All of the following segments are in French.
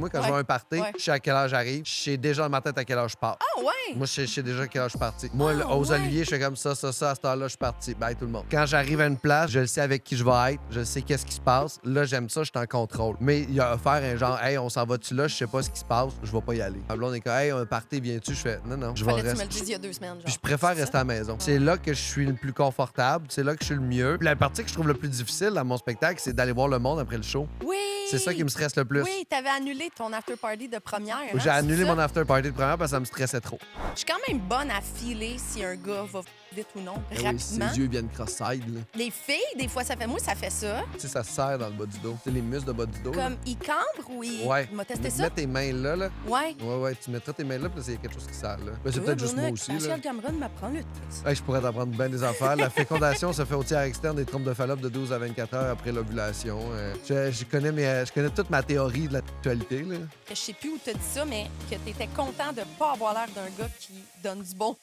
moi, quand je vais à un party, Ouais. je sais à quelle heure j'arrive, je sais déjà dans ma tête à quelle heure je pars. Ah ouais! Moi, je sais déjà à quelle heure je suis parti. Moi, Ah, aux ouais. Oliviers, je fais comme ça, à cette heure-là, je suis parti. Bye tout le monde. Quand j'arrive à une place, je le sais avec qui je vais être, je sais qu'est-ce qui se passe. Là, j'aime ça, je suis en contrôle. Mais il y a à faire un genre, hey, on s'en va-tu là, je sais pas ce qui se passe, je vais pas y aller. Là, on est comme, hey, on est parti, viens-tu? Je fais, non, je vais Fallait que tu me le rester. dises il y a 2 semaines. Genre. Puis je préfère C'est rester ça? à la maison. C'est là que je suis le plus confortable, c'est là que je suis le mieux. Puis la partie que je trouve le plus difficile dans mon spectacle, c'est d'aller voir le monde après le show. Oui! C'est ça qui me stresse le plus. Oui, t'avais annulé ton after party de première. hein, J'ai annulé c'est ça? mon after party de première parce que ça me stressait trop. Je suis quand même bonne à filer si un gars va vite ou non, Ben oui, ses rapidement. yeux viennent cross-side, là. Les filles, des fois, ça fait... Moi, ça fait ça. Tu sais, ça serre dans le bas du dos. Tu sais, les muscles de bas du dos. là. Comme, il cambre ou il... Ouais. Il m'a testé Mets ça? tes mains là, là. Ouais. Ouais, tu mettras tes mains là, puis là, c'est quelque chose qui serre, là. Ben, c'est peut-être juste moi aussi, là. Pascal Cameron m'apprend le truc. Hey, je pourrais t'apprendre bien des affaires. La fécondation se fait au tiers externe des trompes de Fallope de 12 à 24 heures après l'ovulation. Je connais toute ma théorie de l'actualité, là. Que je sais plus où t'as dit ça, mais que t'étais content de pas avoir l'air d'un gars qui donne du bon.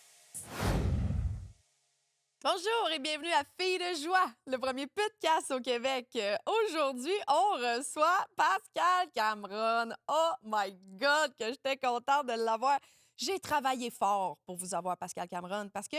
Bonjour et bienvenue à Filles de joie, le premier podcast au Québec. Aujourd'hui, on reçoit Pascal Cameron. Oh my God, que j'étais contente de l'avoir. J'ai travaillé fort pour vous avoir, Pascal Cameron, parce que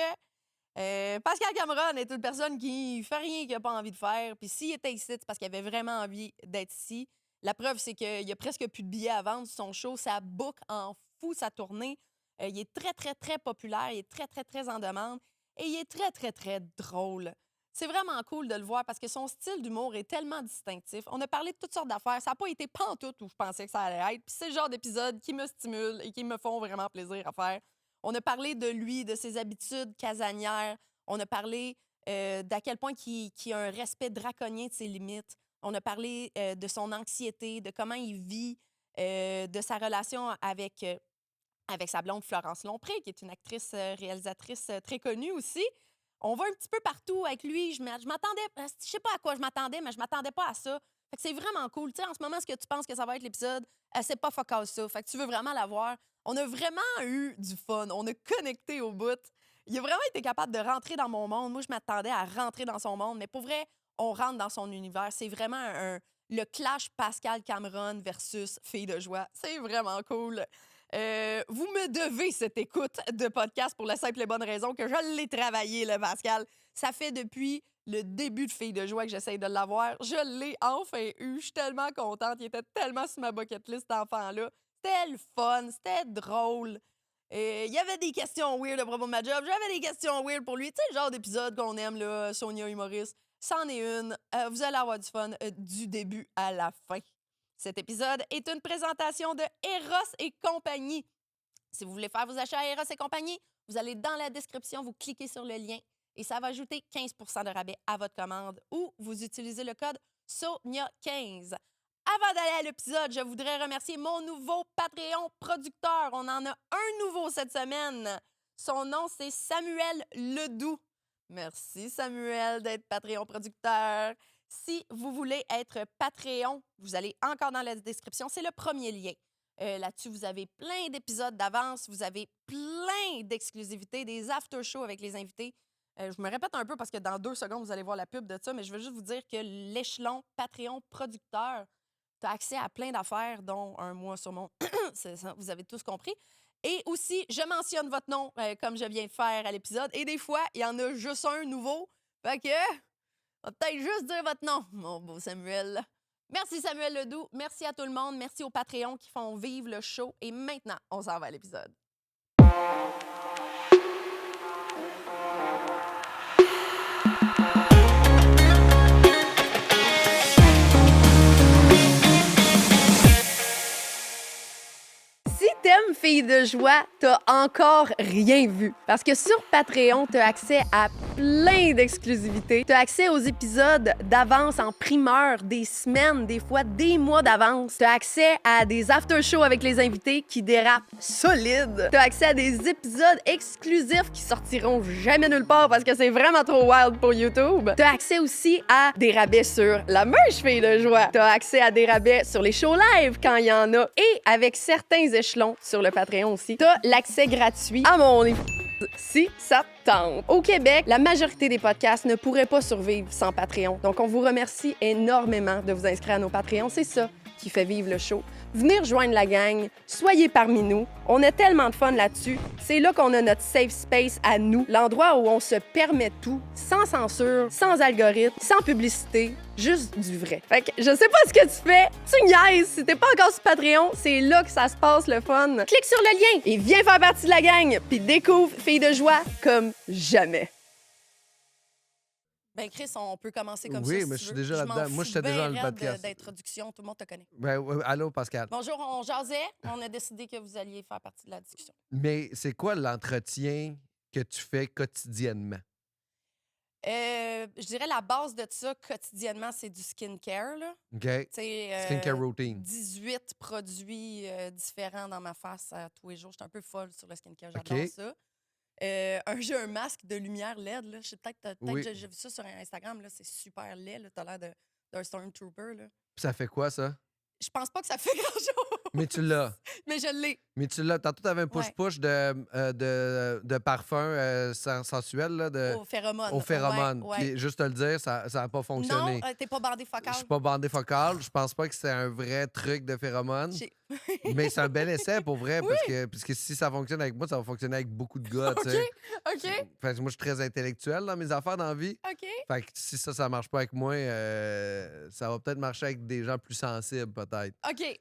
Pascal Cameron est une personne qui fait rien qu'il n'a pas envie de faire. Puis s'il était ici, c'est parce qu'il avait vraiment envie d'être ici. La preuve, c'est qu'il n'y a presque plus de billets à vendre sur son show. Ça book en fou sa tournée. Il est très, très, très populaire. Il est très, très, très en demande. Et il est très, très, très drôle. C'est vraiment cool de le voir parce que son style d'humour est tellement distinctif. On a parlé de toutes sortes d'affaires. Ça n'a pas été pantoute où je pensais que ça allait être. Puis c'est le genre d'épisodes qui me stimulent et qui me font vraiment plaisir à faire. On a parlé de lui, de ses habitudes casanières. On a parlé d'à quel point il a un respect draconien de ses limites. On a parlé de son anxiété, de comment il vit, de sa relation avec sa blonde Florence Lompré, qui est une actrice, réalisatrice très connue aussi. On va un petit peu partout avec lui. Je m'attendais, je sais pas à quoi je m'attendais, mais je m'attendais pas à ça. Fait que c'est vraiment cool. Tu sais, en ce moment, ce que tu penses que ça va être l'épisode, c'est pas fuck all ça. Fait que tu veux vraiment la voir. On a vraiment eu du fun. On a connecté au bout. Il a vraiment été capable de rentrer dans mon monde. Moi, je m'attendais à rentrer dans son monde, mais pour vrai, on rentre dans son univers. C'est vraiment le clash Pascal Cameron versus Filles de joie. C'est vraiment cool. Vous me devez cette écoute de podcast pour la simple et bonne raison que je l'ai travaillé, le Pascal. Ça fait depuis le début de Filles de joie que j'essaye de l'avoir. Je l'ai enfin eu. Je suis tellement contente. Il était tellement sur ma bucket list, cet enfant-là. C'était le fun, c'était drôle. Il y avait des questions weird à propos de ma job. J'avais des questions weird pour lui. Tu sais, le genre d'épisode qu'on aime, là, Sonia humoriste. C'en est une. Vous allez avoir du fun du début à la fin. Cet épisode est une présentation de Eros et compagnie. Si vous voulez faire vos achats à Eros et compagnie, vous allez dans la description, vous cliquez sur le lien et ça va ajouter 15 % de rabais à votre commande ou vous utilisez le code SONIA15. Avant d'aller à l'épisode, je voudrais remercier mon nouveau Patreon producteur. On en a un nouveau cette semaine. Son nom, c'est Samuel Ledoux. Merci, Samuel, d'être Patreon producteur. Si vous voulez être Patreon, vous allez encore dans la description. C'est le premier lien. Là-dessus, vous avez plein d'épisodes d'avance. Vous avez plein d'exclusivités, des after-shows avec les invités. Je me répète un peu parce que dans 2 secondes, vous allez voir la pub de ça, mais je veux juste vous dire que l'échelon Patreon producteur, tu as accès à plein d'affaires, dont un mois sur mon... Ça, vous avez tous compris. Et aussi, je mentionne votre nom, comme je viens de faire à l'épisode. Et des fois, il y en a juste un nouveau. Fait que... On va peut-être juste dire votre nom, mon beau Samuel. Merci Samuel Ledoux. Merci à tout le monde. Merci aux Patreons qui font vivre le show. Et maintenant, on s'en va à l'épisode. Si t'aimes Filles de joie, t'as encore rien vu. Parce que sur Patreon, t'as accès à plein d'exclusivités. T'as accès aux épisodes d'avance en primeur, des semaines, des fois des mois d'avance. T'as accès à des after-shows avec les invités qui dérapent solide. T'as accès à des épisodes exclusifs qui sortiront jamais nulle part parce que c'est vraiment trop wild pour YouTube. T'as accès aussi à des rabais sur la merch Filles de joie. T'as accès à des rabais sur les shows live quand il y en a. Et avec certains échelons sur le Patreon aussi, t'as l'accès gratuit à mon si ça te tente. Au Québec, la majorité des podcasts ne pourraient pas survivre sans Patreon. Donc, on vous remercie énormément de vous inscrire à nos Patreons. C'est ça qui fait vivre le show. venir rejoindre la gang, soyez parmi nous. On a tellement de fun là-dessus. C'est là qu'on a notre safe space à nous, l'endroit où on se permet tout, sans censure, sans algorithme, sans publicité, juste du vrai. Fait que je sais pas ce que tu fais, tu niaises. Si t'es pas encore sur Patreon, c'est là que ça se passe le fun. Clique sur le lien et viens faire partie de la gang, puis découvre Filles de joie comme jamais. Ben Chris, on peut commencer comme ça. Oui, si mais tu je suis veux. déjà là-dedans. Moi, j'étais déjà dans le podcast. D'introduction, tout le monde te connaît. Ben, ouais, allô, Pascal. Bonjour, on jasait. On a décidé que vous alliez faire partie de la discussion. Mais c'est quoi l'entretien que tu fais quotidiennement? Je dirais la base de ça quotidiennement, c'est du skincare. Là. OK? Tu sais, Skincare routine. 18 produits différents dans ma face tous les jours. J'étais un peu folle sur le skincare, j'adore OK. ça. J'ai un masque de lumière LED. Là. Je sais peut-être Oui. j'ai vu ça sur Instagram. Là. C'est super laid. T'as l'air d'un Stormtrooper. Là. Puis ça fait quoi, ça? Je pense pas que ça fait grand-chose. Mais tu l'as. Mais je l'ai. Mais tu l'as. Tantôt, t'avais un push-push de parfum sensuel, là, Aux phéromones. aux phéromones. Ouais. Puis juste te le dire, ça n'a pas fonctionné. Non, t'es pas bandé Je focal. suis pas bandé focal. Je pense pas que c'est un vrai truc de phéromones. Mais c'est un bel essai, pour vrai, parce que si ça fonctionne avec moi, ça va fonctionner avec beaucoup de gars, tu sais. OK. Fait que moi, je suis très intellectuel dans mes affaires dans la vie. OK. Fait que si ça marche pas avec moi, ça va peut-être marcher avec des gens plus sensibles, peut-être. OK.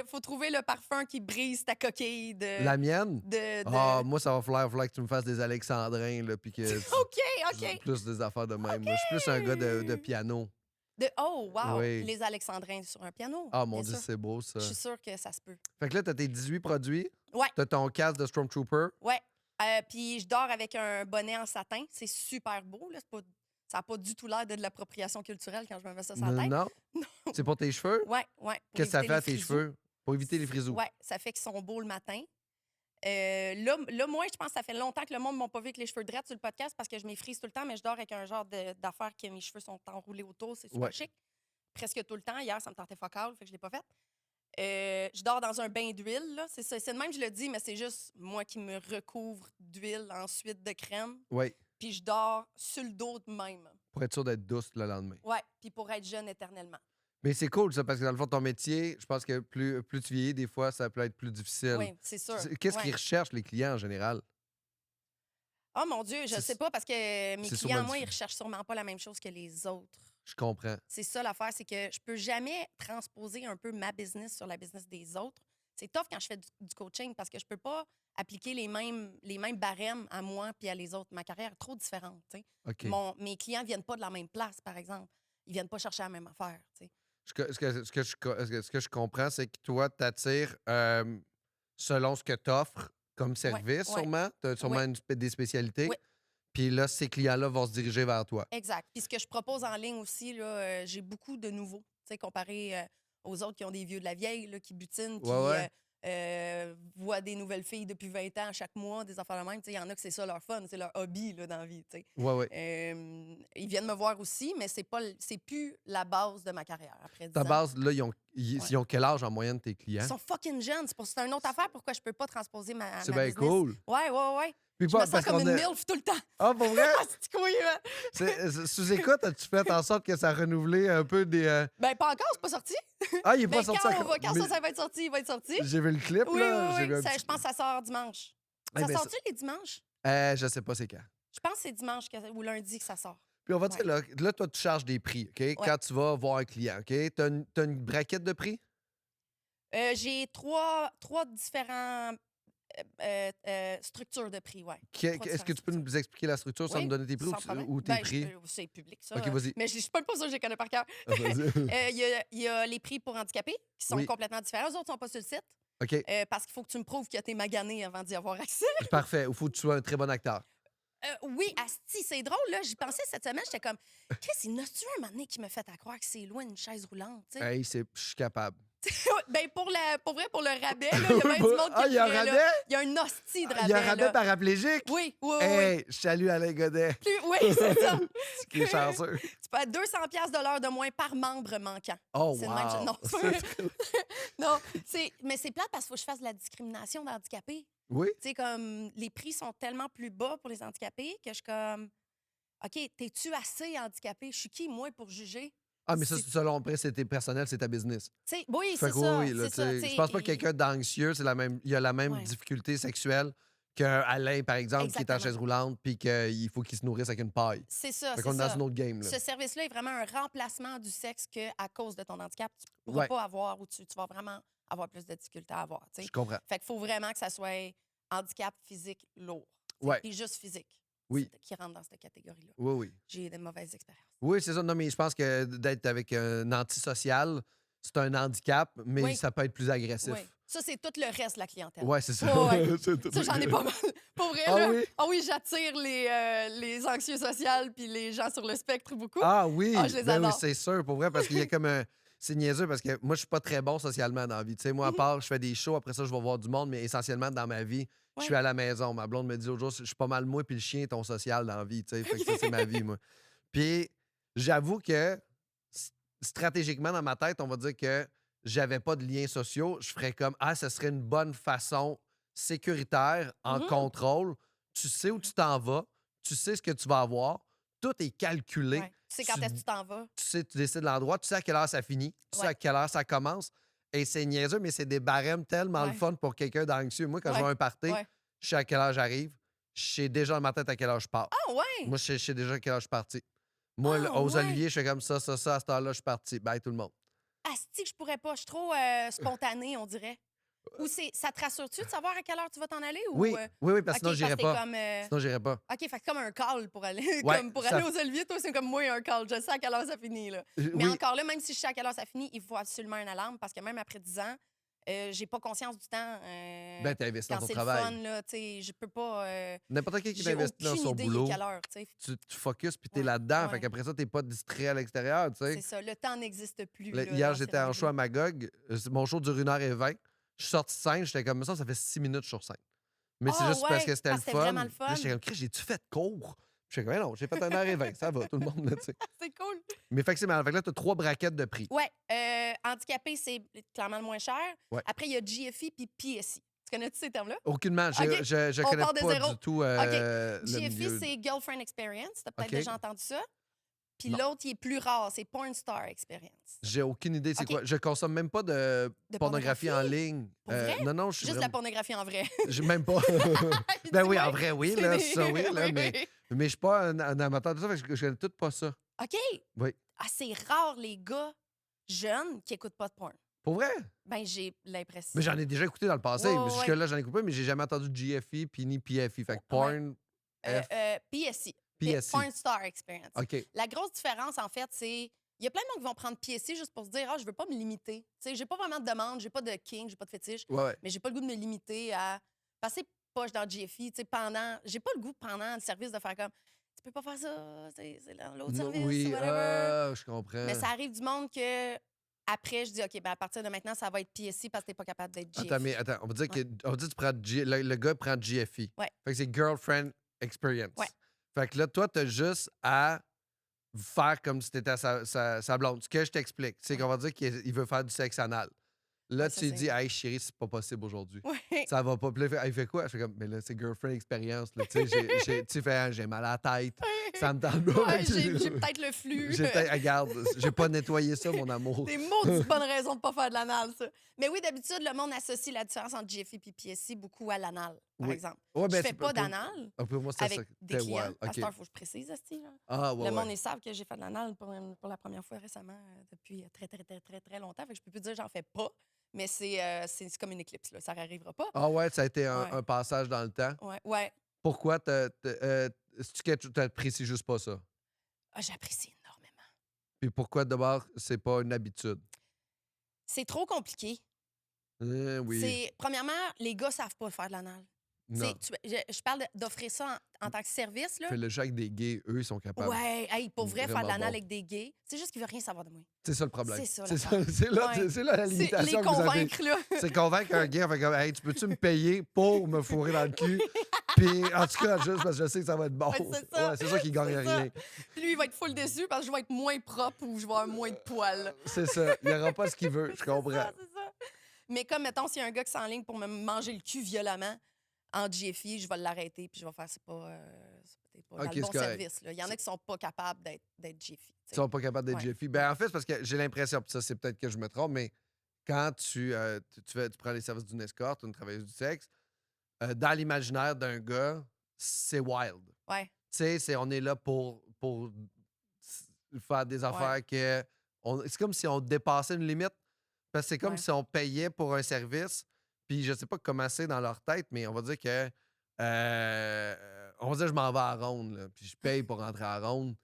Faut trouver le parfum qui brise ta coquille de... La mienne? de... Ah, moi, ça va falloir que tu me fasses des alexandrins, là, puis que... OK. Plus des affaires de même. Moi, je suis plus un gars de piano. Oh, wow! Oui. Les alexandrins sur un piano. Ah, mon bien Dieu, sûr. c'est beau, ça. Je suis sûre que ça se peut. Fait que là, t'as tes 18 produits. Ouais. T'as ton casque de Stormtrooper. Ouais. Puis je dors avec un bonnet en satin. C'est super beau. Là. Ça n'a pas du tout l'air de l'appropriation culturelle quand je me mets ça sur la tête. Non. C'est pour tes cheveux? Ouais. Qu'est-ce que ça fait à tes cheveux? Pour éviter les frisous. Ouais, ça fait qu'ils sont beaux le matin. Là, moi, je pense que ça fait longtemps que le monde ne m'a pas vu avec les cheveux dreads sur le podcast parce que je m'effrise tout le temps, mais je dors avec un genre d'affaire que mes cheveux sont enroulés autour. C'est super chic. Presque tout le temps. Hier, ça me tentait focal, fait que je l'ai pas fait. Je dors dans un bain d'huile. Là. C'est de même, je le dis, mais c'est juste moi qui me recouvre d'huile, ensuite de crème. Oui. Puis je dors sur le dos de même. Pour être sûr d'être douce le lendemain. Ouais, puis pour être jeune éternellement. Mais c'est cool, ça, parce que dans le fond, ton métier, je pense que plus tu vieillis, des fois, ça peut être plus difficile. Oui, c'est sûr. Qu'est-ce qu'ils recherchent, les clients, en général? Oh mon Dieu, je sais pas, parce que mes clients, moi, ils recherchent sûrement pas la même chose que les autres. Je comprends. C'est ça l'affaire, c'est que je peux jamais transposer un peu ma business sur la business des autres. C'est tough quand je fais du coaching parce que je peux pas appliquer les mêmes barèmes à moi puis à les autres. Ma carrière est trop différente. OK. Mes clients viennent pas de la même place, par exemple. Ils viennent pas chercher la même affaire. T'sais. Ce que je comprends, c'est que toi, tu attires selon ce que tu offres comme service, sûrement. Tu as sûrement des spécialités. Oui. Puis là, ces clients-là vont se diriger vers toi. Exact. Puis ce que je propose en ligne aussi, là, j'ai beaucoup de nouveaux, comparé aux autres qui ont des vieux de la vieille, là, qui butinent, qui voient des nouvelles filles depuis 20 ans chaque mois, des affaires de même. Il y en a que c'est ça leur fun, c'est leur hobby là, dans la vie. Ils viennent me voir aussi, mais c'est plus la base de ma carrière après 10 Ta ans. base, là, ils ont quel âge en moyenne, tes clients? Ils sont fucking jeunes. C'est une autre affaire pourquoi je peux pas transposer ma C'est bien business. cool. Ouais. Puis Je me sens comme une MILF tout le temps. Ah, pour vrai? C'est couille, hein? Sous écoute, as-tu fait en sorte que ça a renouvelé un peu des... Ben, pas encore, c'est pas sorti. Ah, il est pas sorti quand encore. ça va être sorti, il va être sorti. J'ai vu le clip, Oui, là. oui. Je pense que ça sort dimanche. Ça sort-tu les dimanches? Je sais pas c'est quand. Je pense que c'est dimanche ou lundi que ça sort. Puis on va dire, là, toi, tu charges des prix, OK? Ouais. Quand tu vas voir un client, OK? T'as une braquette de prix? J'ai trois différents structures de prix, oui. Est-ce que tu peux nous expliquer la structure sans me donner tes prix ou tes prix? C'est public, ça. OK, vas-y. Mais je ne suis pas sûre que je les connais par cœur. Il y a les prix pour handicapés qui sont complètement différents. Les autres ne sont pas sur le site. OK. Parce qu'il faut que tu me prouves que tu es magané avant d'y avoir accès. Parfait. Il faut que tu sois un très bon acteur. Oui, asti, c'est drôle, là. J'y pensais cette semaine, j'étais comme, qu'est-ce qu'il y a un moment donné qui me fait à croire que c'est loin une chaise roulante, tu sais? Hey, je suis capable. Ben, pour le rabais, là, il y a même du monde qui il y a un ferait, rabais? là. Il y a un hostie de rabais. Il y a un rabais là. paraplégique? Oui. Hey, salut Alain Godet. Oui, c'est ça. C'est qui est chanceux. Tu peux être 200$ de l'heure de moins par membre manquant. Oh, c'est wow. le même... Non, c'est pas vrai. Non, mais c'est plate parce qu'il faut que je fasse de la discrimination d'handicapés. Oui. Tu sais, comme, les prix sont tellement plus bas pour les handicapés que je suis comme, OK, t'es-tu assez handicapé? Je suis qui, moi, pour juger? Ah, mais ça, selon après, c'était personnel, c'est ta business. Oui, Fait c'est que ça. oui, là, C'est ça. je pense pas que quelqu'un d'anxieux, il a la même Ouais. difficulté sexuelle qu'un Alain, par exemple, qui est en Exactement. chaise roulante puis qu'il faut qu'il se nourrisse avec une paille. C'est ça, Fait c'est qu'on est dans ça. une autre game, là. Ce service-là est vraiment un remplacement du sexe qu'à cause de ton handicap, tu ne pourras Ouais, pas avoir ou tu vas vraiment avoir plus de difficultés à avoir. Tu je sais. comprends. Fait qu'il faut vraiment que ça soit handicap physique lourd. Ouais, Puis juste physique oui, qui rentre dans cette catégorie-là. oui, oui. J'ai eu de mauvaises expériences. Oui, c'est ça. Non, mais je pense que d'être avec un antisocial, c'est un handicap, mais Oui, ça peut être plus agressif. oui. Ça, c'est tout le reste de la clientèle. Ouais, c'est ça. Ouais, ouais. C'est tout. Ça, j'en ai pas mal. Pour vrai, Ah là. oui? Ah oui, j'attire les anxieux sociaux puis les gens sur le spectre beaucoup. Ah oui! Ah, je les Ben oui, adore. c'est sûr, pour vrai, parce qu'il y a comme un. C'est niaiseux parce que moi, je suis pas très bon socialement dans la vie. Tu sais, moi, à Mhm. part, je fais des shows, après ça, je vais voir du monde, mais essentiellement, dans ma vie, je suis Ouais. à la maison. Ma blonde me dit l'autre jour, je suis pas mal moi, puis le chien, ton social dans la vie. Tu sais, fait que ça, c'est ma vie, moi. Puis, j'avoue que stratégiquement, dans ma tête, on va dire que j'avais pas de liens sociaux. Je ferais comme, ah, ce serait une bonne façon sécuritaire, en Mhm. contrôle. Tu sais où tu t'en vas, tu sais ce que tu vas avoir. Tout est calculé. Ouais. Tu sais quand Tu est-ce que tu t'en vas? tu sais, tu décides l'endroit, tu sais à quelle heure ça finit, tu sais Ouais. à quelle heure ça commence. Et c'est niaiseux, mais c'est des barèmes tellement le Ouais. fun pour quelqu'un d'anxieux. Moi, quand je Ouais. vais à un party, Ouais. je sais à quelle heure j'arrive, je sais déjà dans ma tête à quelle heure je pars. Ah ouais! Moi, je sais déjà à quelle heure je suis parti. Moi, Ah aux ouais! oliviers, je fais comme ça, à cette heure-là, je suis parti. Bye tout le monde. Asti que je pourrais pas. Je suis trop spontanée, on dirait. Ou ça te rassure-tu de savoir à quelle heure tu vas t'en aller? Ou, Oui, oui, parce que sinon, OK, j'irais parce que pas. t'es comme... Sinon, j'irais pas. OK, fait que comme un call pour aller, Ouais, comme pour ça aller aux oliviers. Toi, c'est comme moi, un call. Je sais à quelle heure ça finit. Là. Mais oui, encore là, même si je sais à quelle heure ça finit, il faut absolument une alarme parce que même après 10 ans, j'ai pas conscience du temps. ben, t'es investi dans Quand ton c'est le travail. fun, là, tu sais, je peux pas... N'importe qui est j'ai investi dans aucune son idée il est boulot, quelle heure, tu sais. tu focuses puis t'es Ouais, là-dedans. Fait ouais. qu'après ça, t'es pas distrait à l'extérieur, tu sais. C'est ça. Le temps n'existe plus. Là, Là, hier, dans ces j'étais en show à rendez-vous. Magog. Mon show dure 1h20. Je suis sorti de scène, j'étais comme ça fait 6 minutes sur scène. Mais c'est Ah juste parce ouais, que c'était le parce que c'était fun. vraiment le Puis là, fun. j'étais comme, Chris, j'ai-tu fait court? J'étais comme, non, j'ai fait 1h20, ça va, tout le monde, là, tu sais. C'est cool. Mais fait que c'est mal. Fait que là, t'as 3 braquettes de prix. Ouais, handicapé, c'est clairement le moins cher. Ouais. Après, il y a GFI puis PSI. Tu connais-tu ces termes-là? Aucunement. OK. Je On connais part de pas zéro. du tout le GFI, milieu. c'est Girlfriend Experience. T'as peut-être OK. déjà entendu ça. Puis Non. l'autre, il est plus rare. C'est Porn Star Experience. J'ai aucune idée c'est OK. quoi. Je consomme même pas de De pornographie en ligne. Pour vrai? Non, non, je suis Juste vraiment... la pornographie en vrai. J'ai même pas. Il Ben dit, oui, ouais, en vrai, oui, c'est là, des- ça, oui, là, Oui, mais oui. je suis pas un amateur de ça, fait que je connais tout pas ça. OK. Oui. Ah, c'est rare, les gars jeunes qui écoutent pas de porn. Pour vrai? Ben, j'ai l'impression. Mais j'en ai déjà écouté dans le passé. Ouais, Mais ouais, jusque-là, j'en ai écouté, mais j'ai jamais entendu de GFI puis ni PFI. Fait que porn, F, PSI. PSI. Porn Star Experience. OK. La grosse différence, en fait, c'est. Il y a plein de gens qui vont prendre PSI juste pour se dire, ah, je veux pas me limiter. Tu sais, j'ai pas vraiment de demande, j'ai pas de king, j'ai pas de fétiche, Ouais, ouais. mais j'ai pas le goût de me limiter à passer poche dans GFI, tu sais, pendant. J'ai pas le goût pendant le service de faire comme, tu peux pas faire ça, c'est dans l'autre service, Oui, whatever. je comprends. Mais ça arrive du monde que. Après, je dis, OK, ben à partir de maintenant, ça va être PSI parce que t'es pas capable d'être GFI. Attends, mais attends, on va dire que tu prends le gars prend GFI. Ouais. Fait que c'est Girlfriend Experience. Ouais. Fait que là, toi, t'as juste à faire comme si t'étais sa blonde. Ce que je t'explique, c'est qu'on va dire qu'il veut faire du sexe anal. Là, Ouais, ça, tu lui c'est- dis, hey chérie, c'est pas possible aujourd'hui. Ouais. Ça va pas. Puis là, il fait quoi? Je fais comme, mais là, c'est Girlfriend Experience. Là, tu sais, tu fais, ah, j'ai mal à la tête. Ça me tente pas. Ouais, j'ai peut-être le flux. Regarde, j'ai pas nettoyé ça, mon amour. Des maudites bonnes raisons de pas faire de l'anal, ça. Mais oui, d'habitude, le monde associe la différence entre GFI et PSI beaucoup à l'anal, par Oui. exemple. Ouais, Je ben, fais c'est pas d'anal Ah, pour moi, c'était avec ça. des C'était clients. wild. À OK. cette heure, il faut que je précise, esti, là. Ah, ouais, Le monde, ouais. ils savent que j'ai fait de l'anal pour la première fois récemment, depuis très, très, très, très, très longtemps. Fait que je peux plus dire que j'en fais pas, mais c'est comme une éclipse, là. Ça n'arrivera pas. Ah ouais, ça a été Ouais. un passage dans le temps. Ouais, ouais. Pourquoi est-ce que tu t'apprécies juste pas ça? Ah, j'apprécie énormément. Puis pourquoi d'abord, c'est pas une habitude? C'est trop compliqué. Oui. Premièrement, les gars savent pas faire de l'anal. Non. Je parle d'offrir ça en tant que service, là. Fais le jeu avec des gays, eux, ils sont capables. Ouais, hey, pour vrai, faire de Vraiment l'anal bon. avec des gays, c'est juste qu'il veut rien savoir de moi. C'est ça le problème. C'est ça, C'est l'affaire. Ouais. c'est là la C'est limitation les que vous avez. convaincre, là. C'est convaincre un gay, fait comme, hey, tu peux-tu me payer pour me fourrer dans le cul? Puis, en tout cas, juste parce que je sais que ça va être bon. Ouais, c'est ça. Ouais, c'est ça qui gagne C'est ça. rien. Puis lui, il va être full déçu parce que je vais être moins propre ou je vais avoir moins de poils. C'est ça. Il n'aura pas ce qu'il veut, je comprends. C'est ça. Mais comme, mettons, s'il y a un gars qui s'enligne pour me manger le cul violemment en GFI, je vais l'arrêter puis je vais faire, c'est pas... pas dans Ok, le bon c'est correct. service. Là. Il y en a qui sont pas capables d'être Jiffy. Ils sont pas capables d'être Ouais. Jiffy. Ben, en fait, c'est parce que j'ai l'impression, puis ça, c'est peut-être que je me trompe, mais quand tu prends les services d'une escorte, une travailleuse du sexe, dans l'imaginaire d'un gars, c'est wild. Ouais. Tu sais, on est là pour faire des affaires que. C'est comme si on dépassait une limite. Parce que c'est comme si on payait pour un service. Puis je sais pas comment c'est dans leur tête, mais on va dire que. On va dire que je m'en vais à ronde, là, puis je paye pour rentrer à ronde.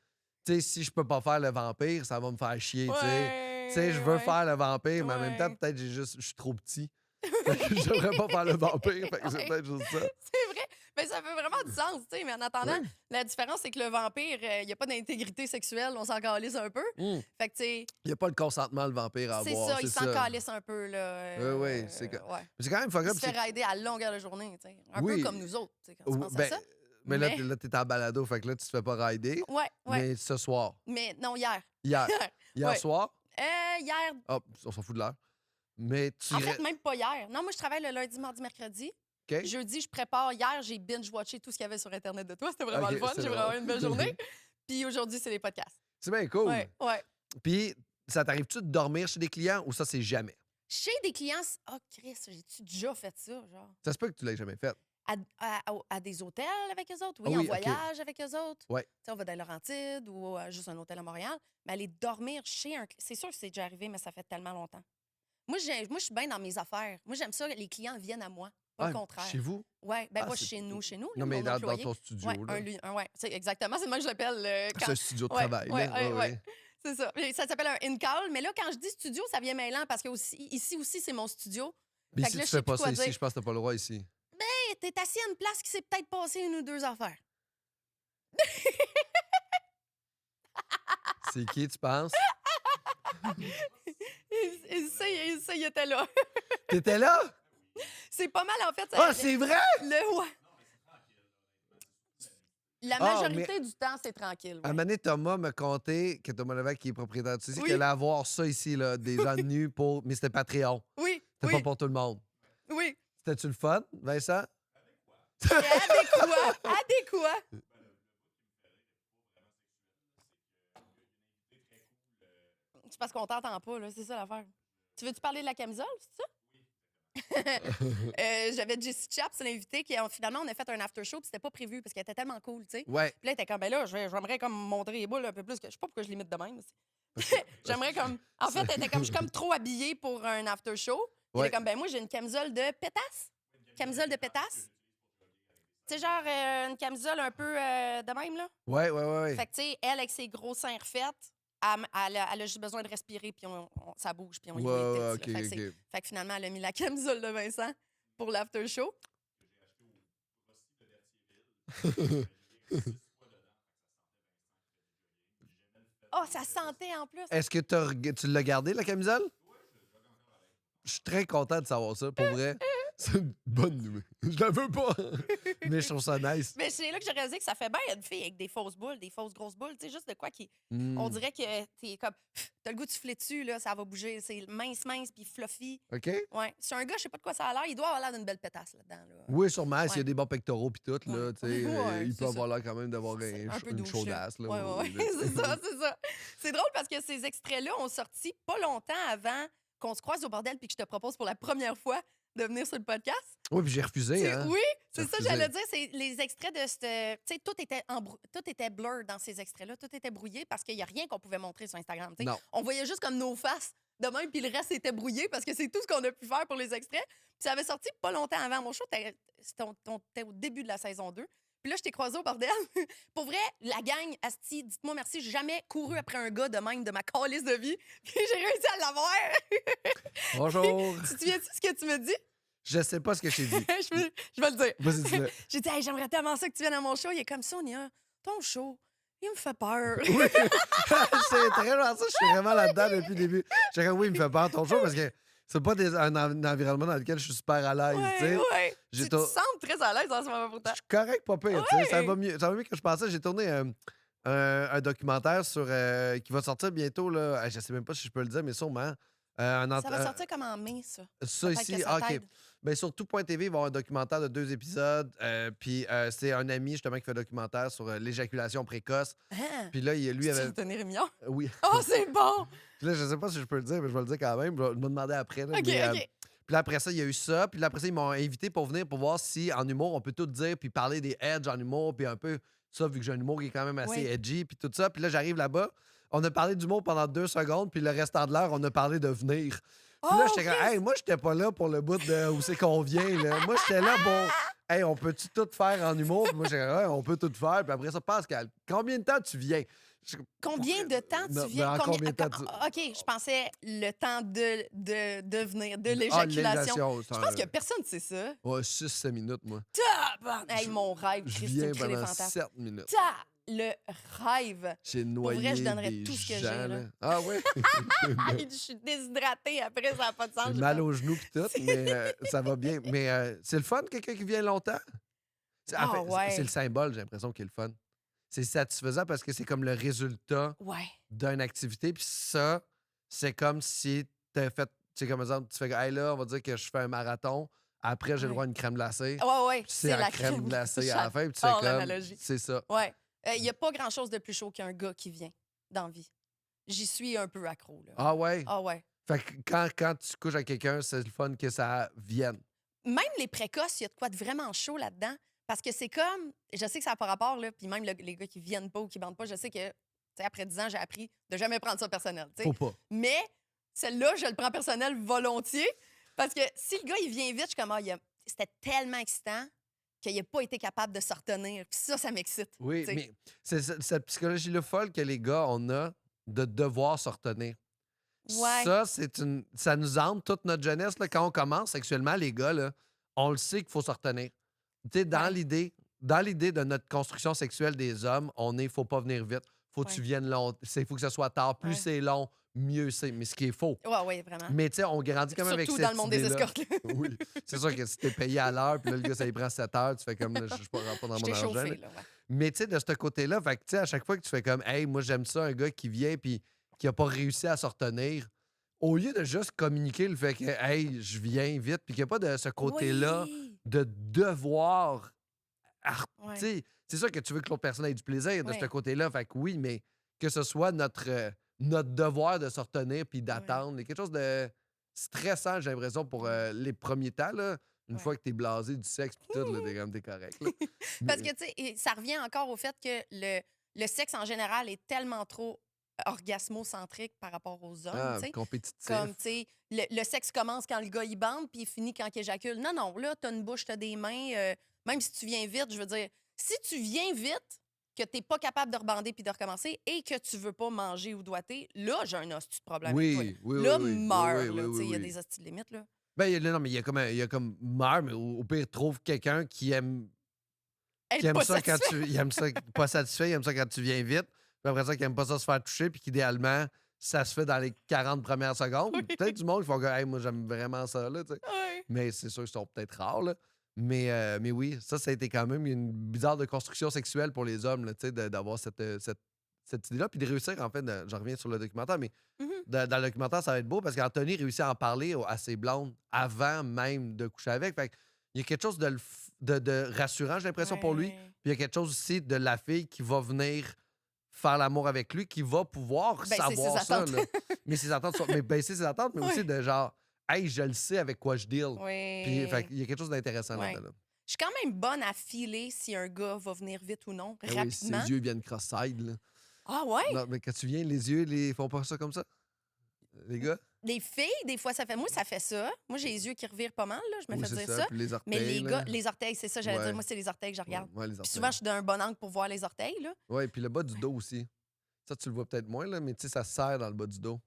Tu sais, si je peux pas faire le vampire, ça va me faire chier, tu sais. Tu sais, je veux faire le vampire, mais en même temps, peut-être je suis trop petit. J'aimerais pas faire le vampire, fait que c'est peut-être juste ça. C'est vrai. Mais ça fait vraiment du sens, tu sais. Mais en attendant, Oui. la différence, c'est que le vampire, il n'y a pas d'intégrité sexuelle. On s'en calisse un peu. Fait que, tu sais, Il n'y a pas le consentement, le vampire, à c'est avoir. ça, il s'en calisse un peu, là. Oui, c'est ouais. C'est quand même fucked Il up. se fait rider à longueur de journée, tu sais. Un Oui. peu comme nous autres, tu sais, quand tu penses à Ben, ça. mais là, t'es en balado, fait que là, tu te fais pas rider. Ouais. Mais ce soir. Mais non, hier. Hier. Hier Ouais. soir. Hier. Ah, on s'en fout de l'heure. Mais tu. En fait, même pas hier. Non, moi, je travaille le lundi, mardi, mercredi. OK. Jeudi, je prépare. Hier, j'ai binge-watché tout ce qu'il y avait sur Internet de toi. C'était vraiment Ok, le fun. c'est J'ai drôle. vraiment eu une belle journée. Puis aujourd'hui, c'est les podcasts. C'est bien cool. Ouais. Puis, ça t'arrive-tu de dormir chez des clients ou ça, c'est jamais? Chez des clients, oh Chris, j'ai-tu déjà fait ça, genre? Ça se peut que tu l'aies jamais fait. À des hôtels avec eux autres, oui, Ah oui, en voyage avec eux autres. Ouais. Tu sais, on va dans Laurentides ou juste un hôtel à Montréal. Mais aller dormir chez un... C'est sûr que c'est déjà arrivé, mais ça fait tellement longtemps. Moi, je suis bien dans mes affaires. Moi, j'aime ça, les clients viennent à moi, pas le contraire. Chez vous? Oui, ben Ah, pas c'est chez nous, là, Non, mais mon dans employé. ton studio. Ouais, Là. ouais, c'est exactement, c'est moi que je l'appelle. C'est un studio de Ouais, travail. ouais, là. ouais. C'est ça. Ça s'appelle un in-call. Mais là, quand je dis studio, ça vient mêlant parce que ici aussi, c'est mon studio. Mais Fait si que là, tu je sais fais pas plus quoi ça ici, dire. je pense que t'as pas le droit ici. Hey, t'es assis à une place qui s'est peut-être passé une ou deux affaires. C'est qui, tu penses? Il était là. T'étais là? C'est pas mal, en fait. Ah, c'est vrai? Ouais. La Ah, majorité du temps, c'est tranquille. À un Ouais. moment donné, Thomas me contait que Thomas Levac, qui est propriétaire, tu sais, Oui. qu'il allait avoir ça ici, là, des gens nus pour. Mais c'était Patreon. Oui, C'était oui, pas pour tout le monde. oui. C'était-tu le fun, Vincent? Mais adéquat, adéquat. C'est parce qu'on t'entend pas, là. C'est ça l'affaire. Tu veux-tu parler de la camisole, c'est ça? J'avais Jessie Chaps, l'invité, qui finalement, on a fait un after show, puis c'était pas prévu parce qu'elle était tellement cool, tu sais. Ouais. Puis là, elle était comme, ben là, j'aimerais comme montrer les boules un peu plus. Je sais pas pourquoi je limite de même. J'aimerais comme. En fait, elle était comme, je suis comme trop habillée pour un after show. Puis elle est comme, ben moi, j'ai une camisole de pétasse. Camisole de pétasse. Tu sais, genre une camisole un peu de même, là. Ouais. Fait que, tu sais, elle, avec ses gros seins refaits, elle a juste besoin de respirer, puis ça bouge, puis on y Ouais, met ok, les tits, là. Fait que finalement, elle a mis la camisole de Vincent pour l'after show. Oh, ça sentait en plus. Est-ce que tu l'as gardé, la camisole? Je suis très content de savoir ça, pour vrai. C'est une bonne nouvelle. Je la veux pas, mais je trouve ça nice. Mais c'est là que j'ai réalisé que ça fait bien une fille avec des fausses boules, des fausses grosses boules. Tu sais, juste de quoi qui. On dirait que t'es comme. T'as le goût de souffler dessus, là, ça va bouger. C'est mince, puis fluffy. OK? Ouais. C'est un gars, je sais pas de quoi ça a l'air. Il doit avoir l'air d'une belle pétasse là-dedans. Là. Oui, sûrement. S'il y a Ouais. des bons pectoraux pis tout, là, Ouais. tu sais, Ouais, il c'est peut ça. avoir l'air quand même d'avoir C'est un peu une douche, chaudasse. Là, Ouais, c'est ça, c'est ça. C'est drôle parce que ces extraits-là ont sorti pas longtemps avant qu'on se croise au bordel puis que je te propose pour la première fois de venir sur le podcast. Oui, puis j'ai refusé, hein? Oui, c'est J'ai ça, refusé. j'allais dire. C'est les extraits de cette. Tu sais, tout était blur dans ces extraits-là. Tout était brouillé parce qu'il n'y a rien qu'on pouvait montrer sur Instagram. tu sais. Non. On voyait juste comme nos faces de même, puis le reste était brouillé parce que c'est tout ce qu'on a pu faire pour les extraits. Puis ça avait sorti pas longtemps avant. Mon show, c'était au début de la saison 2. Puis là, je t'ai croisé au bordel. Pour vrai, la gang, asti, dites-moi merci, j'ai jamais couru après un gars de même de ma calice de vie. Puis j'ai réussi à l'avoir. Bonjour. Tu te souviens-tu ce que tu me dis? Je sais pas ce que j'ai dit. je vais le dire. Vas-y, dis-le. J'ai dit, hey, j'aimerais tellement ça que tu viennes à mon show. Il est comme Sonia, ton show, il me fait peur. Oui. C'est très genre ça. Je suis vraiment là-dedans depuis le début. J'ai comme, oui, il me fait peur ton show parce que c'est pas un environnement dans lequel je suis super à l'aise, tu sais. Ouais. J'ai Tu to- te sens très à l'aise en ce moment Je pourtant. suis correct, pas pire, tu sais. Ouais. Ça va mieux que je pensais. J'ai tourné un documentaire sur qui va sortir bientôt, là. Je sais même pas si je peux le dire, mais sûrement. Ça va sortir comme en mai, ça. Ça Peut-être ici, que ça OK. t'aide. Ben, sur tout.tv, il va y avoir un documentaire de 2 épisodes. Puis c'est un ami, justement, qui fait un documentaire sur l'éjaculation précoce. Hein? Puis là, lui, il C'est avait. Anthony Rémillard? Oui. Oh, c'est bon! Puis là, je sais pas si je peux le dire, mais je vais le dire quand même. Je vais me demander après. Là, OK, mais, OK. puis là, après ça, il y a eu ça. Puis là, après ça, ils m'ont invité pour venir pour voir si, en humour, on peut tout dire, puis parler des edges en humour, puis un peu ça, vu que j'ai un humour qui est quand même assez Oui. edgy, puis tout ça. Puis là, j'arrive là-bas. On a parlé d'humour pendant 2 secondes, puis le restant de l'heure, on a parlé de venir. Puis là, Oh, j'étais comme, Christ! hey, moi, j'étais pas là pour le bout de où c'est qu'on vient, là. Moi, j'étais là pour, hey, on peut-tu tout faire en humour? Puis moi, j'étais comme, ouais, on peut tout faire. Puis après ça, Pascal, combien de temps tu viens? Combien de temps Non, tu viens? mais en combien de temps tu- OK, je pensais le temps de venir, de Ah, l'éjaculation. l'éjaculation, Je pense que personne ne sait ça. Ouais, 6-7 minutes, moi. Hey, mon rêve, Je Christine viens Crée les pendant fantasmes. 7 minutes. Le rêve. J'ai Pour vrai, noyé je donnerais des tout ce que j'ai, gens, là. là. Ah ouais? Hey, je suis déshydratée après, ça n'a pas de sens. J'ai j'ai mal comme- aux genoux pis tout, mais ça va bien. Mais c'est le fun, quelqu'un qui vient longtemps. En Ah, fait, ouais. c'est le symbole, j'ai l'impression, qui est le fun. C'est satisfaisant parce que c'est comme le résultat Ouais. d'une activité. Puis ça, c'est comme si t'as fait. Tu sais, comme exemple, tu fais, hey là, on va dire que je fais un marathon. Après, j'ai le Ouais. droit à une crème glacée. Ouais, ouais. Puis c'est la crème glacée à la fin. Puis tu fais J'adore comme. l'analogie. C'est ça. Ouais. Il n'y a pas grand-chose de plus chaud qu'un gars qui vient dans la vie. J'y suis un peu accro, là. Ah ouais? Ah ouais. Fait que quand tu couches avec quelqu'un, c'est le fun que ça vienne. Même les précoces, il y a de quoi de vraiment chaud là-dedans. Parce que c'est comme. Je sais que ça n'a pas rapport, là. Puis même les gars qui viennent pas ou qui bandent pas, je sais que, tu sais, après 10 ans, j'ai appris de jamais prendre ça personnel. Tu sais. Faut pas. Mais celle-là, je le prends personnel volontiers. Parce que si le gars, il vient vite, je suis comme, c'était tellement excitant qu'il n'a pas été capable de se retenir. Puis ça m'excite. Oui, tu sais. mais c'est cette psychologie-là folle que les gars, on a de devoir se retenir. Ouais. Ça, ça nous hante toute notre jeunesse. Là, quand on commence sexuellement, les gars, là, on le sait qu'il faut se retenir. Tu sais, Ouais. dans l'idée de notre construction sexuelle des hommes, faut pas venir vite. Faut que tu Ouais. viennes long. Il faut que ce soit tard. Plus Ouais. c'est long, mieux c'est. Mais ce qui est faux. Ouais, vraiment. Mais tu sais, on grandit quand même avec Surtout cette dans le monde des idée-là. escortes. là. Oui. C'est sûr que si t'es payé à l'heure, puis là, le gars, ça y prend 7 heures, tu fais comme, là, je suis pas rentre dans Je mon t'ai argent. chauffé, là. là. Ouais. Mais tu sais, de ce côté-là, fait que, tu sais, à chaque fois que tu fais comme, hey, moi, j'aime ça, un gars qui vient puis qui a pas réussi à se retenir, au lieu de juste communiquer le fait que, hey, je viens vite, puis qu'il n'y a pas de ce côté-là Oui. de devoir. Ouais. Tu sais, c'est sûr que tu veux que l'autre personne ait du plaisir de Ouais. ce côté-là, fait que oui, mais que ce soit notre devoir de se retenir puis d'attendre. Il y a quelque chose de stressant, j'ai l'impression, pour les premiers temps, là. Une Ouais. fois que t'es blasé du sexe pis tout, là, t'es correct. Là. Parce Mais- que, tu sais, et ça revient encore au fait que le sexe en général est tellement trop orgasmocentrique par rapport aux hommes. Ah, tu sais. compétitif. Comme, tu sais, le sexe commence quand le gars il bande, puis il finit quand il éjacule. Non, non, là, t'as une bouche, t'as des mains. Même si tu viens vite, je veux dire, si tu viens vite, que t'es pas capable de rebander puis de recommencer et que tu veux pas manger ou doigter, là, j'ai un hostie de problème avec toi. Oui, oui, Là, oui, oui. meurs, Oui, oui, là. oui, Tu sais, il y a oui. des hosties de limites, là. Ben, non, mais il y a comme meurt, mais au pire, trouve quelqu'un qui aime Être pas ça quand satisfait. il aime ça pas satisfait, il aime ça quand tu viens vite. Puis après ça, qui aime pas ça se faire toucher, puis qu'idéalement, ça se fait dans les 40 premières secondes. Oui. Peut-être du monde qui font que, hey, moi, j'aime vraiment ça, là, tu sais. Ouais. Mais c'est sûr qu'ils sont peut-être rares, là. Mais oui, ça a été quand même une bizarre de construction sexuelle pour les hommes, là, tu sais, d'avoir cette idée-là, puis de réussir, en fait, j'en reviens sur le documentaire, mais Mhm. dans le documentaire, ça va être beau parce qu'Anthony réussit à en parler à ses blondes avant même de coucher avec. Fait il y a quelque chose de rassurant, j'ai l'impression, pour lui. Ouais. Puis il y a quelque chose aussi de la fille qui va venir faire l'amour avec lui, qui va pouvoir Ben, c'est savoir ses ça. attentes. Là. Mais ses attentes sont. Mais baisser ses attentes, mais Ouais. aussi de genre, hey, je le sais avec quoi je deal. Oui. Puis il y a quelque chose d'intéressant Ouais. là-dedans. Là. Je suis quand même bonne à filer si un gars va venir vite ou non, Ah oui, ses rapidement. yeux viennent cross-side. Là. Ah ouais? Non, mais quand tu viens, les yeux, ils font pas ça comme ça? Les gars? Les filles, des fois, ça fait. Moi, ça fait ça. Moi, j'ai les yeux qui revirent pas mal, là. Je me Oui, fais c'est dire ça. Puis les orteils. Mais les là. gars, les orteils, c'est ça, j'allais Ouais. dire. Moi, c'est les orteils que je regarde. Ouais, les Puis orteils. souvent, je suis d'un bon angle pour voir les orteils, là. Oui, puis le bas du dos aussi. Ça, tu le vois peut-être moins, là, mais tu sais, ça serre dans le bas du dos.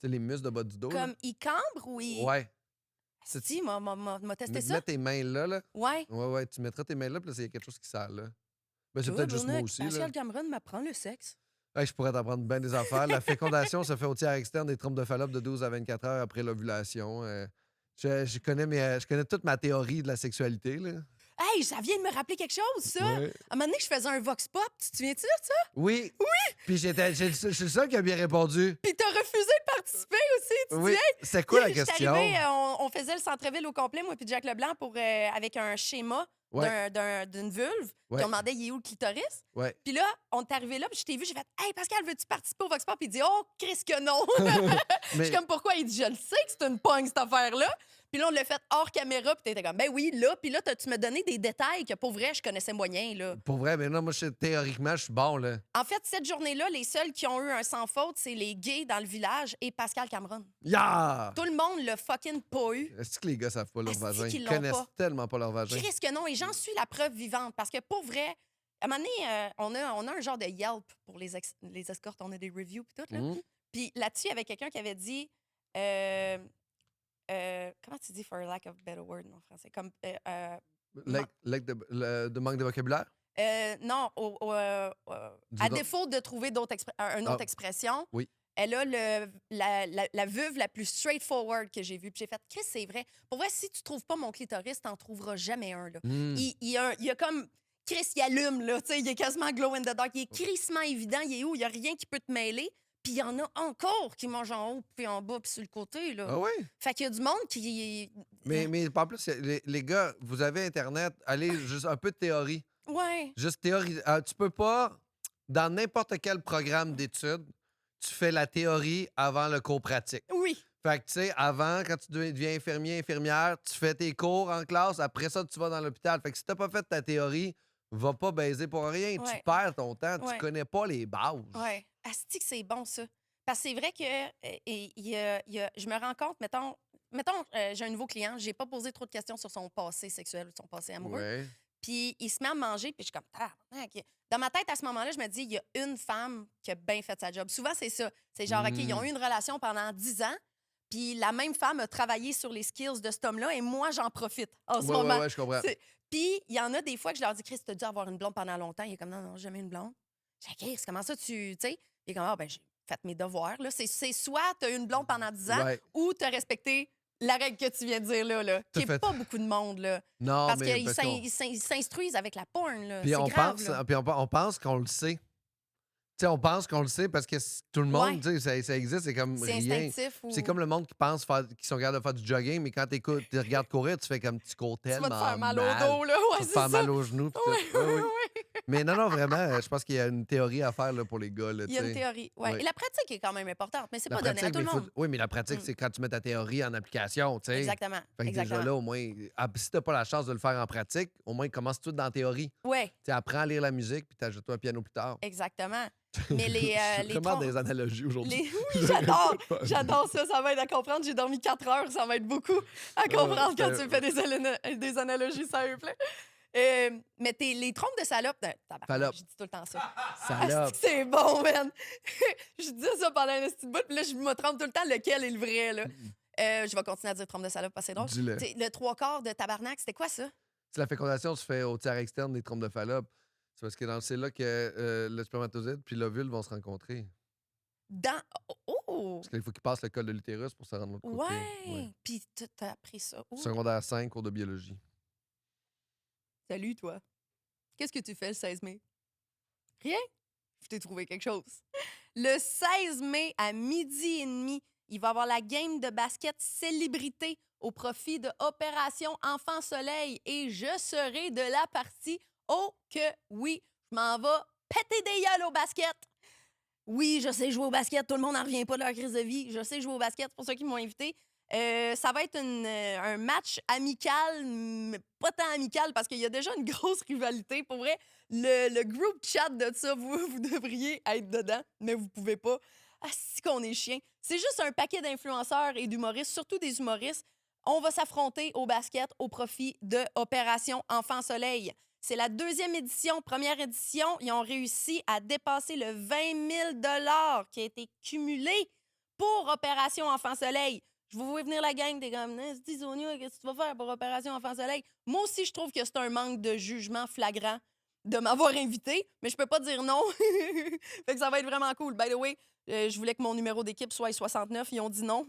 Tu sais, les muscles de bas du dos. là. Comme il cambre ou il. Ouais. Si, m'a testé Mets ça. tes mains là, là. Ouais. Ouais, tu mettras tes mains là, puis là, il y a quelque chose qui serre, là. Ben, c'est peut-être juste moi aussi, là. Pascal Cameron m'apprend le sexe. Hey, je pourrais t'apprendre bien des affaires. La fécondation se fait au tiers externe des trompes de Fallope de 12 à 24 heures après l'ovulation. Je connais toute ma théorie de la sexualité, là. Hey, ça vient de me rappeler quelque chose, ça. Ouais. À un moment donné, je faisais un vox pop. Tu te souviens-tu de ça? Oui. Puis c'est le seul qui a bien répondu. Puis t'as refusé de participer aussi. Tu te Oui. dis, hey, C'est quoi la j'étais question? arrivée, on faisait le centre-ville au complet, moi puis Jack Leblanc, avec un schéma Ouais. d'une vulve. Ouais. Puis on demandait, il est où le clitoris? Ouais. Puis là, on est arrivé là, puis je t'ai vu, j'ai fait, hey, Pascal, veux-tu participer au vox pop? Puis il dit, oh, Chris, que non. Je Mais suis comme, pourquoi? Il dit, je le sais que c'est une pogne, cette affaire-là. Puis là, on l'a fait hors caméra, puis t'étais comme, ben oui, là. Puis là, tu m'as donné des détails que, pour vrai, je connaissais moyen, là. pour vrai, mais non, moi, théoriquement, je suis bon, là. En fait, cette journée-là, les seuls qui ont eu un sans faute, c'est les gays dans le village et Pascal Cameron. Yeah! Tout le monde l'a fucking pas eu. Est-ce que les gars savent pas leur Est-ce vagin? qu'ils Ils l'ont connaissent pas? tellement pas leur vagin. Chris que non, et j'en suis la preuve vivante. Parce que pour vrai, à un moment donné, on a un genre de Yelp pour les escortes. On a des reviews puis tout, là. Hmm? Puis là-dessus, il y avait quelqu'un qui avait dit... comment tu dis « for lack of a better word » en français? Comme... De manque de vocabulaire? non, Dis à donc. défaut de trouver une autre expression, oui. elle a la vulve la plus straightforward que j'ai vue. Puis j'ai fait, Chris, c'est vrai. Pour vrai, si tu trouves pas mon clitoris, t'en trouveras jamais un. Là. Hmm. Il y a comme... Chris, il allume, là. Tu sais, il est quasiment glow in the dark. Il est crissement évident. Il est où? Il y a rien qui peut te mêler. Puis il y en a encore qui mangent en haut, puis en bas, puis sur le côté, là. Ah oui? Fait qu'il y a du monde qui... Mais en plus, les gars, vous avez Internet, allez, juste un peu de théorie. Ouais. Juste théorie. Tu peux pas, dans n'importe quel programme d'études, tu fais la théorie avant le cours pratique. Oui. Fait que, tu sais, avant, quand tu deviens infirmier, infirmière, tu fais tes cours en classe, après ça, tu vas dans l'hôpital. Fait que si t'as pas fait ta théorie, va pas baiser pour rien. Ouais. Tu perds ton temps, Ouais. tu connais pas les bases. Ouais. Asti que c'est bon, ça. Parce que c'est vrai que je me rends compte, mettons j'ai un nouveau client, j'ai pas posé trop de questions sur son passé sexuel ou son passé amoureux. Ouais. Puis il se met à manger, puis je suis comme, tabarnak. Dans ma tête, à ce moment-là, je me dis, il y a une femme qui a bien fait sa job. Souvent, c'est ça. C'est genre, OK, ils ont eu une relation pendant 10 ans, puis la même femme a travaillé sur les skills de cet homme-là, et moi, j'en profite en ce moment. Ouais, je comprends. Puis il y en a des fois que je leur dis, Chris, t'as dû avoir une blonde pendant longtemps. Il est comme, non, jamais une blonde. Je dis, Chris, comment ça, tu sais? Il est comme, ah, ben, j'ai fait mes devoirs. Là. C'est soit t'as eu une blonde pendant 10 ans, Ouais. ou t'as respecté la règle que tu viens de dire là, qui n'est pas beaucoup de monde, là. Non, Parce mais qu'ils s'instruisent avec la porn, là. puis C'est on grave, pense, là. puis on pense qu'on le sait. Tu sais, on pense qu'on le sait parce que tout le monde, Ouais. tu sais, ça existe, c'est comme C'est rien. instinctif. Ou... C'est comme le monde qui pense qui sont capables de faire du jogging, mais quand tu regardes courir, tu fais comme tu cours tu tellement vas te faire mal au mal. dos, là. Tu Ouais, vas te c'est faire ça. mal aux genoux. Puis Oui, tout. oui, Oui, oui. oui. Mais non, vraiment, je pense qu'il y a une théorie à faire là, pour les gars. Là, Il y a tu une sais. théorie. Ouais. Oui. Et la pratique est quand même importante, mais c'est La pas donné à pratique, tout le mais monde. oui, mais la pratique, c'est quand tu mets ta théorie en application. Tu sais. Exactement. Fait que Exactement. déjà là, au moins, si tu n'as pas la chance de le faire en pratique, au moins, commence tout dans la théorie. Ouais, Tu sais, apprends à lire la musique, puis t'ajoutes-toi un piano plus tard. exactement. Mais Je suis les vraiment troncs- des analogies aujourd'hui. Oui, j'adore. J'adore ça. Ça va être à comprendre. J'ai dormi 4 heures. Ça va être beaucoup à comprendre quand tu me fais des analogies, ça me plaît. Mais les trompes de salope... tabarnak, Salope. je dis tout le temps ça. Salope. Asti que c'est bon, man. Je disais ça pendant un petit bout, puis là, je me trompe tout le temps lequel est le vrai, là. Je vais continuer à dire trompe de salope parce que c'est drôle. Dis-le. T'sais, le 3/4 de tabarnak, c'était quoi ça? Si la fécondation se fait au tiers externe des trompes de Fallope, c'est parce que c'est là que le spermatozoïde puis l'ovule vont se rencontrer. Dans... Oh! Parce qu'il faut qu'ils passent le col de l'utérus pour se rendre de l'autre côté. Ouais! Puis t'as appris ça où? Secondaire 5, cours de biologie. Salut, toi. Qu'est-ce que tu fais le 16 mai? Rien? Je t'ai trouvé quelque chose. Le 16 mai à 12h30, il va y avoir la game de basket célébrité au profit de Opération Enfant Soleil et je serai de la partie. Oh que oui, je m'en vais péter des gueules au basket. Oui, je sais jouer au basket. Tout le monde n'en revient pas de leur crise de vie. Je sais jouer au basket. C'est pour ça qu'ils m'ont invité. Ça va être un match amical, mais pas tant amical parce qu'il y a déjà une grosse rivalité. Pour vrai, le groupe chat de ça, vous devriez être dedans, mais vous pouvez pas. Ah, si qu'on est chien. C'est juste un paquet d'influenceurs et d'humoristes, surtout des humoristes. On va s'affronter au basket au profit de Opération Enfant Soleil. C'est la 2e édition. Première édition, ils ont réussi à dépasser le 20 000 qui a été cumulé pour Opération Enfant Soleil. Je vous vois venir la gang, t'es comme, dis Sonia, qu'est-ce que tu vas faire pour Opération Enfant Soleil? Moi aussi, je trouve que c'est un manque de jugement flagrant de m'avoir invité, mais je peux pas dire non. Fait que ça va être vraiment cool. By the way, je voulais que mon numéro d'équipe soit 69. Ils ont dit non.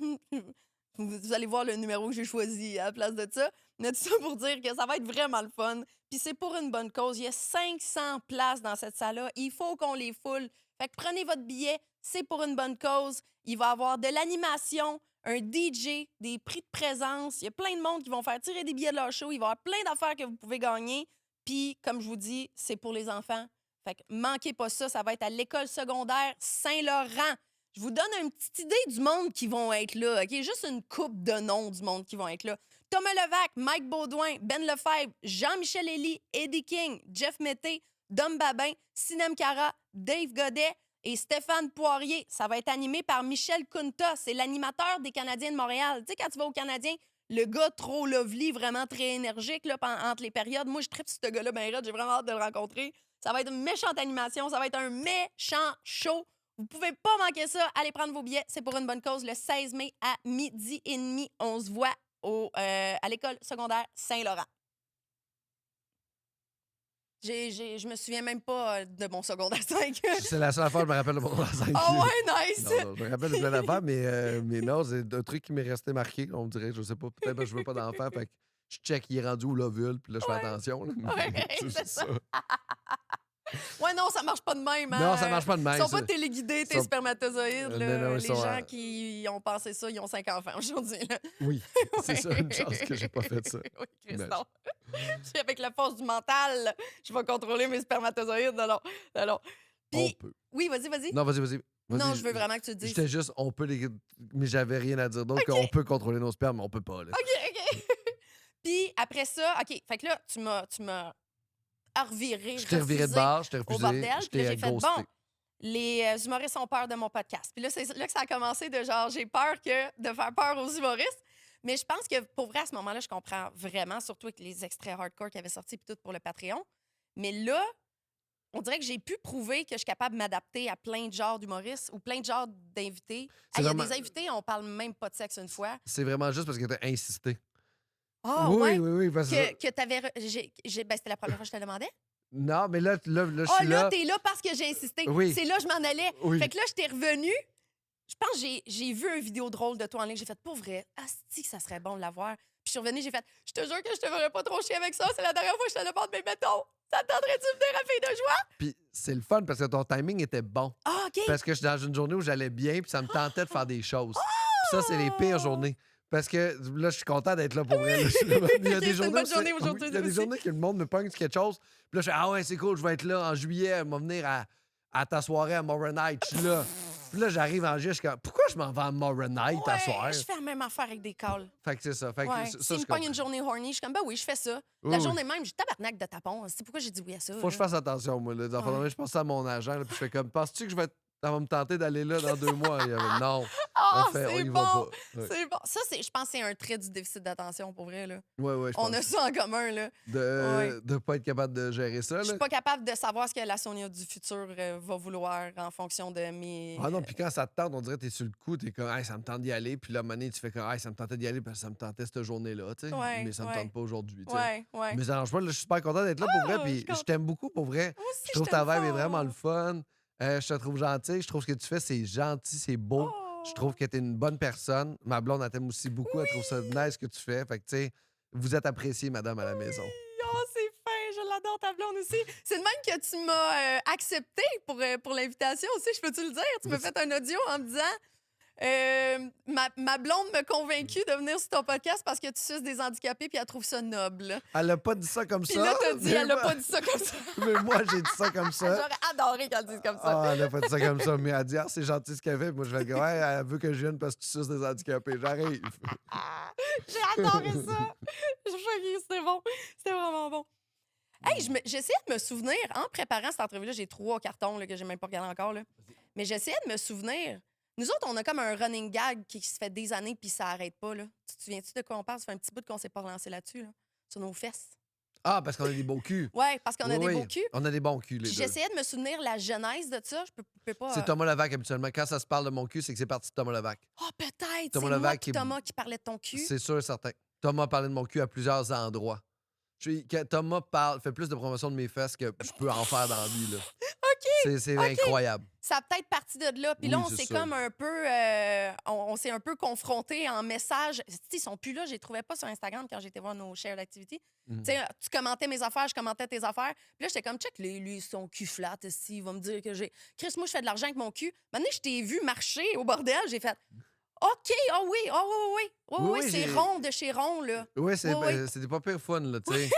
Vous allez voir le numéro que j'ai choisi à la place de ça. Mais tout ça pour dire que ça va être vraiment le fun. Puis c'est pour une bonne cause. Il y a 500 places dans cette salle-là. Il faut qu'on les foule. Fait que prenez votre billet. C'est pour une bonne cause. Il va y avoir de l'animation, un DJ, des prix de présence. Il y a plein de monde qui vont faire tirer des billets de leur show. Il va y avoir plein d'affaires que vous pouvez gagner. Puis, comme je vous dis, c'est pour les enfants. Fait que manquez pas ça. Ça va être à l'école secondaire Saint-Laurent. Je vous donne une petite idée du monde qui vont être là, OK? Juste une coupe de noms du monde qui vont être là. Thomas Levac, Mike Baudouin, Ben Lefebvre, Jean-Michel Elie, Eddie King, Jeff Mété, Dom Babin, Sinem Cara, Dave Godet et Stéphane Poirier. Ça va être animé par Michel Kunta. C'est l'animateur des Canadiens de Montréal. Tu sais, quand tu vas aux Canadiens, le gars trop lovely, vraiment très énergique là, entre les périodes. Moi, je tripe sur ce gars-là, ben raide. J'ai vraiment hâte de le rencontrer. Ça va être une méchante animation. Ça va être un méchant show. Vous pouvez pas manquer ça. Allez prendre vos billets. C'est pour une bonne cause. Le 16 mai à 12h30, on se voit à l'école secondaire Saint-Laurent. Je me souviens même pas de mon secondaire 5. C'est la seule fois que je me rappelle de mon secondaire 5. Oh ouais, nice! Non, je me rappelle de plein d'affaires, mais non, c'est un truc qui m'est resté marqué. On me dirait, je sais pas, peut-être que je veux pas d'enfant, fait que je check, il est rendu où l'ovule, puis là, je fais attention. Là. Ouais, c'est ça. Ouais, non, ça marche pas de même. Hein? Non, ça marche pas de même. Ils sont pas téléguidés, tes spermatozoïdes. Non, les sont, gens qui ont pensé ça, ils ont 5 enfants aujourd'hui. Là. Oui, c'est ça, une chance que j'ai pas fait ça. Oui, Christon. Avec la force du mental, je vais contrôler mes spermatozoïdes. Non. Puis, on peut. Oui, vas-y. Non, vas-y. Non, je veux vraiment que tu le dises. J'étais juste, on peut les... Mais j'avais rien à dire d'autre qu'on peut contrôler nos spermes, mais on peut pas. Là. OK. Puis après ça, OK, fait que là, tu m'as reviré. Je t'ai reviré de bord, je t'ai au refusé, bordel. je Puis là, t'ai j'ai fait, ghosté. bon, les humoristes ont peur de mon podcast. Puis là, c'est là que ça a commencé de genre, j'ai peur de faire peur aux humoristes. Mais je pense que pour vrai, à ce moment-là, je comprends vraiment, surtout avec les extraits hardcore qui avaient sorti puis tout pour le Patreon. Mais là, on dirait que j'ai pu prouver que je suis capable de m'adapter à plein de genres d'humoristes ou plein de genres d'invités. Il y a des invités, on parle même pas de sexe une fois. C'est vraiment juste parce que t'as insisté. Ah, oui, ouais? oui, parce que t'avais... c'était la première fois que je te demandais? Non, mais là, je suis Ah, là. là, t'es là parce que j'ai insisté. Oui. C'est là que je m'en allais. Oui. Fait que là, je t'ai revenu. Je pense que j'ai vu une vidéo drôle de toi en ligne. J'ai fait, pour vrai, asti que ça serait bon de la voir. Puis je suis revenue, j'ai fait, je te jure que je te ferais pas trop chier avec ça. C'est la dernière fois que je te demande, mais mettons, ça te tenterait-tu de venir à Fille de joie? Puis c'est le fun parce que ton timing était bon. Ah, OK. Parce que je suis dans une journée où j'allais bien, puis ça me tentait de faire des choses. Puis ça, c'est les pires journées. Parce que là, je suis content d'être là pour vrai. Là. Il y a OK, des c'est journées une bonne où c'est- journée aujourd'hui, oui, il y a des aussi. journées que le monde me pogne sur quelque chose. Puis là, je fais ah ouais, c'est cool, je vais être là en juillet, elle va venir à ta soirée à Moronite. Je suis là. Puis là, j'arrive en juillet, je suis comme pourquoi je m'en vais à Moronite à soir? Ouais, je fais la même affaire avec des calls. Fait que c'est ça. Fait que Ouais. ça, S'il me je pogne comprends. une journée horny, je suis comme, ben oui, je fais ça. Oui, La oui. journée même, j'ai tabarnak de tapon. C'est pourquoi j'ai dit oui à ça. Faut que je fasse attention, moi. Là. Je pense à mon agent, là, puis je fais comme penses-tu que ça va me tenter d'aller là dans 2 mois? Il y avait, non. Ah, Elle fait, on c'est y bon. va pas. Ouais. C'est bon. Ça, je pense que c'est un trait du déficit d'attention, pour vrai. Là. Ouais, je On pense. a ça en commun. Là. De pas être capable de gérer ça. Je suis Là. pas capable de savoir ce que la Sonia du futur va vouloir en fonction de mes... Ah non, puis quand ça te tente, on dirait que t'es sur le coup, t'es comme, hey, ça me tente d'y aller. Puis là, à un moment donné, tu fais comme, hey, ça me tentait d'y aller parce que ça me tentait cette journée-là, tu sais. Ouais, mais ça me ouais. tente pas aujourd'hui, tu sais. Ouais. Mais ça arrange pas, là, je suis super content d'être là pour vrai. Puis je je t'aime beaucoup pour vrai. Moi aussi, Je trouve ta t'aime vibe est fort. vraiment le fun. Je te trouve gentil. Je trouve ce que tu fais, c'est gentil, c'est beau. Oh. Je trouve que t'es une bonne personne. Ma blonde, elle t'aime aussi beaucoup. Elle trouve ça nice ce que tu fais. Fait que, tu sais, vous êtes appréciée, madame, à la maison. Oh, c'est fin, je l'adore, ta blonde aussi. C'est de même que tu m'as accepté pour l'invitation aussi, je peux-tu le dire? Tu m'as fait un audio en me disant ma blonde m'a convaincue de venir sur ton podcast parce que tu suces des handicapés puis elle trouve ça noble. Elle a pas dit ça comme Puis ça. là, t'as dit, mais elle a moi- pas dit ça comme ça. Mais moi, j'ai dit ça comme ça. J'aurais adoré qu'elle dise comme ça. Ah, elle a pas dit ça comme ça. Mais elle a dit, ah, c'est gentil ce qu'elle fait. Puis moi, je vais dire, ouais, elle veut que je vienne parce que tu suces des handicapés. J'arrive. J'ai adoré ça. C'était bon. C'était vraiment bon. Hey, j'essayais de me souvenir, en préparant cette entrevue-là, j'ai 3 cartons là, que j'ai même pas regardé encore. Là. Mais j'essayais de me souvenir. Nous autres, on a comme un running gag qui se fait des années puis ça arrête pas. Là. Tu te souviens-tu de quoi on parle? Ça fait un petit bout qu'on s'est pas relancé là-dessus, là, sur nos fesses. Ah, parce qu'on a des beaux culs. Ouais, parce qu'on a Oui, des oui. beaux culs. On a des bons culs, les Puis deux. j'essayais de me souvenir la genèse de ça. Je peux pas. C'est Thomas Levac, habituellement. Quand ça se parle de mon cul, c'est que c'est parti de Thomas Levac. Ah, peut-être. Thomas C'est moi Levac puis qui est- Thomas qui parlait de ton cul. C'est sûr et certain. Thomas a parlé de mon cul à plusieurs endroits. Thomas fait plus de promotion de mes fesses que je peux en faire dans la vie. Là. OK, C'est OK. incroyable. Ça a peut-être parti de là. Puis là, Oui, on c'est s'est ça. comme un peu... on s'est un peu confrontés en message. Ils sont plus là. Je les trouvais pas sur Instagram quand j'étais voir nos shared activities. Mhm. Tu sais, tu commentais mes affaires, je commentais tes affaires. Puis là, j'étais comme, check, lui, son cul flat, ici, il va me dire que j'ai... Chris, moi, je fais de l'argent avec mon cul. Maintenant, je t'ai vu marcher au bordel, j'ai fait... OK, oh oui, oh oui, oui, oui, oui, Oui, oui, c'est j'ai- rond de chez rond, là. Oui, Oui, oui. c'était pas pire fun, là, tu sais.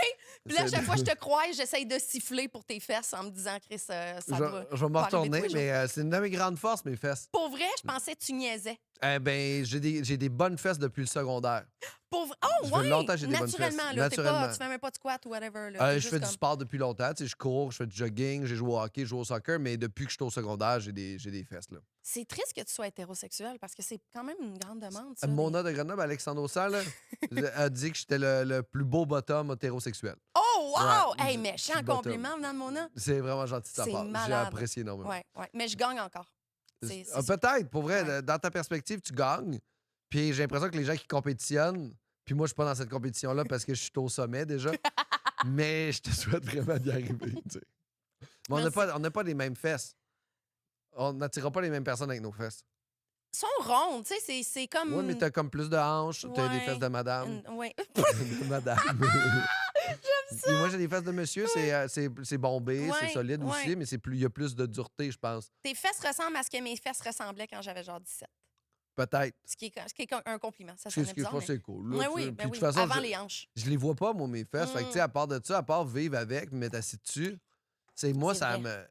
Puis là, à C'est- chaque fois que je te croise, j'essaye de siffler pour tes fesses en me disant, Chris, ça Je, doit je vais me pas arriver tous retourner, les jours. mais c'est une de mes grandes forces, mes fesses. Pour vrai, je pensais que tu niaisais. Eh ben, j'ai des bonnes fesses depuis le secondaire. Pour vrai. Oh, Ça fait ouais! longtemps que j'ai des bonnes Naturellement, fesses. là. Naturellement. Tu fais même pas de squat ou whatever, là. T'es Je juste fais du comme- sport depuis longtemps. Tu sais, je cours, je fais du jogging, j'ai joué au hockey, je joue au soccer, mais depuis que je suis au secondaire, j'ai des fesses. Là. C'est triste que tu sois hétérosexuel parce que c'est quand même une grande demande, ça. Mona de Grenoble, Alexandre Aussal, là, a dit que j'étais le plus beau bottom hétérosexuel. Oh, wow! Ouais, Hey, je méchant suis bottom. compliment venant de Mona. C'est vraiment gentil de ta C'est part. J'ai malade. apprécié énormément. Ouais, ouais. Mais je gagne encore. C'est Peut-être, pour vrai, Ouais. dans ta perspective, tu gagnes. Puis j'ai l'impression que les gens qui compétitionnent, puis moi, je suis pas dans cette compétition-là parce que je suis au sommet déjà. Mais je te souhaite vraiment d'y arriver. Tu sais. Mais Merci. on n'a pas les mêmes fesses. On n'attirera pas les mêmes personnes avec nos fesses. Ils sont rondes, tu sais, c'est comme... Oui, mais t'as comme plus de hanches, t'as des Ouais. fesses de madame. Ouais. De madame. J'aime ça. Moi, j'ai des fesses de monsieur, c'est bombé, c'est Ouais, solide ouais. aussi, mais il y a plus de dureté, je pense. Tes fesses ressemblent à ce que mes fesses ressemblaient quand j'avais genre 17. Peut-être. Ce qui est un compliment. Ça C'est sonnait ce qui bizarre, mais... c'est cool. là, Ouais, tu oui, sais. ben Puis de oui. toute façon, Avant les hanches. je les vois pas, moi, mes fesses. Fait que, tu sais, Mm. à part de ça, à part vivre avec, me mettre assis dessus, c'est moi, C'est ça vrai. me.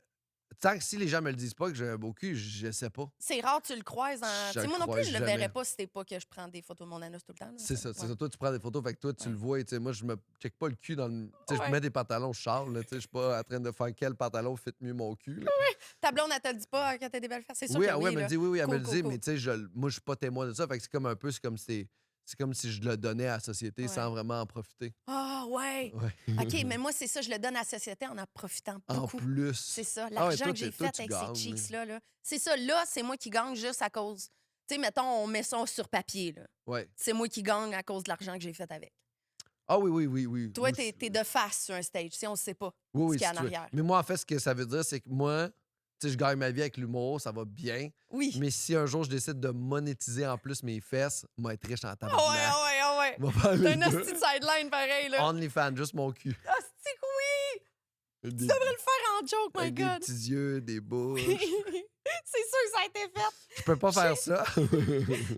Tant que si les gens me le disent pas que j'ai un beau cul, je sais pas. C'est rare, tu le croises en... Je Tu sais, moi le non plus, croise je le jamais. verrais pas si c'était pas que je prends des photos de mon anus tout le temps. là. C'est ça, c'est Ouais. ça. Toi, tu prends des photos, fait que toi, tu Ouais. le vois. Et, tu sais, moi, je me check pas le cul dans le. Tu sais, je Ouais. mets des pantalons, je charle. Tu sais, je suis pas en train de faire quel pantalon fit mieux mon cul. Là. Ta blonde, elle te le dit pas quand t'as des belles fesses. C'est sûr Oui, que ah, oui, ouais, elle me là. le dit, oui, elle me Cool, le cool, dit, cool. mais tu sais, moi, je suis pas témoin de ça. Fait que c'est comme un peu, c'est comme si je le donnais à la société Ouais. sans vraiment en profiter. Ah, ouais. Ouais. OK, mais moi, c'est ça, je le donne à la société en profitant En beaucoup. plus. C'est ça, Ah ouais, l'argent toi, que j'ai toi, fait tu avec gagnes, ces cheeks-là. Là. C'est ça, là, c'est moi qui gagne juste à cause. Tu sais, mettons, on met ça sur papier. Là. Ouais. C'est moi qui gagne à cause de l'argent que j'ai fait avec. Ah oui, oui, oui, oui. Toi, Moi, t'es de face sur un stage, tu sais, on ne sait pas Oui, ce oui, qu'il y a si en tu veux. arrière. Mais moi, en fait, ce que ça veut dire, c'est que moi, tu sais, je gagne ma vie avec l'humour, ça va bien. Oui. Mais si un jour je décide de monétiser en plus mes fesses, moi être riche en Ah ouais, tabarnak. ah ouais, ah ouais. On va faire T'as les une deux. hostie de sideline pareil, là. OnlyFans, juste mon cul. Ah, c'est que oui! Des, Tu devrais le faire en joke, my avec des God. petits yeux, des bouches. C'est sûr que ça a été fait. Je peux pas faire ça.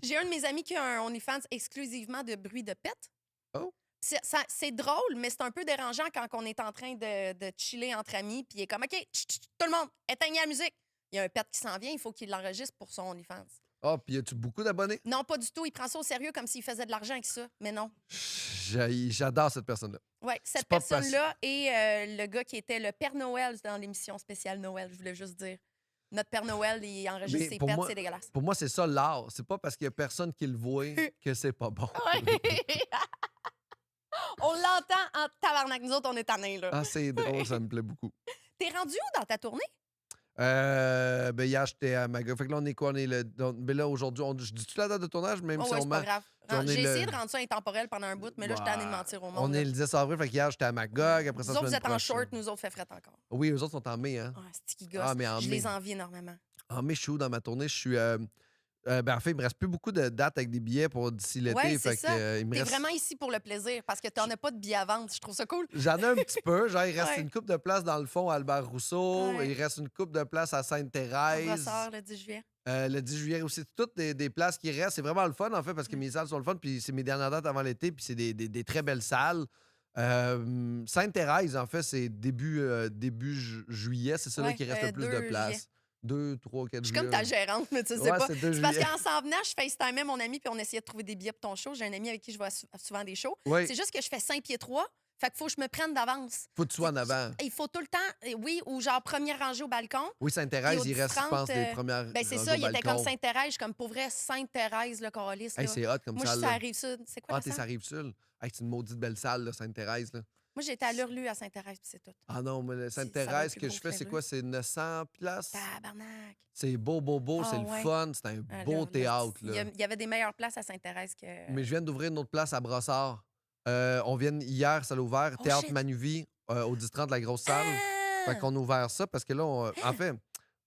J'ai un de mes amis qui a un OnlyFans exclusivement de bruit de pète. Oh. C'est drôle, mais c'est un peu dérangeant quand on est en train de chiller entre amis, puis il est comme, OK, tout le monde, éteignez la musique. Il y a un pet qui s'en vient, il faut qu'il l'enregistre pour son OnlyFans. Ah, puis y a-tu beaucoup d'abonnés? Non, pas du tout. Il prend ça au sérieux comme s'il faisait de l'argent avec ça. Mais non. J'adore cette personne-là. Ouais, cette C'est pas personne-là et le gars qui était le Père Noël dans l'émission spéciale Noël, je voulais juste dire. Notre Père Noël, il enregistre Mais ses pour pets, moi- c'est dégueulasse. Pour moi, c'est ça l'art. C'est pas parce qu'il y a personne qui le voit que c'est pas bon. Ouais. On l'entend en tabarnak. Nous autres, on est tannés, là. Ah, c'est drôle, ça me plaît beaucoup. T'es rendu où dans ta tournée? Ben hier, j'étais à Magog. Fait que là, on est quoi? On est ben là, aujourd'hui, je dis-tu la date de tournage, même Oh, si ouais, on c'est pas ment? grave. on est J'ai le- essayé de rendre ça intemporel pendant un bout, mais là, je suis tannée de mentir au monde. On là. est le 10 avril, fait qu'hier, j'étais à Magog. Après ça, Nous autres, vous semaine êtes en prochaine. short, nous autres, fait fret encore. Oui, eux autres sont en mai, hein? Ah, c'est qui gosse. Ah, mais en je mai. les envie énormément. En mai, je suis où dans ma tournée? Je suis. Ben, en fait, il me reste plus beaucoup de dates avec des billets pour d'ici l'été. Ouais, fait c'est que, ça. il me T'es reste... vraiment ici pour le plaisir parce que t'en as pas de billets à vendre. Je trouve ça cool. J'en ai un petit peu. Genre, il reste Ouais. une coupe de place dans le fond à Albert Rousseau. Ouais. Il reste une coupe de place à On Sainte-Thérèse. ressort le 10 juillet. Le 10 juillet aussi. Toutes des places qui restent. C'est vraiment le fun, en fait, parce que mes salles sont le fun. Puis c'est mes dernières dates avant l'été. Puis c'est des très belles salles. Sainte-Thérèse, en fait, c'est début juillet. C'est celui Ouais, qui reste le plus 2 de juillet. place. 2, 3, 4 Je suis juillet. comme ta gérante, mais tu sais Ouais, pas. c'est 2 C'est parce juillet. qu'en s'en venant, je FaceTimais mon ami puis on essayait de trouver des billets pour ton show. J'ai un ami avec qui je vois souvent des shows. Oui, C'est juste que je fais 5 pieds 3. Fait qu'il faut que je me prenne d'avance. faut que tu sois en avant. Il faut tout le temps, oui, ou genre première rangée au balcon. Oui, Sainte-Thérèse, Puis il au reste, je 30, pense, des premières. Ben c'est rangées ça, au il était balcon. comme Sainte-Thérèse. Je suis comme pour vrai Sainte-Thérèse, le Coralis. Hey, c'est hot comme Moi, je ça. suis à Rive-Sud. C'est quoi Ah, la t'es salle? ça rive sud. Hey, c'est une maudite belle salle, là, Sainte-Thérèse. Là. Moi, j'étais à l'Hurlu à Sainte-Thérèse, puis c'est tout. Ah non, mais le Ça va Sainte-Thérèse, être ce plus que je beau fais, que c'est le quoi? C'est 900 places. Tabarnak. C'est beau, Ah, c'est le ouais. fun. C'est un Ah, beau là, théâtre. Il Là. y avait des meilleures places à Sainte-Thérèse que. Mais je viens d'ouvrir une autre place à Brossard. On vient hier, ça l'a ouvert. Oh, Théâtre shit. Manuvie, au 10-30 de la grosse salle. Ah! Fait qu'on a ouvert ça parce que là, en fait,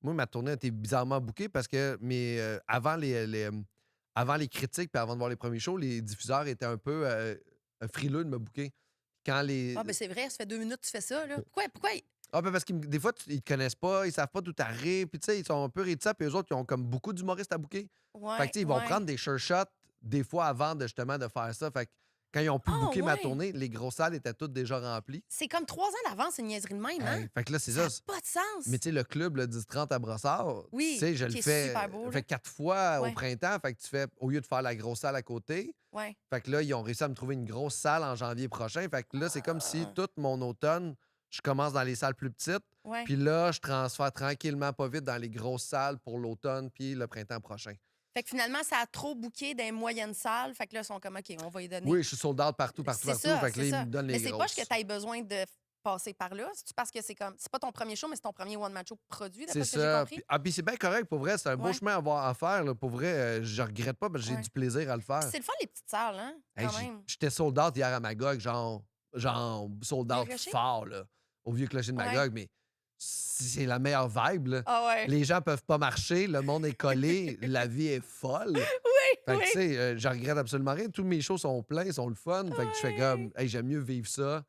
Moi, ma tournée a été bizarrement bookée parce que avant les critiques puis avant de voir les premiers shows, les diffuseurs étaient un peu frileux de me booker. Quand les. Ah, ben c'est vrai, ça fait 2 minutes que tu fais ça, là. Pourquoi? Ah, ben parce que des fois, ils te connaissent pas, ils savent pas d'où t'arrives, puis tu sais, ils sont un peu réticents, puis eux autres, ils ont comme beaucoup d'humoristes à booker. Fait que, tu sais, ils vont prendre des sure shots des fois avant de justement de faire ça. Fait que quand ils ont pu Ah, booker ma ouais. tournée, les grosses salles étaient toutes déjà remplies. C'est comme 3 ans d'avance, c'est une niaiserie de même, hein? Hey, fait que là, c'est Ça ça. n'a pas de sens. Mais tu sais, le club, le 10-30 à Brossard, Oui, tu sais, je le qui est fais, super beau, là. fait 4 fois au Ouais. printemps. Fait que tu fais, au lieu de faire la grosse salle à côté, Ouais. fait que là, ils ont réussi à me trouver une grosse salle en janvier prochain. Fait que là, c'est comme si tout mon automne, je commence dans les salles plus petites. Ouais. Puis là, je transfère tranquillement, pas vite, dans les grosses salles pour l'automne puis le printemps prochain. Fait que finalement, ça a trop booké dans les moyennes salles. Fait que là, ils sont comme, OK, on va y donner. Oui, je suis sold out partout. C'est ça, Fait que là, c'est ils ça. me donnent les Mais c'est pas grosses. que tu aies besoin de passer par là. C'est parce que c'est comme. C'est pas ton premier show, mais c'est ton premier one-man show produit, d'après C'est ce que j'ai ça. compris. Puis c'est bien correct, pour vrai. C'est un beau Ouais. chemin à avoir à faire. Là. Pour vrai, je regrette pas parce que j'ai Ouais. du plaisir à le faire. Puis c'est le fun, les petites salles, hein? Hey, Quand même. j'étais sold out hier à Magog, genre sold out Vieux Clocher? fort, là, au vieux clocher de Ouais. Magog, mais c'est la meilleure vibe, là. Ah ouais. Les gens peuvent pas marcher, le monde est collé, la vie est folle. Oui, Fait que, oui. tu sais, je regrette absolument rien. Tous mes shows sont pleins, ils sont le fun. Fait que je fais comme, Ouais. hey, j'aime mieux vivre ça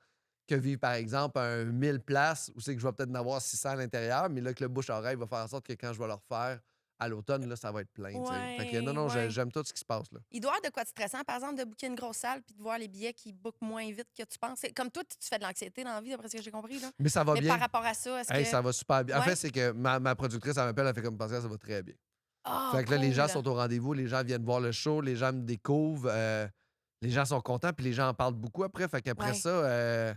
que vivre, par exemple, un 1000 places où c'est que je vais peut-être en avoir 600 à l'intérieur, mais là, que le bouche-oreille va faire en sorte que quand je vais le refaire à l'automne, là, ça va être plein, tu sais. Fait que non, Ouais. j'aime tout ce qui se passe, là. Il doit y avoir de quoi de stressant, par exemple, de booker une grosse salle puis de voir les billets qui bookent moins vite que tu penses. C'est comme toi, tu fais de l'anxiété dans la vie, d'après ce que j'ai compris, là. Mais ça va Mais bien. par rapport à ça, est-ce Hey, que. ça va super bien. En Ouais. fait, c'est que ma productrice, elle m'appelle, elle fait comme Pascal, ça va très bien. Ah, Fait que là, les gens cool. sont au rendez-vous, les gens viennent voir le show, les gens me découvrent, les gens sont contents, puis les gens en parlent beaucoup après. Fait qu'après Ouais. ça,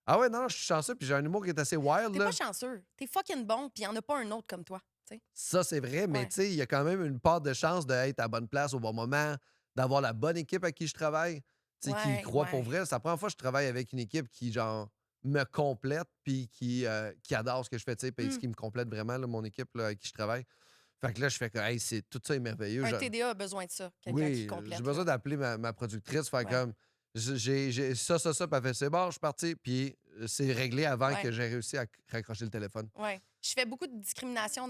ah ouais, non, je suis chanceux, puis j'ai un humour qui est assez wild, T'es là. pas chanceux. T'es fucking bon, puis il y en a pas un autre comme toi. Tu sais. Ça, c'est vrai, mais Ouais. tu sais, il y a quand même une part de chance d'être à la bonne place au bon moment, d'avoir la bonne équipe à qui je travaille, tu sais, qui y Ouais, croit pour ouais. vrai. C'est la première fois que je travaille avec une équipe qui, genre, me complète, puis qui adore ce que je fais, tu sais, puis ce qui me complète vraiment, là, mon équipe là, avec qui je travaille. Fait que là, je fais que, hey, tout ça est merveilleux. Un TDA a besoin de ça, quelqu'un qui Oui, complète. j'ai besoin là. d'appeler ma productrice, faire Ouais. comme, j'ai ça, puis elle fait, c'est bon, je suis parti, puis c'est réglé avant Ouais. que j'ai réussi à raccrocher le téléphone. Ouais. Je fais beaucoup de discrimination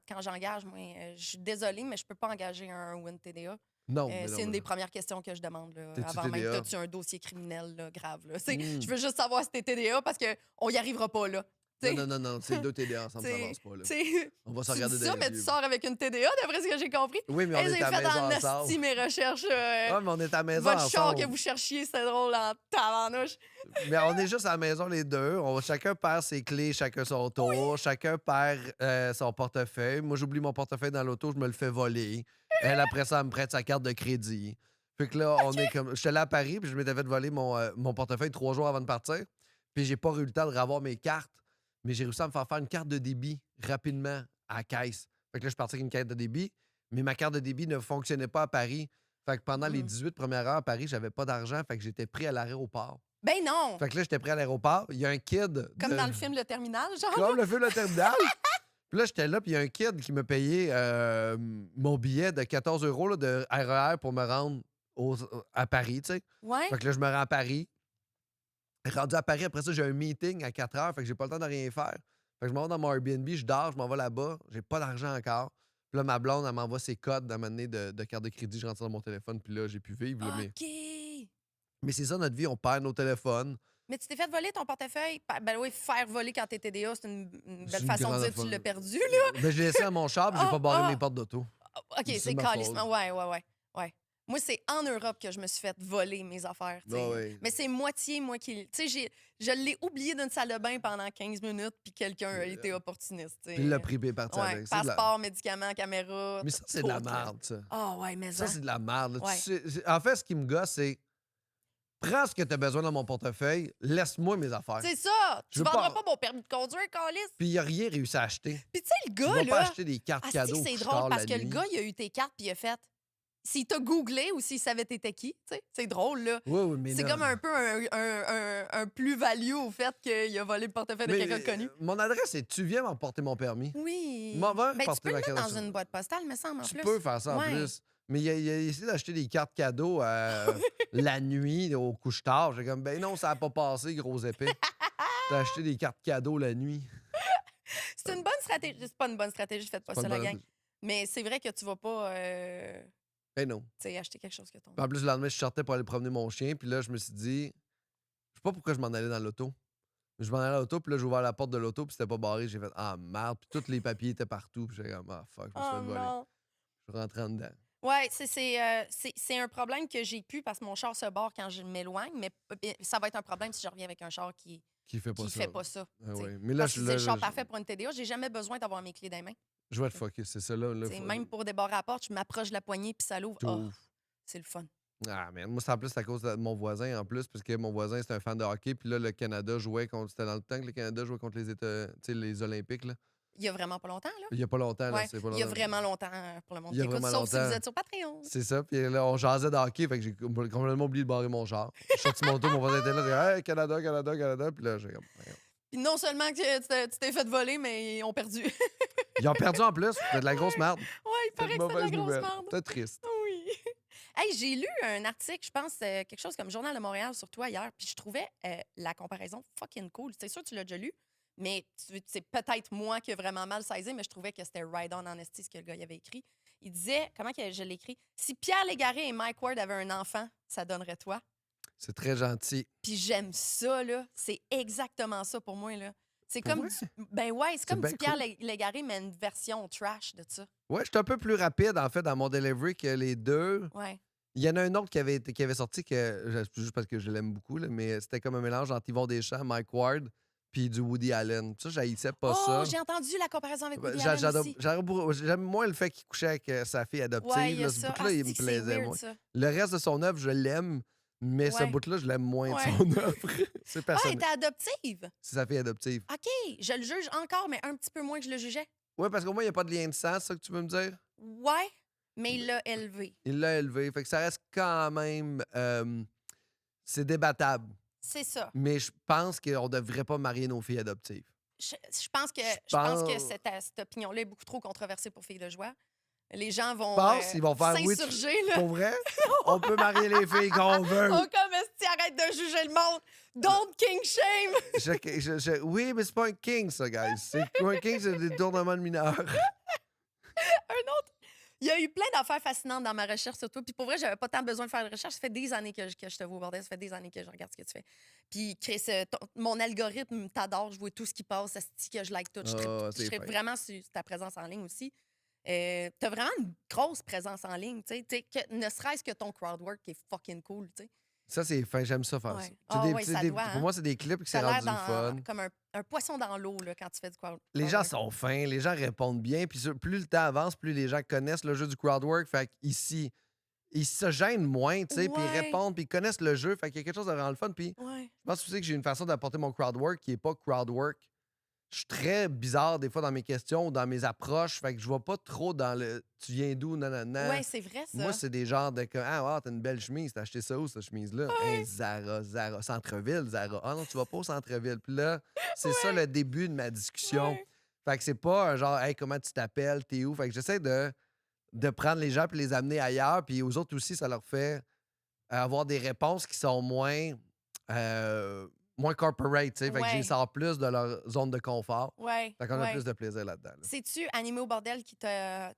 quand j'engage. Moi, je suis désolée, mais je peux pas engager un win TDA. Non, mais non, C'est une mais des non. premières questions que je demande là, T'es-tu avant même. TDA? T'as-tu un dossier criminel là, grave? Là? Mm. Je veux juste savoir si t'es TDA parce qu'on y arrivera pas. Là. T'sais, Non, c'est deux TDA ensemble, ça t'sais, avance pas, là. t'sais, On va se tu regarder dis dans ça, les mais tu yeux. sors avec une TDA, d'après ce que j'ai compris. Oui, mais on Hey, est j'ai à la fait maison en ensemble. esti mes recherches. Ouais, mais on est à la maison Votre char ensemble. que vous cherchiez, c'était drôle en tabarnouche. Mais on est juste à la maison, les deux. Chacun perd ses clés, chacun son tour. Chacun perd son portefeuille. Moi, j'oublie mon portefeuille dans l'auto, je me le fais voler. Elle, après ça, elle me prête sa carte de crédit. Fait que là, on est comme. J'étais là à Paris, puis je m'étais fait voler mon portefeuille 3 jours avant de partir. Puis j'ai pas eu le temps de revoir mes cartes. Mais j'ai réussi à me faire une carte de débit rapidement à la caisse. Fait que là, je suis parti avec une carte de débit, mais ma carte de débit ne fonctionnait pas à Paris. Fait que pendant les 18 premières heures à Paris, j'avais pas d'argent. Fait que j'étais pris à l'aéroport. Ben non! Fait que là, j'étais pris à l'aéroport. Il y a un kid. Comme dans le film Le Terminal, genre. Comme le film Le Terminal. Puis là, j'étais là, puis il y a un kid qui me payait mon billet de 14 € là, de RER pour me rendre à Paris, tu sais. Ouais. Fait que là, je me rends à Paris. Rendu à Paris, après ça, j'ai un meeting à 4 heures, fait que j'ai pas le temps de rien faire. Fait que je m'en vais dans mon Airbnb, je dors, je m'en vais là-bas, j'ai pas d'argent encore. Puis là, ma blonde, elle m'envoie ses codes de carte de crédit, je rentre dans mon téléphone, puis là, j'ai pu vivre. Là, OK. mais c'est ça, notre vie, on perd nos téléphones. Mais tu t'es fait voler ton portefeuille? Ben oui, faire voler quand t'es TDA, c'est une C'est belle une façon de grande dire que tu affaire. l'as perdu, là. Mais je l'ai laissé à mon char, puis j'ai Ah, pas barré ah. mes portes d'auto. OK, C'est c'est ma calissement. faute. Ouais. Moi, c'est en Europe que je me suis fait voler mes affaires. tu sais. Ah ouais. Mais c'est moitié, moi, qui. Tu sais, je l'ai oublié d'une salle de bain pendant 15 minutes, puis quelqu'un a été opportuniste. tu sais. Puis il l'a pris, puis il est parti Ouais, avec. C'est de la- passeport, médicaments, caméra. Mais ça, c'est de tout, la là. merde, ça. Ah, ouais, mais Ça, ça. c'est de la merde. là. Ouais. En fait, ce qui me gosse, c'est prends ce que tu as besoin dans mon portefeuille, laisse-moi mes affaires. C'est ça! Je Tu veux vendras pas- pas mon permis de conduire, Calis. Puis il a rien réussi à acheter. Puis tu sais, le Tu gars, vas pas là. acheter des cartes Ah, cadeaux. c'est couche drôle tard parce la que le nuit. gars, il a eu tes cartes puis il a fait. S'il t'a googlé ou s'il savait t'étais qui, tu sais, c'est drôle, là. Oui, mais C'est non. comme un peu un plus-value au fait qu'il a volé le portefeuille de Mais, quelqu'un de connu. mon adresse, c'est tu viens m'emporter mon permis. Oui. M'en va Ben, tu porter peux le ma mettre carte dans de- une boîte postale, me semble, en Tu plus. peux faire ça en Ouais. plus. Mais il a essayé d'acheter des cartes cadeaux la nuit au couche-tard. J'ai comme, ben non, ça n'a pas passé, gros épais. T'as acheté des cartes cadeaux la nuit. C'est une bonne stratégie. C'est pas une bonne stratégie, faites pas pas ça, une la bonne gang. Mais c'est vrai que tu vas pas Ben non. tu sais, acheter quelque chose que ton. Puis en plus, le lendemain, je sortais pour aller promener mon chien, puis là, je me suis dit, je sais pas pourquoi je m'en allais dans l'auto. Je m'en allais dans l'auto, puis là, j'ai ouvert la porte de l'auto, puis c'était pas barré. J'ai fait, ah merde, puis tous les papiers étaient partout, puis j'ai comme, ah fuck, je me suis Oh fait voler. non! Je suis rentré en dedans. Ouais, c'est un problème que j'ai plus parce que mon char se barre quand je m'éloigne, mais ça va être un problème si je reviens avec un char qui Qui fait pas qui ça. fait pas ça. Ah t'sais. ouais. Mais là, Parce que je, c'est le là, char je, parfait pour une TDA. J'ai jamais besoin d'avoir mes clés dans les mains. je vais être focus, c'est ça là. T'sais, même pour débarrer la porte, je m'approche de la poignée puis ça l'ouvre. Oh, T'ouvres. c'est le fun. Ah, mais moi, c'est en plus à cause de mon voisin, en plus, parce que mon voisin, c'est un fan de hockey, puis là, le Canada jouait contre. C'était dans le temps que le Canada jouait contre les États, tu sais, les Olympiques, là. Il y a vraiment pas longtemps, là? Il y a pas longtemps, là. Ouais, C'est pas il y a longtemps. vraiment longtemps pour le monde Il y a qui écoute, vraiment sauf si vous longtemps. êtes sur Patreon. C'est ça, puis là, on jasait de hockey, fait que j'ai complètement oublié de barrer mon char. Je suis sorti mon tour, mon voisin était là, j'ai dit, hey, Canada, Canada, Canada, puis là, j'ai comme. Puis non seulement que tu t'es fait voler, mais ils ont perdu. Ils ont perdu en plus, c'était de la grosse merde. Ouais, il paraît que c'est de la grosse merde. C'était triste. Oui. Hey, j'ai lu un article, je pense, quelque chose comme Journal de Montréal sur toi hier, puis je trouvais la comparaison fucking cool. C'est sûr que tu l'as déjà lu, mais c'est peut-être moi qui ai vraiment mal saisi, mais je trouvais que c'était right on honesty ce que le gars y avait écrit. Il disait, comment que je l'ai écrit? Si Pierre Légaré et Mike Ward avaient un enfant, ça donnerait toi. C'est très gentil. Puis j'aime ça, là. C'est exactement ça pour moi, là. C'est Pour comme vrai? ben ouais, c'est comme bien du Pierre cool. Légaré, mais une version trash de ça. Ouais, j'étais un peu plus rapide, en fait, dans mon delivery que les deux. Ouais. Il y en a un autre qui avait sorti, juste parce que je l'aime beaucoup, là, mais c'était comme un mélange entre Yvon Deschamps, Mike Ward, puis du Woody Allen. Ça, j'haïssais pas Oh, ça. j'ai entendu la comparaison avec Ben, Woody Allen aussi. J'aime moins le fait qu'il couchait avec sa fille adoptive. Ouais, il y a là, ce ça. bout-là, il me c'est-tu que c'est plaisait weird, moins. ça. Le reste de son œuvre, je l'aime, mais ce Ouais. bout-là, je l'aime moins Ouais. de son œuvre. C'est Ah, elle personnel. était adoptive. C'est sa fille adoptive. OK, je le juge encore, mais un petit peu moins que je le jugeais. Oui, parce qu'au moins, il n'y a pas de lien de sang, c'est ça que tu veux me dire? Ouais, mais il l'a élevé. Il l'a élevé. Fait que ça reste quand même. C'est débattable. C'est ça. Mais je pense qu'on ne devrait pas marier nos filles adoptives. Je pense que, Je je pense que pense- cette opinion-là est beaucoup trop controversée pour Filles de joie. Les gens vont Ils vont faire oui. s'insurger, là. Pour vrai? On peut marier les filles qu'on veut. Oh, comme est-ce que arrête de juger le monde? Don't king shame! Oui, mais c'est pas un king, ça, guys. Un king, c'est des tournements de mineurs. Un autre. Il y a eu plein d'affaires fascinantes dans ma recherche sur toi. Puis pour vrai, j'avais pas tant besoin de faire de recherche. Ça fait des années que je te vois au bordel. Ça fait des années que je regarde ce que tu fais. Puis Chris, mon algorithme t'adore. Je vois tout ce qui passe. C'est que je like tout. Je Ah, trippe- c'est je trippe fin. vraiment sur ta présence en ligne aussi. T'as vraiment une grosse présence en ligne. Ne serait-ce que ton crowdwork qui est fucking cool. T'sais. Ça, c'est fin. J'aime ça faire Ouais. ça. Ah C'est ouais, ça doit, Pour hein. moi, c'est des clips qui s'est T'as l'air rendu fun. comme un poisson dans l'eau là, quand tu fais du crowdwork. Les gens sont fins, les gens répondent bien. Puis plus le temps avance, plus les gens connaissent le jeu du crowdwork. Fait qu'ici, ils se gênent moins, tu sais, puis ils Ouais. répondent, puis ils connaissent le jeu. Fait qu'il y a quelque chose de vraiment le fun. Puis Ouais. je pense aussi que j'ai une façon d'apporter mon crowdwork qui n'est pas crowdwork. Je suis très bizarre des fois dans mes questions ou dans mes approches. Fait que je vais pas trop dans le tu viens d'où, nanana. Ouais, c'est vrai ça. Moi, c'est des genres de comme, ah, wow, t'as une belle chemise, t'as acheté ça où, cette chemise-là? Hey, Zara, centre-ville, Zara. Ah non, tu vas pas au centre-ville. Puis là, c'est ça le début de ma discussion. Ouais. Fait que c'est pas un genre, hey, comment tu t'appelles, t'es où? Fait que j'essaie de prendre les gens puis les amener ailleurs. Puis aux autres aussi, ça leur fait avoir des réponses qui sont moins corporate, tu sais. Fait que Ouais. j'y sors plus de leur zone de confort. Ouais. Fait qu'on a ouais. plus de plaisir là-dedans. là. C'est-tu Animé au bordel qui t'a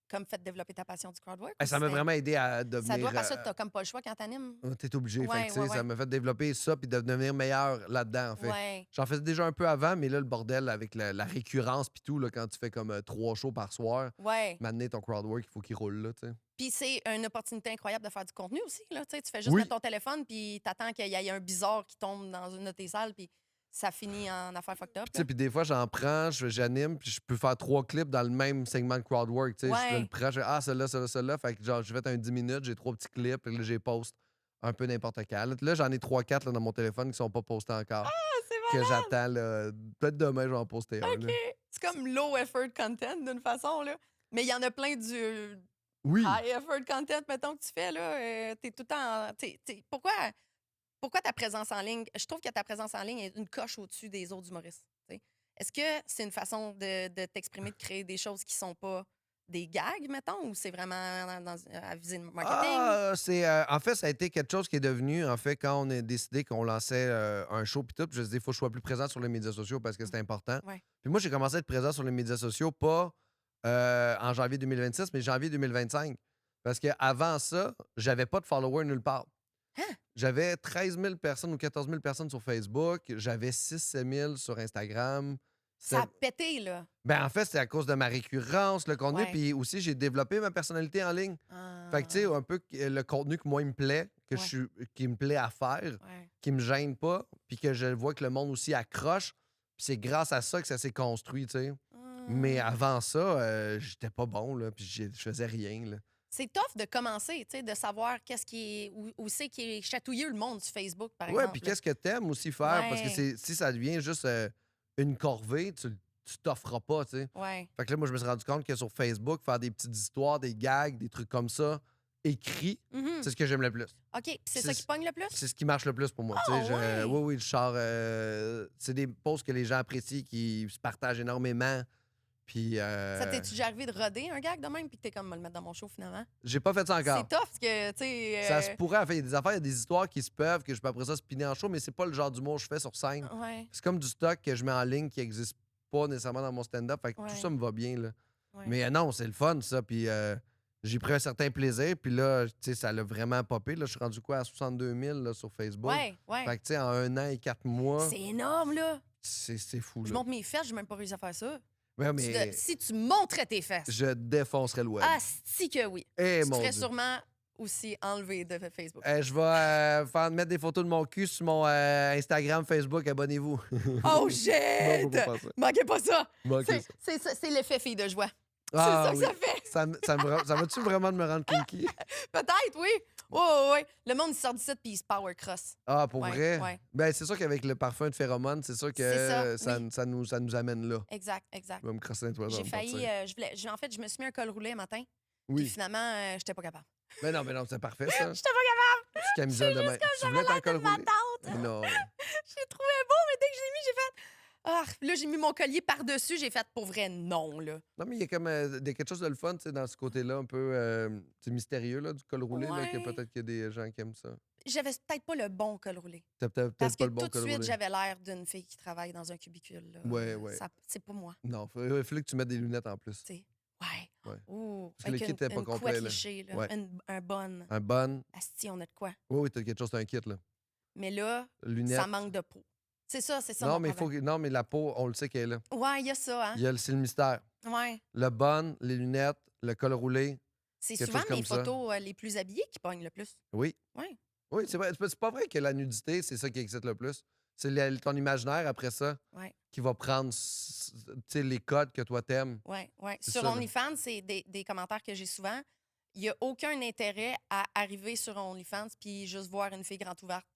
comme fait développer ta passion du crowdwork? Hey, ou ça m'a c'était- vraiment aidé à devenir. Ça doit parce que t'as comme pas le choix quand t'animes. T'es obligé. Ouais, Fait que, tu sais, ouais, ça ouais. m'a fait développer ça puis de devenir meilleur là-dedans, en fait. Ouais. J'en faisais déjà un peu avant, mais là, le bordel avec la récurrence puis tout, là, quand tu fais comme 3 shows par soir, Ouais. maintenant ton crowdwork, il faut qu'il roule là, tu sais. Puis c'est une opportunité incroyable de faire du contenu aussi. Là. Tu fais juste Oui. mettre ton téléphone, puis t'attends qu'il y ait un bizarre qui tombe dans une de tes salles, puis ça finit en affaire fucked up. Tu sais, puis des fois, j'en prends, j'anime, puis je peux faire 3 clips dans le même segment de crowdwork, tu sais. Je Ouais. le prends, je fais, ah, celui-là, celui-là, celui-là. Fait que genre, je fais un 10 minutes, j'ai 3 petits clips, et là, j'ai poste un peu n'importe quel. Là, j'en ai 3-4 dans mon téléphone qui sont pas postés encore. Ah, c'est Que malade! j'attends, là. Peut-être demain, je vais en poster un. OK. là. C'est comme low effort content d'une façon, là. Mais il y en a plein du Oui. high effort content, mettons, que tu fais, là. T'es tout le temps... Pourquoi ta présence en ligne... Je trouve que ta présence en ligne est une coche au-dessus des autres humoristes. T'sais. Est-ce que c'est une façon de t'exprimer, de créer des choses qui sont pas des gags, mettons, ou c'est vraiment à viser le marketing? En fait, ça a été quelque chose qui est devenu, en fait, quand on a décidé qu'on lançait un show, puis tout, puis je me suis dit, il faut que je sois plus présent sur les médias sociaux parce que c'est important. Ouais. Puis moi, j'ai commencé à être présent sur les médias sociaux, pas en janvier 2026, mais janvier 2025. Parce qu'avant ça, j'avais pas de followers nulle part. Hein? J'avais 13 000 personnes ou 14 000 personnes sur Facebook. J'avais 6-7 000 sur Instagram. Ça a pété, là. Ben, en fait, c'est à cause de ma récurrence, le contenu. Ouais. Puis aussi, j'ai développé ma personnalité en ligne. Fait que, tu sais, un peu le contenu que moi, il me plaît, qui me plaît à faire, Ouais. qui me gêne pas, puis que je vois que le monde aussi accroche. Puis c'est grâce à ça que ça s'est construit, tu sais. Mais avant ça, j'étais pas bon, là, puis je faisais rien, là. C'est tough de commencer, tu sais, de savoir qu'est-ce qui est, où c'est qui est chatouilleux le monde sur Facebook, par Ouais, exemple. puis là. qu'est-ce que t'aimes aussi faire? Parce que Ouais. si ça devient juste une corvée, tu t'offres pas, tu sais. Ouais. Fait que là, moi, je me suis rendu compte que sur Facebook, faire des petites histoires, des gags, des trucs comme ça, écrits, Mhm. c'est ce que j'aime le plus. OK. Puis c'est C'est- ça qui pogne le plus? C'est ce qui marche le plus pour moi. Tu sais, ouais? oui, oui, le char, c'est des posts que les gens apprécient, qui se partagent énormément. Puis, Ça t'es-tu déjà arrivé de roder un gag de même puis que t'es comme me le mettre dans mon show finalement? j'ai pas fait ça encore. C'est tough parce que, tu sais. Ça se pourrait. En fait, il y a des affaires, il y a des histoires qui se peuvent, que je peux après ça spinner en show, mais c'est pas le genre d'humour que je fais sur scène. Ouais. C'est comme du stock que je mets en ligne qui n'existe pas nécessairement dans mon stand-up. Fait que Ouais. tout ça me va bien, là. Ouais. Mais non, c'est le fun, ça. Puis j'ai pris un certain plaisir. Puis là, tu sais, ça l'a vraiment popé. Là, je suis rendu quoi à 62 000 là, sur Facebook. Ouais, ouais. Fait que, tu sais, en 1 an et 4 mois, C'est énorme, là. c'est fou, Je là. monte mes fesses, j'ai même pas réussi à faire ça. Ouais, mais Si tu montrais tes fesses. je défoncerais le web. Asti que oui. Eh, Tu te mon ferais Dieu. sûrement aussi enlever de Facebook. Je vais mettre des photos de mon cul sur mon Instagram, Facebook. Abonnez-vous. Oh Non, shit! faut pas faire ça. Manquez pas ça! Manquez ça. C'est l'effet fille de joie. Ah, c'est oui. ça que ça fait. Ça va-tu vraiment de me rendre kinky? Peut-être, oui. Ouais. Le monde, il sort du site puis il se power cross. Ah, pour Ouais, vrai? ouais. Ben, c'est sûr qu'avec le parfum de phéromone, c'est sûr que C'est ça, oui. ça nous amène là. Exact. Je vais me crosser les toits J'ai failli. En fait, je me suis mis un col roulé un matin. Puis Oui. finalement, j'étais pas capable. Mais non, c'est parfait, ça. J'étais pas capable. Petite camisole de main. Tu voulais ton col Ma roulé? tante. Non. J'ai trouvé beau, mais dès que je l'ai mis, j'ai fait. Ah, là, j'ai mis mon collier par-dessus. J'ai fait pour vrai non, là. Non, mais il y a comme quelque chose de le fun, tu sais, dans ce côté-là, un peu tu sais, mystérieux, là, du col roulé, là, que Ouais. peut-être qu'il y a des gens qui aiment ça. J'avais peut-être pas le bon col roulé. T'as peut-être Parce pas que le bon tout de col suite, roulé. j'avais l'air d'une fille qui travaille dans un cubicule. Là. Ouais. C'est pas moi. Non, il fallait que tu mettes des lunettes en plus. Tu sais. Ouais. Ouais. Ouh, Parce que le avec kit était pas une complet, couette là. lichée, là. Ouais. Un bon. Un bon. Asti, on a de quoi. Oui, t'as quelque chose, t'as un kit, là. Mais là, Lunettes. ça manque de peau. C'est ça Non, mon mais problème. non, mais la peau, on le sait qu'elle est là. Ouais, il y a ça, hein? C'est le mystère. Ouais. Le bon, les lunettes, le col roulé. C'est quelque souvent chose comme mes ça. photos les plus habillées qui pognent le plus. Oui. Ouais. Oui, c'est vrai. C'est pas vrai que la nudité, c'est ça qui excite le plus. C'est ton imaginaire après ça Ouais. qui va prendre tu sais, les codes que toi t'aimes. Ouais. C'est Sur ça, là. OnlyFans, c'est des commentaires que j'ai souvent. Il n'y a aucun intérêt à arriver sur OnlyFans puis juste voir une fille grande ouverte.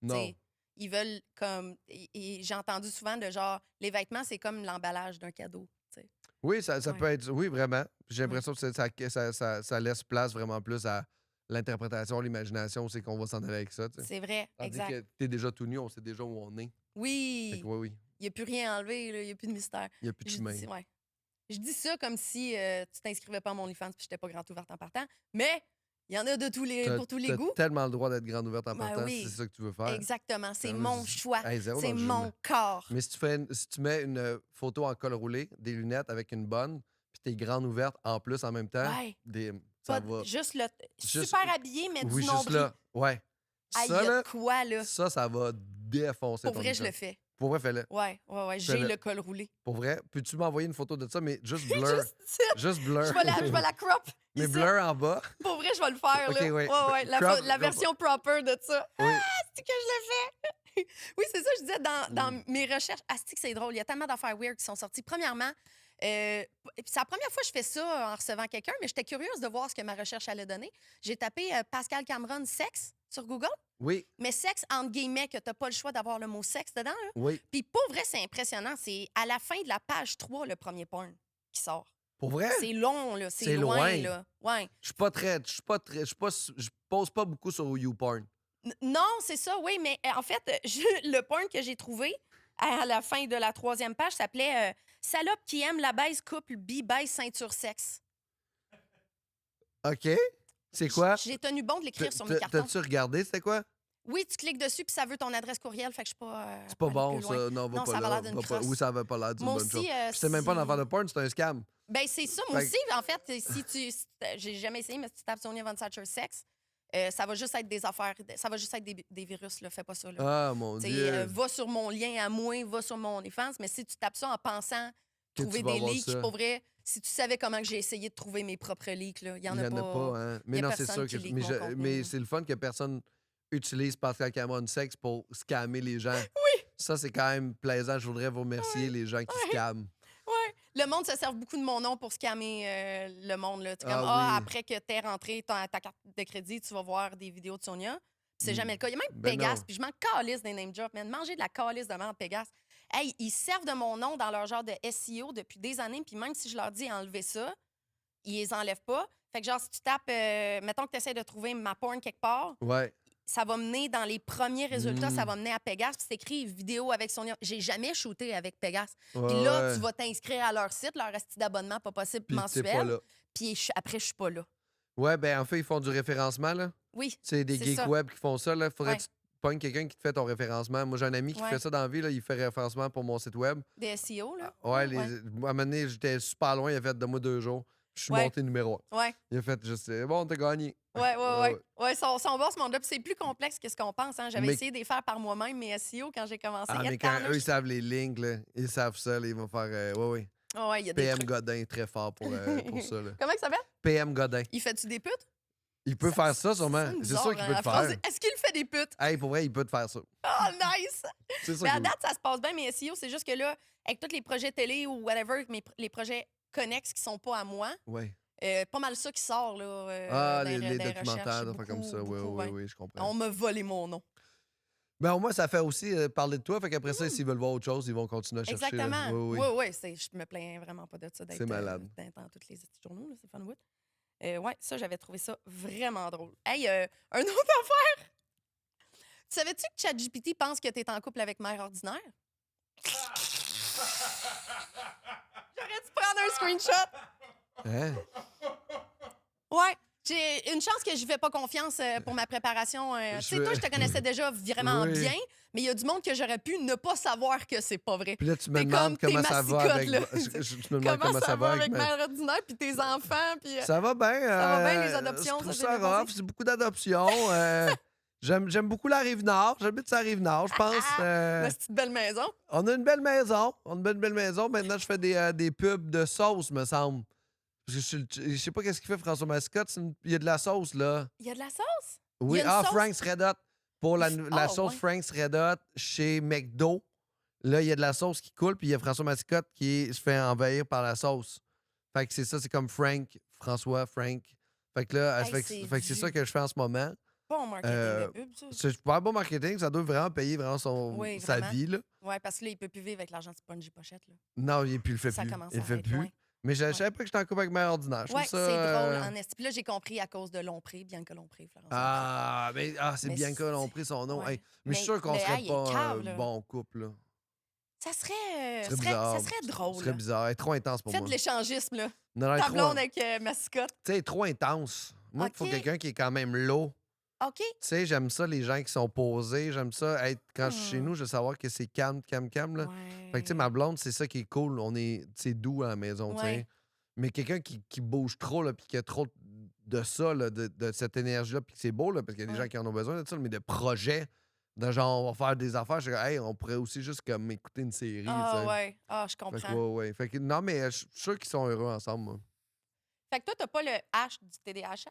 Non. T'sais, ils veulent comme. J'ai entendu souvent de genre, les vêtements, c'est comme l'emballage d'un cadeau. T'sais. Oui, ça Ouais. peut être. Oui, vraiment. J'ai l'impression que ça laisse place vraiment plus à l'interprétation, l'imagination, c'est qu'on va s'en aller avec ça. Tu sais. C'est vrai, Tandis exact. que t'es déjà tout nu, on sait déjà où on est. Fait Oui, que oui. il n'y a plus rien à enlever, là, il n'y a plus de mystère. Il n'y a plus de Je chemin. dis, ouais. Je dis ça comme si tu t'inscrivais pas à mon OnlyFans puis j'étais pas grande ouverte en partant. Mais il y en a de pour tous les T'as goûts. tellement le droit d'être grande ouverte en Ben partant oui. si c'est ça que tu veux faire. Exactement. C'est Ben, mon choix. Hey, zéro C'est dans le mon jugement. corps. Mais si tu mets une photo en col roulé, des lunettes avec une bonne, puis t'es grande ouverte en plus en même temps, Ouais. ça Pas- va. Juste le. Juste- Super habillé, mais Oui, du juste nombril. là. Ouais. Aïe, Ça, y a là, de quoi, là? ça va défoncer Pour ton vrai, je le écran. fais. Pour vrai, fais-le. Ouais. J'ai Fais-le. le col roulé. Pour vrai, peux-tu m'envoyer une photo de ça, mais juste blur. Juste ça. Juste blur. Je vais la crop. Mais ici. blur en bas. Pour vrai, je vais le faire, Ok, là. ouais. Ouais. Crop, La version proper de ça. Oui. C'est que je le fais. Oui, c'est ça, je disais dans Mm. mes recherches. Asti que c'est drôle. Il y a tellement d'affaires weird qui sont sorties. Premièrement, puis c'est la première fois que je fais ça en recevant quelqu'un, mais j'étais curieuse de voir ce que ma recherche allait donner. J'ai tapé Pascal Cameron sexe sur Google, Oui, mais sexe entre guillemets, que t'as pas le choix d'avoir le mot sexe dedans. Là. oui. Puis pour vrai, c'est impressionnant. C'est à la fin de la page 3, le premier porn qui sort. Pour vrai, C'est long, là. C'est C'est loin, loin. là. Ouais. je pose pas beaucoup sur YouPorn. Non, c'est ça, oui, mais en fait, le porn que j'ai trouvé à la fin de la 3e page s'appelait Salope qui aime la baise couple bi-baise ceinture sexe. OK. C'est quoi? J'ai tenu bon de l'écrire sur mes cartons. T'as-tu regardé, c'était quoi? Oui, tu cliques dessus puis ça veut ton adresse courriel, fait que je suis pas. C'est pas aller bon, plus loin. ça. Non, va Non, pas ça là. avait l'air d'une Va pas- crosse. Oui, ça avait pas l'air d'une Moi bonne chose. aussi, Puis c'était même pas une affaire de porn, c'était un scam. Ben, c'est ça. Moi Fait aussi, en fait, j'ai jamais essayé, mais si tu tapes Sonia Von Satcher sexe, ça va juste être des affaires. Ça va juste être des virus, là. Fais pas ça, là. Ah, mon T'sais, Dieu. va sur mon lien à moi, va sur mon OnlyFans, mais si tu tapes ça en pensant Que trouver tu vas des avoir leaks, ça. pour vrai, si tu savais comment que j'ai essayé de trouver mes propres leaks, là, il y en Il y a en a pas, hein. Mais y a non, c'est personne sûr que. qui leak mon contenu, Mais là. c'est le fun que personne utilise Pascal Cameron sexe pour scammer les gens. Oui! Ça, c'est quand même plaisant. Je voudrais vous remercier, les gens qui scamment. Ouais. Le monde se sert beaucoup de mon nom pour scammer le monde. Là. Comme, Ah oui. après que t'aies rentré ta carte de crédit, tu vas voir des vidéos de Sonia. Puis c'est jamais le cas. Il y a même Ben Pegas, non. puis je m'en calisse des name drops, man. Manger de la calice de merde, Pegas. Hey, ils servent de mon nom dans leur genre de SEO depuis des années, puis même si je leur dis enlever ça, ils les enlèvent pas. Fait que genre, si tu tapes, mettons que tu essaies de trouver ma porn quelque part, Ouais. ça va mener dans les premiers résultats, ça Mm. va mener à Pegas, puis c'est écrit vidéo avec Sonia. J'ai jamais shooté avec Pegas. Ouais, Puis là, ouais. tu vas t'inscrire à leur site, leur esti d'abonnement pas possible Puis t'es pas mensuel. là. Puis après, je suis pas là. Ouais, ben en fait, ils font du référencement, là. Oui. C'est des C'est geeks ça. web qui font ça, là. Faudrait Ouais. que tu pognes quelqu'un qui te fait ton référencement. Moi, j'ai un ami qui Ouais. fait ça dans la vie, là. Il fait référencement pour mon site web. Des SEO, là. Ouais, à un moment donné, j'étais super loin. Il a fait de moi 2 jours. Je suis Ouais. monté numéro 1. Ouais. Il a fait, je sais, bon, t'as gagné. Ouais. Ouais, sont bons, ce monde-là. Puis c'est plus complexe que ce qu'on pense. Hein. J'avais Mais- essayé de les faire par moi-même, mes SEO, quand j'ai commencé. Ah, mais quand eux, ils savent les links, là, ils savent ça, là, ils vont faire. Ouais. Ouais, il y a des PM trucs. Godin est très fort pour ça, là. Comment il s'appelle? PM Godin. Il fait-tu des putes? Il peut faire ça, sûrement. sonne C'est bizarre, sûr qu'il peut hein, le la phrase. faire. Est-ce qu'il fait des putes? Hey, pour vrai, il peut te faire ça. Oh, nice! C'est sûr Mais à qu'il date, ça se passe bien, mes SEO. C'est juste que là, avec tous les projets télé ou whatever, les projets connexes qui sont pas à moi, Ouais. pas mal ça qui sort, là. Ah, dans les dans documentaires, recherches, des affaires comme ça. Oui, beaucoup, ouais. oui, je comprends. On m'a volé mon nom. Ben, au moins, ça fait aussi parler de toi. Fait qu'après ça, s'ils veulent voir autre chose, ils vont continuer à chercher. là. Exactement. Oui. Oui. Je me plains vraiment pas de ça, d'être C'est malade. d'être dans tous les petits journaux. là, C'est fun wood. Ouais, ça, j'avais trouvé ça vraiment drôle. Hey, un autre affaire! Savais-tu que ChatGPT pense que t'es en couple avec Mère Ordinaire? J'aurais dû prendre un screenshot. Hein? Ouais. J'ai une chance que je fais pas confiance pour ma préparation. Tu sais, toi, je te connaissais déjà vraiment Oui. bien, mais il y a du monde que j'aurais pu ne pas savoir que c'est pas vrai. Puis là, tu me T'es demandes comme, comment t'es ça va masticote, avec. là. Je me demande Comment ça va avec ma- Mère Ordinaire puis tes enfants? Puis, Ça va bien. va bien, les adoptions, Je trouve ça, ça j'ai bien rough. pensé. C'est beaucoup d'adoptions. J'aime beaucoup la Rive-Nord. J'habite sur la Rive-Nord, je pense. Ma petite belle maison. On a une belle maison. On a une belle maison. Maintenant, je fais des pubs de sauce, me semble. Parce que je sais pas qu'est-ce qu'il fait, François Mascotte. Il y a de la sauce, là. Il y a de la sauce? Oui, Il y a une sauce? Frank's Red Hot. Pour la Ah, sauce ouais. Frank's Red Hot chez McDo, là, il y a de la sauce qui coule, puis il y a François Mascotte qui se fait envahir par la sauce. Fait que c'est ça, c'est comme François. Fait que là, Hey, fait que c'est ça que je fais en ce moment. Bon marketing Euh, de pub, ça. C'est pas un bon marketing, ça doit vraiment payer vraiment Oui, sa vraiment. vie, là. Ouais, parce que là, il peut plus vivre avec l'argent de Spongy Pochette. Là. Non, il le fait Ça plus. commence Il le à fait être plus. loin. Mais je savais pas que j'étais en couple avec mère ordinaire. Je trouve Ouais, ça, c'est drôle en esti. Puis là, j'ai compris à cause de Lompré, Bianca Lompré, Florence. C'est Mais bien c'est- qu'on pris son nom. ouais. Hey, mais je suis sûr qu'on mais, serait hey, il est pas cave, un là. bon couple, là. Ça serait, Ce serait bizarre. ça serait drôle. Ce serait là. bizarre. Elle est trop intense pour Faites moi. de l'échangisme, là. Non, elle est Ta trop, blonde avec mascotte. tu sais, trop intense. Moi, il faut Ok. quelqu'un qui est quand même low. OK. Tu sais, j'aime ça, les gens qui sont posés. J'aime ça être. Quand je suis chez nous, je veux savoir que c'est calme, là. Fait que, tu sais, ma blonde, c'est ça qui est cool. C'est doux à la maison, tu sais. Ouais. Mais quelqu'un qui bouge trop, là, puis qui a trop de ça, là, de cette énergie-là, puis que c'est beau, là, parce qu'il y a des Ouais. gens qui en ont besoin de ça, mais de projets, de genre, on va faire des affaires. Je dis, hey, on pourrait aussi juste comme écouter une série, Ah, tu sais. ouais. Ah, je Fait que, comprends. ouais. Fait que, non, mais je suis sûr qu'ils sont heureux ensemble, moi. Fait que toi, t'as pas le H du TDAH?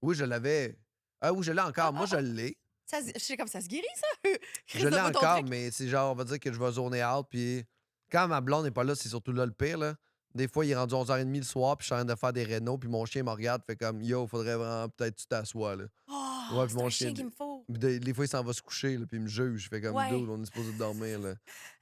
Oui, je l'avais. Ah oui, je l'ai encore. Moi, je l'ai. Je sais comme ça se guérit, ça. Chris, Je l'ai donne-moi ton encore, truc. mais c'est genre, on va dire que je vais zoner out. Puis quand ma blonde n'est pas là, c'est surtout là le pire. Là. Des fois, il est rendu 11h30 le soir, puis je suis en train de faire des rénaux, puis mon chien me regarde, fait comme, yo, faudrait vraiment peut-être que tu t'assois. Là. Oh, Ouais, puis c'est mon un chien chien- qu'il me faut. Puis des fois, il s'en va se coucher, là, puis il me juge. Fait comme, Ouais. dude, on est supposé de dormir. Là.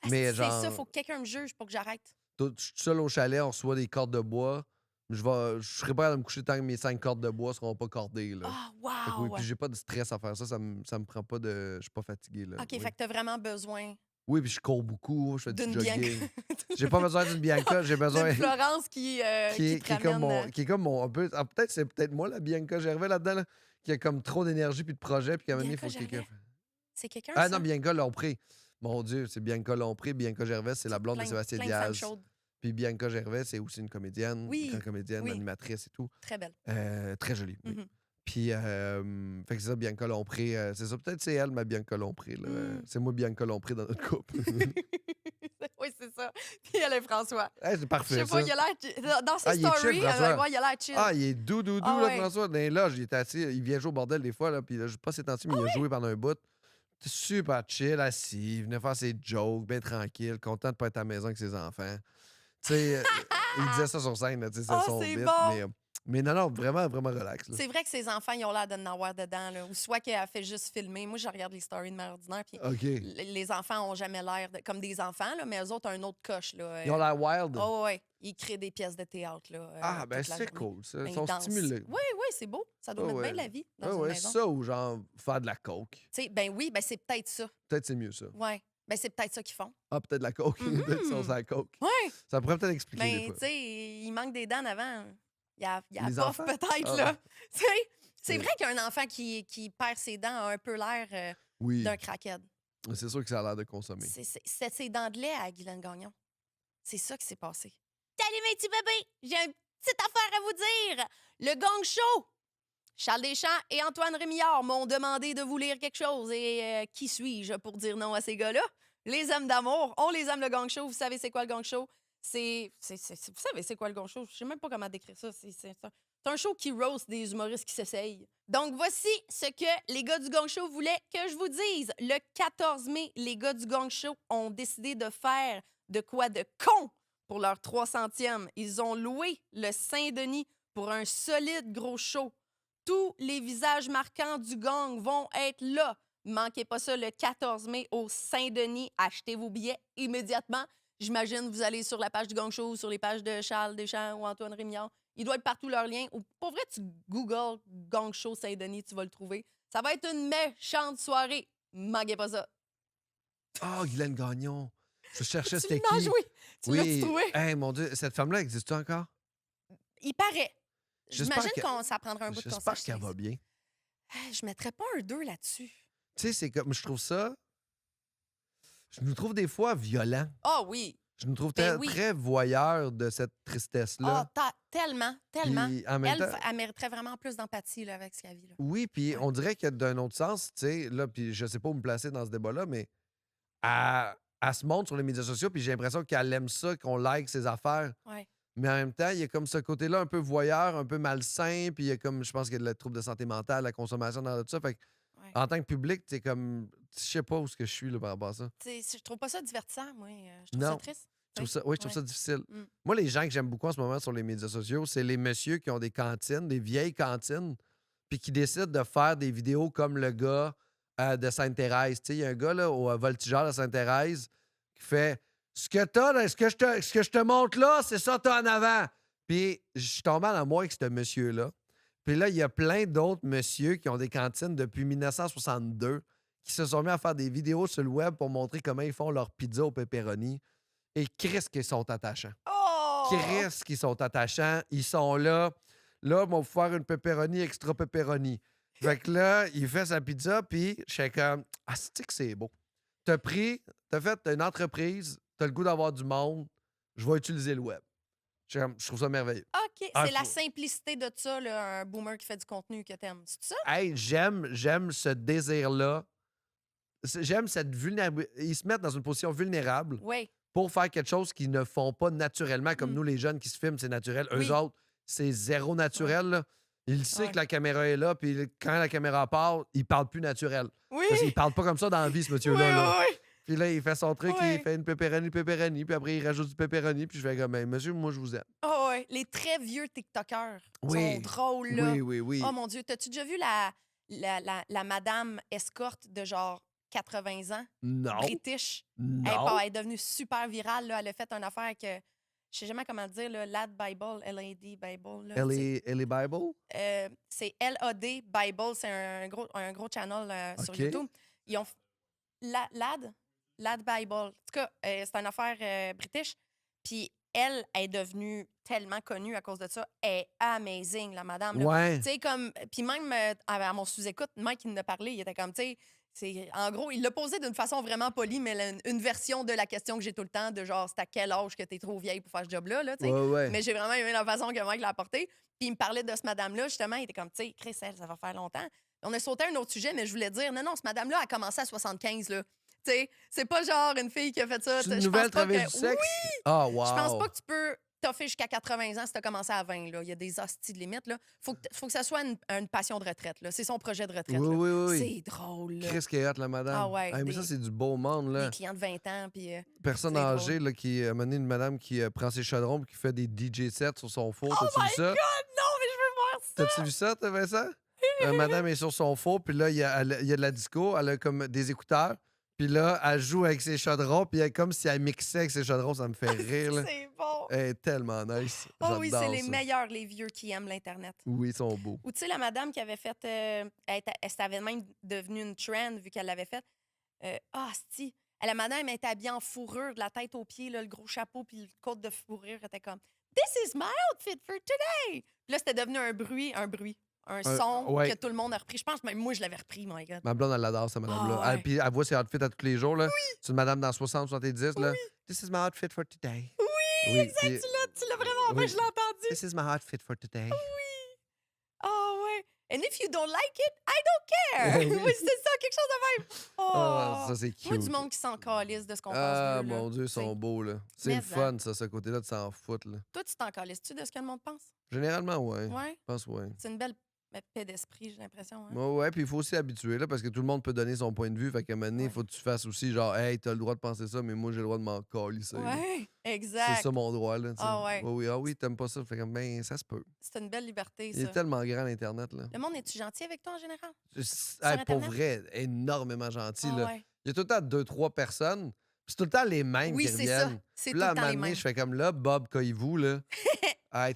Ah, Mais c'est genre- ça, faut que quelqu'un me juge pour que j'arrête. Je suis tout seul au chalet, on reçoit des cordes de bois. Je serai pas à me coucher tant que mes 5 cordes de bois seront pas cordées. Là. Ah, Fait que oui, wow! puis j'ai pas de stress à faire ça, ça me prend pas de. Je suis pas fatigué. Là. OK, Oui. fait que t'as vraiment besoin Oui, puis je cours beaucoup, je fais du D'une Bianca. jogging. J'ai pas besoin d'une Bianca, j'ai besoin... D'une Florence qui te ramène... Qui est comme mon... un peu... Ah, peut-être c'est peut-être moi, la Bianca Gervais, là-dedans, là, qui a comme trop d'énergie puis de projets, puis qu'à un moment donné, il Bianca faut que quelqu'un... Gervais. C'est quelqu'un, Ah ça? non, Bianca Lompré. Mon Dieu, c'est Bianca Lompré. Bianca Gervais, c'est la blonde de Sébastien plein de femmes Diaz. chaudes. Puis Bianca Gervais, c'est aussi une comédienne, Oui, grande comédienne, oui. animatrice et tout. Très belle. Très jolie, oui. Mhm. Puis, fait que c'est ça, Bianca Lompré. C'est ça, peut-être c'est elle, ma Bianca Lompré. Là. C'est moi, Bianca Lompré, dans notre couple. Oui, c'est ça. Puis elle est François. Hey, c'est Je parfait, sais pas, ça. il a l'air... Dans ses Ah, il est chill, stories, François. ouais, il a l'air chill. Ah, il est doux, Ah là, ouais. François. Dans les loges, il est assis. Il vient jouer au bordel des fois, là. Puis là, je sais pas ces temps-ci, mais il a joué pendant un bout. Super chill, assis. Il venait faire ses jokes, bien tranquille, content de pas être à la maison avec ses enfants. Tu sais, il disait ça sur scène, là, tu sais, c'est son c'est bit. bon. Mais non, vraiment, vraiment relax. Là. C'est vrai que ses enfants, ils ont l'air de n'avoir dedans, là. Ou soit qu'elle a fait juste filmer. Moi, je regarde les stories de Mère Ordinaire, puis OK. les enfants ont jamais l'air comme des enfants, là, mais eux autres ont un autre coche, là. Ils ont l'air wild. Oh, ouais. Ils créent des pièces de théâtre, là. Ah, ben toute la c'est journée. cool, ça. Ben, Ils ils sont dansent. stimulés. Oui, oui, c'est beau. Ça doit mettre bien de la vie dans une maison. Ça ou genre faire de la coke. Tu sais, ben oui, ben c'est peut-être ça. Peut-être c'est mieux ça. Ouais. Ben c'est peut-être ça qu'ils font. Ah, peut-être la coke. Peut-être qu'ils sont sur la coke. Ouais. Ça pourrait peut-être expliquer des Ben, fois. tu sais, il manque des dents en avant. Il y a Les pof, enfants? peut-être, Ah. là. Tu sais, c'est Oui. vrai qu'un enfant qui perd ses dents a un peu l'air Oui. d'un crackhead. C'est sûr que ça a l'air de consommer. C'est ses dents de lait à Guylaine Gagnon. C'est ça qui s'est passé. Salut mes petits bébés! J'ai une petite affaire à vous dire! Le Gang Show! Charles Deschamps et Antoine Rémillard m'ont demandé de vous lire quelque chose. Et qui suis-je pour dire non à ces gars-là? Les hommes d'amour. On les aime, le Gang Show. Vous savez c'est quoi le Gang Show? Vous savez c'est quoi le Gang Show? Je sais même pas comment décrire ça. C'est un show qui roast des humoristes qui s'essayent. Donc, voici ce que les gars du Gang Show voulaient que je vous dise. Le 14 mai, les gars du Gang Show ont décidé de faire de quoi de con pour leur 300e. Ils ont loué le Saint-Denis pour un solide gros show. Tous les visages marquants du gang vont être là. Manquez pas ça le 14 mai au Saint-Denis. Achetez vos billets immédiatement. J'imagine vous allez sur la page du Gang Show ou sur les pages de Charles Deschamps ou Antoine Rémillard. Il doit être partout leur lien. Ou pour vrai, tu googles Gang Show Saint-Denis, tu vas le trouver. Ça va être une méchante soirée. Manquez pas ça. Ah, Guylaine Gagnon. Je cherchais c'était Tu l'as qui. joué. Tu l'as trouvé. Hey, mon Dieu, cette femme-là existe encore? Il paraît. J'espère J'imagine que- que ça prendrait un bout de J'espère concert. qu'elle va bien. Je mettrais pas un 2 là-dessus. Tu sais, c'est comme. Je trouve ça. Je nous trouve des fois violents. Ah oui. Je nous trouve Ben oui. très voyeurs de cette tristesse-là. Ah, tellement, tellement. Puis, en même Elle, temps, elle mériterait vraiment plus d'empathie là, avec ce qu'elle vit. Là. oui, puis Ouais. on dirait que d'un autre sens, tu sais, là, puis je sais pas où me placer dans ce débat-là, mais elle se montre sur les médias sociaux, puis j'ai l'impression qu'elle aime ça, qu'on like ses affaires. Ouais. Mais en même temps, il y a comme ce côté-là un peu voyeur, un peu malsain, puis il y a comme, je pense qu'il y a le trouble de santé mentale, la consommation dans tout ça. Fait que, Ouais. en tant que public, c'est comme, je sais pas où ce que je suis là, par rapport à ça. Je trouve pas ça divertissant, moi. Je trouve Non. ça triste. Je trouve ça, oui, je trouve Ouais. ça difficile. Mm. Moi, les gens que j'aime beaucoup en ce moment sur les médias sociaux, c'est les messieurs qui ont des cantines, des vieilles cantines, puis qui décident de faire des vidéos comme le gars de Sainte-Thérèse. Tu sais, il y a un gars là, au Voltigeur de Sainte-Thérèse qui fait ce que t'as, là, ce que je te montre là, c'est ça t'as en avant. Puis je suis tombé en amour avec ce monsieur-là. Puis là, il y a plein d'autres messieurs qui ont des cantines depuis 1962 qui se sont mis à faire des vidéos sur le web pour montrer comment ils font leur pizza au pepperoni. Et Chris qu'ils sont attachants. Oh! Chris qu'ils sont attachants. Ils sont là. Là, on va faire une pepperoni extra pepperoni. Fait que là, il fait sa pizza, puis je suis comme, ah, c'est que c'est beau. T'as fait une entreprise, t'as le goût d'avoir du monde, je vais utiliser le web. Je trouve ça merveilleux. OK. Ah, C'est la faut- simplicité de ça, là, un boomer qui fait du contenu que t'aimes. C'est ça? Hey, j'aime ce désir-là. J'aime cette vulnérabilité. Ils se mettent dans une position vulnérable Oui. pour faire quelque chose qu'ils ne font pas naturellement, comme Mm. nous, les jeunes qui se filment, c'est naturel. Oui. Eux autres, c'est zéro naturel. Là. Ils savent Ouais. que la caméra est là, puis quand la caméra part, ils parlent plus naturel. Oui. Parce qu'il parle pas comme ça dans la vie, ce Oui, monsieur-là. là. oui, oui. Puis là, il fait son truc, Ouais. il fait une pepperoni, puis après, il rajoute du pepperoni, puis je fais comme, ben, monsieur, moi, je vous aime. Oh, ouais. Les très vieux TikTokers Oui. sont drôles, là. Oui. Oh mon Dieu, t'as-tu déjà vu la madame escorte de genre 80 ans, Non. british? Non. Elle est devenue super virale, là. Elle a fait une affaire que, je sais jamais comment le dire, là, Lad Bible, L-A-D Bible. Là, Elle est Bible? c'est L-A-D Bible, c'est un gros channel sur OK. YouTube. Ils ont... Lad? Lad Bible. En tout cas, c'est une affaire british. Puis elle est devenue tellement connue à cause de ça. Elle est amazing, la madame. Là. Ouais. Tu sais, comme. Puis même à mon sous-écoute, Mike, il nous a parlé, il était comme, tu sais, en gros, il l'a posé d'une façon vraiment polie, mais une version de la question que j'ai tout le temps, de genre, c'est à quel âge que t'es trop vieille pour faire ce job-là, là, tu sais. Ouais. Mais j'ai vraiment aimé la façon que Mike l'a apporté. Puis il me parlait de ce madame-là, justement, il était comme, tu sais, Chris, elle, ça va faire longtemps. On a sauté à un autre sujet, mais je voulais dire, non, ce madame-là a commencé à 75, là. Tu sais, c'est pas genre une fille qui a fait ça. C'est une Je nouvelle pense pas travailleuse que... du sexe? Oui! Ah, wow. Je pense pas que tu peux toffer jusqu'à 80 ans si tu as commencé à 20. Là. Il y a des hosties de limites. Là. Faut que ça soit une passion de retraite. Là. C'est son projet de retraite. Oui, là. oui. C'est drôle. Là. Chris qui est hot, la madame. Ah ouais, mais ça, c'est du beau monde, là. Des clients de 20 ans. Puis, Personne c'est âgée, là, qui a mené une madame qui prend ses chaudrons et qui fait des DJ sets sur son four. Oh T'as-tu my vu ça? God! Non, mais je veux voir ça! T'as-tu vu ça, t'as vu ça? Madame est sur son four, puis là, il y a de la disco, elle a comme des écouteurs, puis là, elle joue avec ses chaudrons, puis elle, comme si elle mixait avec ses chaudrons, ça me fait rire, là. C'est bon! Elle est tellement nice. Oh oui, c'est J'adore les ça. meilleurs, les vieux qui aiment l'Internet. Oui, ils sont beaux. Ou tu sais, la madame qui avait fait... elle avait même devenu une trend vu qu'elle l'avait fait. Si. La madame était habillée en fourrure de la tête aux pieds, là, le gros chapeau puis le côte de fourrure était comme « This is my outfit for today! » Puis là, c'était devenu un son ouais. que tout le monde a repris. Je pense que même moi, je l'avais repris, my God. Ma blonde, elle l'adore, cette madame-là. Ah ouais. Puis elle voit ses outfits à tous les jours, là. C'est une madame dans 60, 70, là. This is my outfit for today. Oui, exact, puis- tu l'as vraiment fait, je l'ai entendu. This is my outfit for today. Oh ouais. And if you don't like it, I don't care. Oui. Oui, c'est ça, quelque chose de même. Oh, Ah, ça, c'est cute. Moi, du monde qui s'en calisse de ce qu'on pense Ah, d'eux, là. mon Dieu, ils sont T'sais. beaux, là. C'est Mais le fun, ça, ce côté-là, de s'en foutre, là. Toi, tu t'en calisses-tu de ce que le monde pense? Généralement, ouais. Ouais. Je pense, ouais. C'est une belle paix d'esprit, j'ai l'impression. Hein? Ouais, puis il faut aussi habituer, là, parce que tout le monde peut donner son point de vue. Fait qu'à un moment donné, il Ouais. faut que tu fasses aussi, genre, hey, t'as le droit de penser ça, mais moi, j'ai le droit de m'en calisser. là. Ouais, exact. C'est ça mon droit, là. tu sais. Ah ouais. Oui, oui, t'aimes pas ça. Fait comme, ben, ça se peut. C'est une belle liberté, Il est ça. tellement grand, l'Internet, là. Le monde, est-tu gentil avec toi en général? Pour Internet? vrai, énormément gentil, Ah là. ouais. Il y a tout le temps 2-3 personnes, puis c'est tout le temps les mêmes Oui, qui c'est ça. reviennent. C'est Puis tout là, à le un temps les moment donné, mêmes. je fais comme là, Bob, cueillez-vous, là.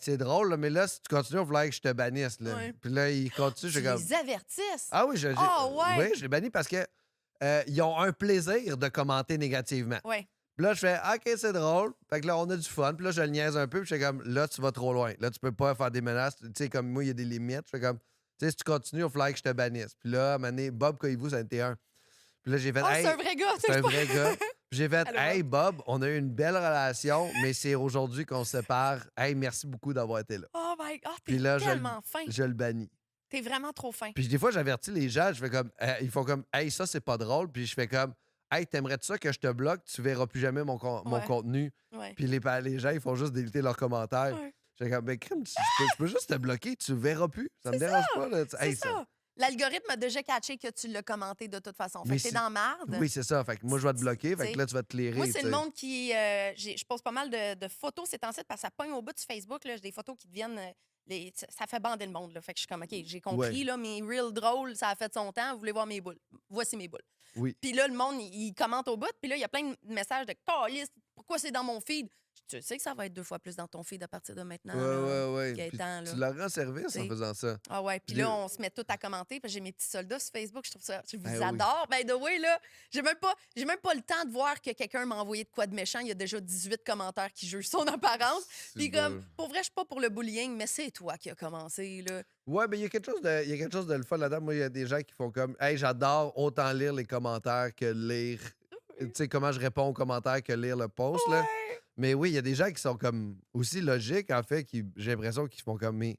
C'est drôle, là, mais là, si tu continues, il va falloir que je te bannisse, là. Ouais. Puis là, il continue, je Tu fais comme. les avertisses. Ah oui, Ah ouais? oui, je l'ai banni parce que ils ont un plaisir de commenter négativement. Ouais. Puis là, je fais OK, c'est drôle. Fait que là, on a du fun. Puis là, je le niaise un peu. Puis je fais comme là, tu vas trop loin. Là, tu peux pas faire des menaces. Tu sais, comme moi, il y a des limites. Je fais comme, tu sais, si tu continues, il va falloir que je te bannisse. Puis là, à un moment donné, Bob, cueillez-vous, ça a été un. Puis là, j'ai fait Oh, hey, c'est un vrai gars. c'est un vrai gars. Puis j'ai fait Allô, hey, Bob, on a eu une belle relation, mais c'est aujourd'hui qu'on se sépare. Hey, merci beaucoup d'avoir été là. Oh my God, Puis t'es là, tellement fin. Je le bannis. T'es vraiment trop fin. Puis des fois, j'avertis les gens, je fais comme, ils font comme, hey, ça, c'est pas drôle. Puis je fais comme, hey, t'aimerais-tu ça que je te bloque? Tu verras plus jamais mon Ouais. contenu. Ouais. Puis les gens, ils font juste déliter leurs commentaires. Ouais. Je fais comme, ben, crime, je peux juste te bloquer, tu verras plus. Ça me C'est dérange pas. Là. C'est ça. L'algorithme a déjà catché que tu l'as commenté de toute façon. Fait Mais que t'es c'est- dans marde. Oui, c'est ça. Fait que moi, je vais te bloquer. Fait T'sais, que là, tu vas te clairer. Moi, c'est tu le sais. monde qui. Je pose pas mal de photos ces temps-ci parce que ça pogne au bout de Facebook. J'ai des photos qui deviennent. Ça fait bander le monde. Là. Fait que je suis comme, OK, j'ai compris. Ouais. Là, mes reels drôles, ça a fait son temps. Vous voulez voir mes boules? Voici mes boules. Oui. Puis là, le monde, il commente au bout. Puis là, il y a plein de messages de caliste. Pourquoi c'est dans mon feed? Tu sais que ça va être 2 fois plus dans ton feed à partir de maintenant. là, Ouais. Gaëtan, Puis là. tu leur rends service en T'sais. faisant ça. Ah ouais, puis Je- là, on se met tout à commenter. Puis j'ai mes petits soldats sur Facebook. Je trouve ça. Je vous Ben oui. adore. By the way, là, j'ai même pas le temps de voir que quelqu'un m'a envoyé de quoi de méchant. Il y a déjà 18 commentaires qui jugent son apparence. C'est Puis bon. comme, pour vrai, je suis pas pour le bullying, mais c'est toi qui as commencé, là. Ouais, mais il y a quelque chose de le fun là-dedans. Moi, il y a des gens qui font comme, hey, j'adore autant lire les commentaires que lire. Tu sais, comment je réponds aux commentaires que lire le post, là. Mais oui, il y a des gens qui sont comme aussi logiques, en fait, qui j'ai l'impression qu'ils font comme. Mais...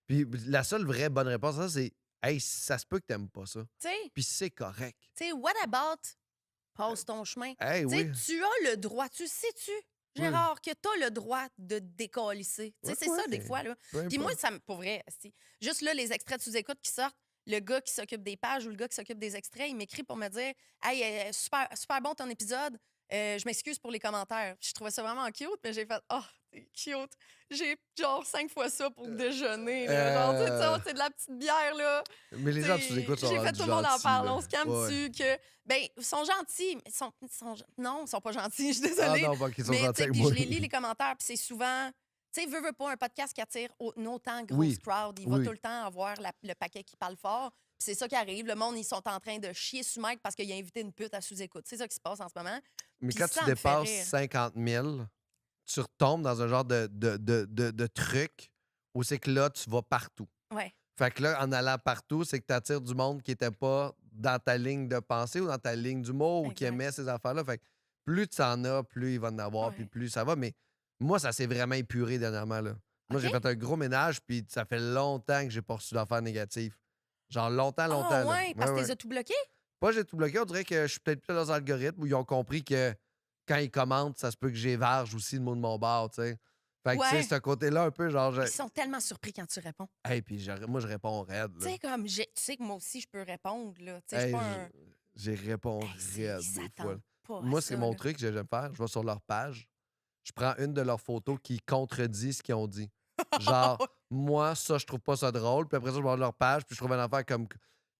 Puis la seule vraie bonne réponse à ça, c'est hey, ça se peut que t'aimes pas ça. Tu sais, Puis c'est correct. what about passe ton chemin? Hey, Tu sais, oui. tu as le droit, tu sais-tu, Gérard, que tu as le droit de décalisser. Tu sais, Ouais, c'est ça, des ouais. fois, là. Peu Puis moi, importe. ça me. Pour vrai, juste là, les extraits de sous-écoute qui sortent, le gars qui s'occupe des pages ou le gars qui s'occupe des extraits, il m'écrit pour me dire Hey, super, super bon ton épisode. Je m'excuse pour les commentaires. Je trouvais ça vraiment cute, mais j'ai fait Oh, c'est cute. J'ai genre 5 fois ça pour déjeuner. Là. Genre, tu sais, ça, c'est de la petite bière, là. Mais les gens T'sais, qui nous écoutent sont j'ai fait rendus tout le monde en gentils, parle. là. On se calme Ouais. dessus que. Ben, ils sont gentils, mais non, ils sont pas gentils. Je suis Ah désolée. non, pas qu'ils sont Mais, gentils tu sais, avec puis moi. je les lis, les commentaires, puis c'est souvent. Tu sais, veux pas un podcast qui attire une autant grosse Oui. crowd. Il va Oui. tout le temps avoir le paquet qui parle fort. Puis c'est ça qui arrive. Le monde, ils sont en train de chier sur Mike parce qu'il a invité une pute à sous-écoute. C'est ça qui se passe en ce moment. Mais Puis quand ça tu me fait dépasses rire. 50 000, tu retombes dans un genre de truc où c'est que là, tu vas partout. Ouais. Fait que là, en allant partout, c'est que tu attires du monde qui n'était pas dans ta ligne de pensée ou dans ta ligne d'humour ou qui Exact. aimait ces affaires-là. Fait que plus tu en as, plus il va en avoir, puis Ouais. plus ça va. Mais moi, ça s'est vraiment épuré dernièrement. Là. Moi, j'ai OK. fait un gros ménage, puis ça fait longtemps que j'ai pas reçu d'affaires négatives. Genre longtemps, Ah longtemps. Là. ouais, parce que Ouais, tu les ouais. as tout bloqués? Pas j'ai tout bloqué, on dirait que je suis peut-être plus dans leurs algorithmes où ils ont compris que quand ils commentent, ça se peut que j'évarge aussi le mot de mon bar, tu sais. Fait que, tu sais, Ouais. ce côté-là, un peu, genre, Ils sont tellement surpris quand tu réponds. hey, puis moi, je réponds raide, Tu là. sais, comme, tu sais que moi aussi, je peux répondre, là. Tu sais, je suis Hey, pas un... j'ai réponds Hey, ils raide des fois. s'attendent pas à Moi, c'est ça, mon là. truc que j'aime faire. Je vais sur leur page, je prends une de leurs photos qui contredit ce qu'ils ont dit. Genre, moi, ça, je trouve pas ça drôle. Puis après ça, je vais voir leur page, puis je trouve une affaire comme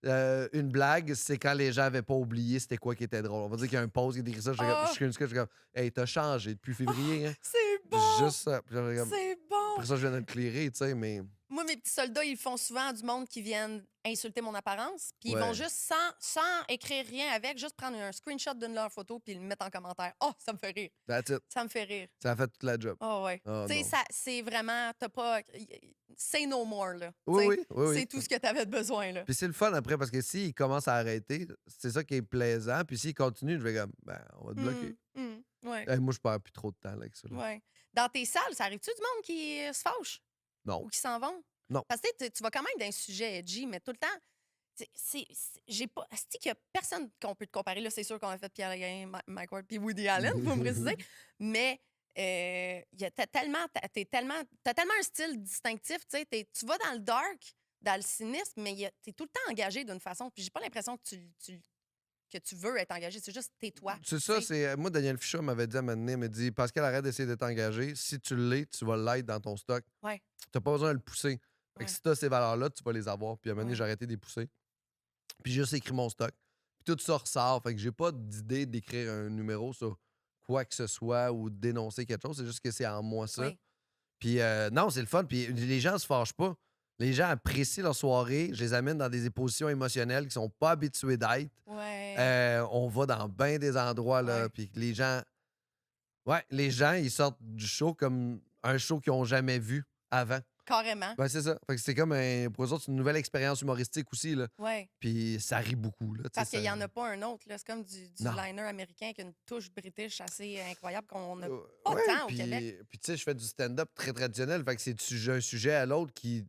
une blague, c'est quand les gens avaient pas oublié c'était quoi qui était drôle. On va dire qu'il y a un post qui décrit ça. Je suis comme, hey, t'as changé depuis février, hein? C'est bon! Juste ça. Puis là, je suis comme, C'est bon! après ça, je viens de le clairer, tu sais, mais Moi, mes petits soldats, ils font souvent du monde qui viennent insulter mon apparence. Puis ils vont ouais, juste, sans écrire rien avec, juste prendre un screenshot d'une leur photo puis le mettre en commentaire. Oh, ça me fait rire. that's it. Ça me fait rire. Ça a fait toute la job. Oh, ouais. Oh Tu sais, non. c'est vraiment, t'as pas. Say no more, là. Oui, Tu sais, oui, oui, oui. c'est tout ce que t'avais besoin, là. Puis c'est le fun après parce que s'ils commencent à arrêter, c'est ça qui est plaisant. Puis s'ils continuent, je vais comme, ben, on va te bloquer. Ouais. Hey, moi, je perds plus trop de temps là, avec ça. Là. Ouais. Dans tes salles, ça arrive-tu du monde qui se fâche Non. ou qui s'en vont? Non. Parce que tu vas quand même d'un sujet edgy, mais tout le temps. J'ai pas. Est-ce qu'il y a personne qu'on peut te comparer? Là, c'est sûr qu'on a fait Pierre Legain, Mike Ward puis Woody Allen, vous me préciser. Mais t'as tellement un style distinctif. Tu vas dans le dark, dans le cynisme, mais t'es tout le temps engagé d'une façon. Puis j'ai pas l'impression que tu veux être engagé. C'est juste t'es toi. C'est ça, c'est. Moi, Daniel Fischer m'avait dit à un moment donné, il m'a dit Pascal, arrête d'essayer d'être engagé. Si tu l'es, tu vas l'être dans ton stock. Ouais. T'as pas besoin de le pousser. Fait que Ouais. si t'as ces valeurs-là, tu vas les avoir. Puis à un moment donné, Ouais. j'ai arrêté de les pousser. Puis j'ai juste écrit mon stock. Puis tout ça ressort. Fait que j'ai pas d'idée d'écrire un numéro sur quoi que ce soit ou de dénoncer quelque chose. C'est juste que c'est en moi ça. Oui. Puis non, c'est le fun. Puis les gens se fâchent pas. Les gens apprécient leur soirée. Je les amène dans des positions émotionnelles qui sont pas habitués d'être. Ouais. On va dans bien des endroits, là. Ouais. Puis que les gens. Ouais, les gens, ils sortent du show comme un show qu'ils ont jamais vu avant. Carrément. Ben, c'est ça. Fait que c'est comme pour eux autres, c'est une nouvelle expérience humoristique aussi, là. Ouais. Puis ça rit beaucoup, là. Parce qu'il n'y en a pas un autre. Là. C'est comme du Non. liner américain avec une touche british assez incroyable qu'on n'a Ouais, pas tant au Québec. Puis tu sais, je fais du stand-up très traditionnel. Fait que c'est un sujet à l'autre qui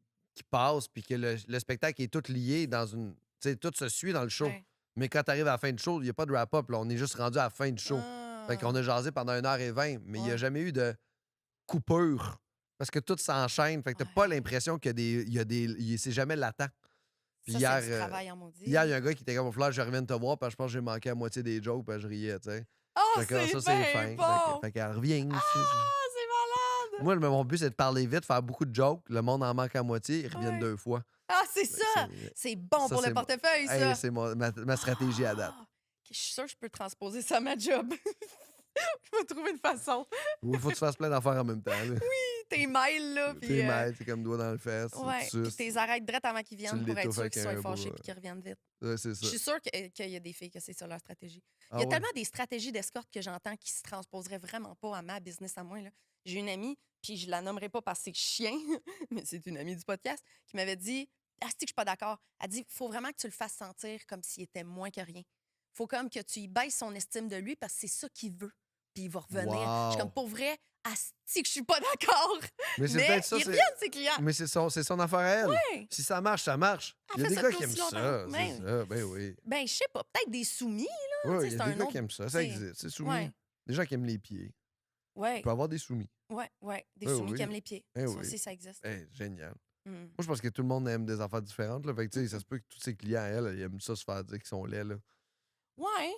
passe, puis que le spectacle est tout lié dans une. Tu sais, tout se suit dans le show. Ouais. Mais quand t'arrives à la fin du show, il n'y a pas de wrap-up, là. On est juste rendu à la fin du show. Fait Ah. qu'on a jasé pendant 1h20, mais il n'y a Ouais. jamais eu de coupure. Parce que tout s'enchaîne. Fait que t'as Ouais. pas l'impression qu'il y a des. C'est jamais latent. Puis Ça, hier, c'est du travail en maudit. hier, il y a un gars qui était comme au fleur, je reviens de te voir, parce que je pense que j'ai manqué à moitié des jokes, puis je riais, tu sais. Oh, Fait que c'est ça, c'est bien fin. bon! Fait qu'elle revient aussi. Ah, c'est malade! Moi, mon but, c'est de parler vite, faire beaucoup de jokes. Le monde en manque à moitié, ils reviennent Ouais. 2 fois. Ah, c'est Fait que ça! C'est bon ça, pour c'est le portefeuille, ça! Hey, c'est ma stratégie à date. Ah! Je suis sûre que je peux transposer ça à ma job. Je vais trouver une façon. Il faut que tu fasses plein d'affaires en même temps. Là. Tes mails, là. Puis, T'es mal, c'est comme doigt dans le fesse. ouais, tu puis suces. t'es arrêtes direct avant qu'ils viennent pour être l'étouffes sûr avec qu'ils un soient bout, fâchés ouais. et qu'ils reviennent vite. Ouais, c'est Je ça. suis sûre qu'il y a des filles que c'est ça leur stratégie. Ah Il y a ouais? tellement des stratégies d'escorte que j'entends qui se transposeraient vraiment pas à ma business à moi. Là. J'ai une amie, puis je la nommerai pas parce que c'est chien, mais c'est une amie du podcast, qui m'avait dit « Ah, c'est que je suis pas d'accord. » Elle dit « Faut vraiment que tu le fasses sentir comme s'il était moins que rien. Faut comme que tu y baisses son estime de lui parce que c'est ça qu'il veut. Puis il va revenir. Je suis Wow. comme, pour vrai, asti que je suis pas d'accord. Mais c'est Mais peut-être ça. ils reviennent, ses clients. Mais c'est son affaire à elle. Ouais. Si ça marche, ça marche. Elle Il y a fait des ça gars depuis qui aiment aussi ça. longtemps. C'est ça. Ben oui. Ben, je sais pas, peut-être des soumis, là. Oui, tu sais, il y c'est a des un gars autre- qui aiment ça. Ça c'est- existe. C'est soumis. Ouais. Des gens qui aiment les pieds. Ouais, Il peut y avoir des soumis. ouais. Des Ben soumis oui. qui aiment les pieds. Eh Ça oui. aussi, ça existe. Hey, génial. Mm. Moi, je pense que tout le monde aime des affaires différentes. Là. Fait que, tu sais, ça se peut que tous ses clients, elle, ils aiment ça se faire dire qu'ils sont laids. Là. Ouais,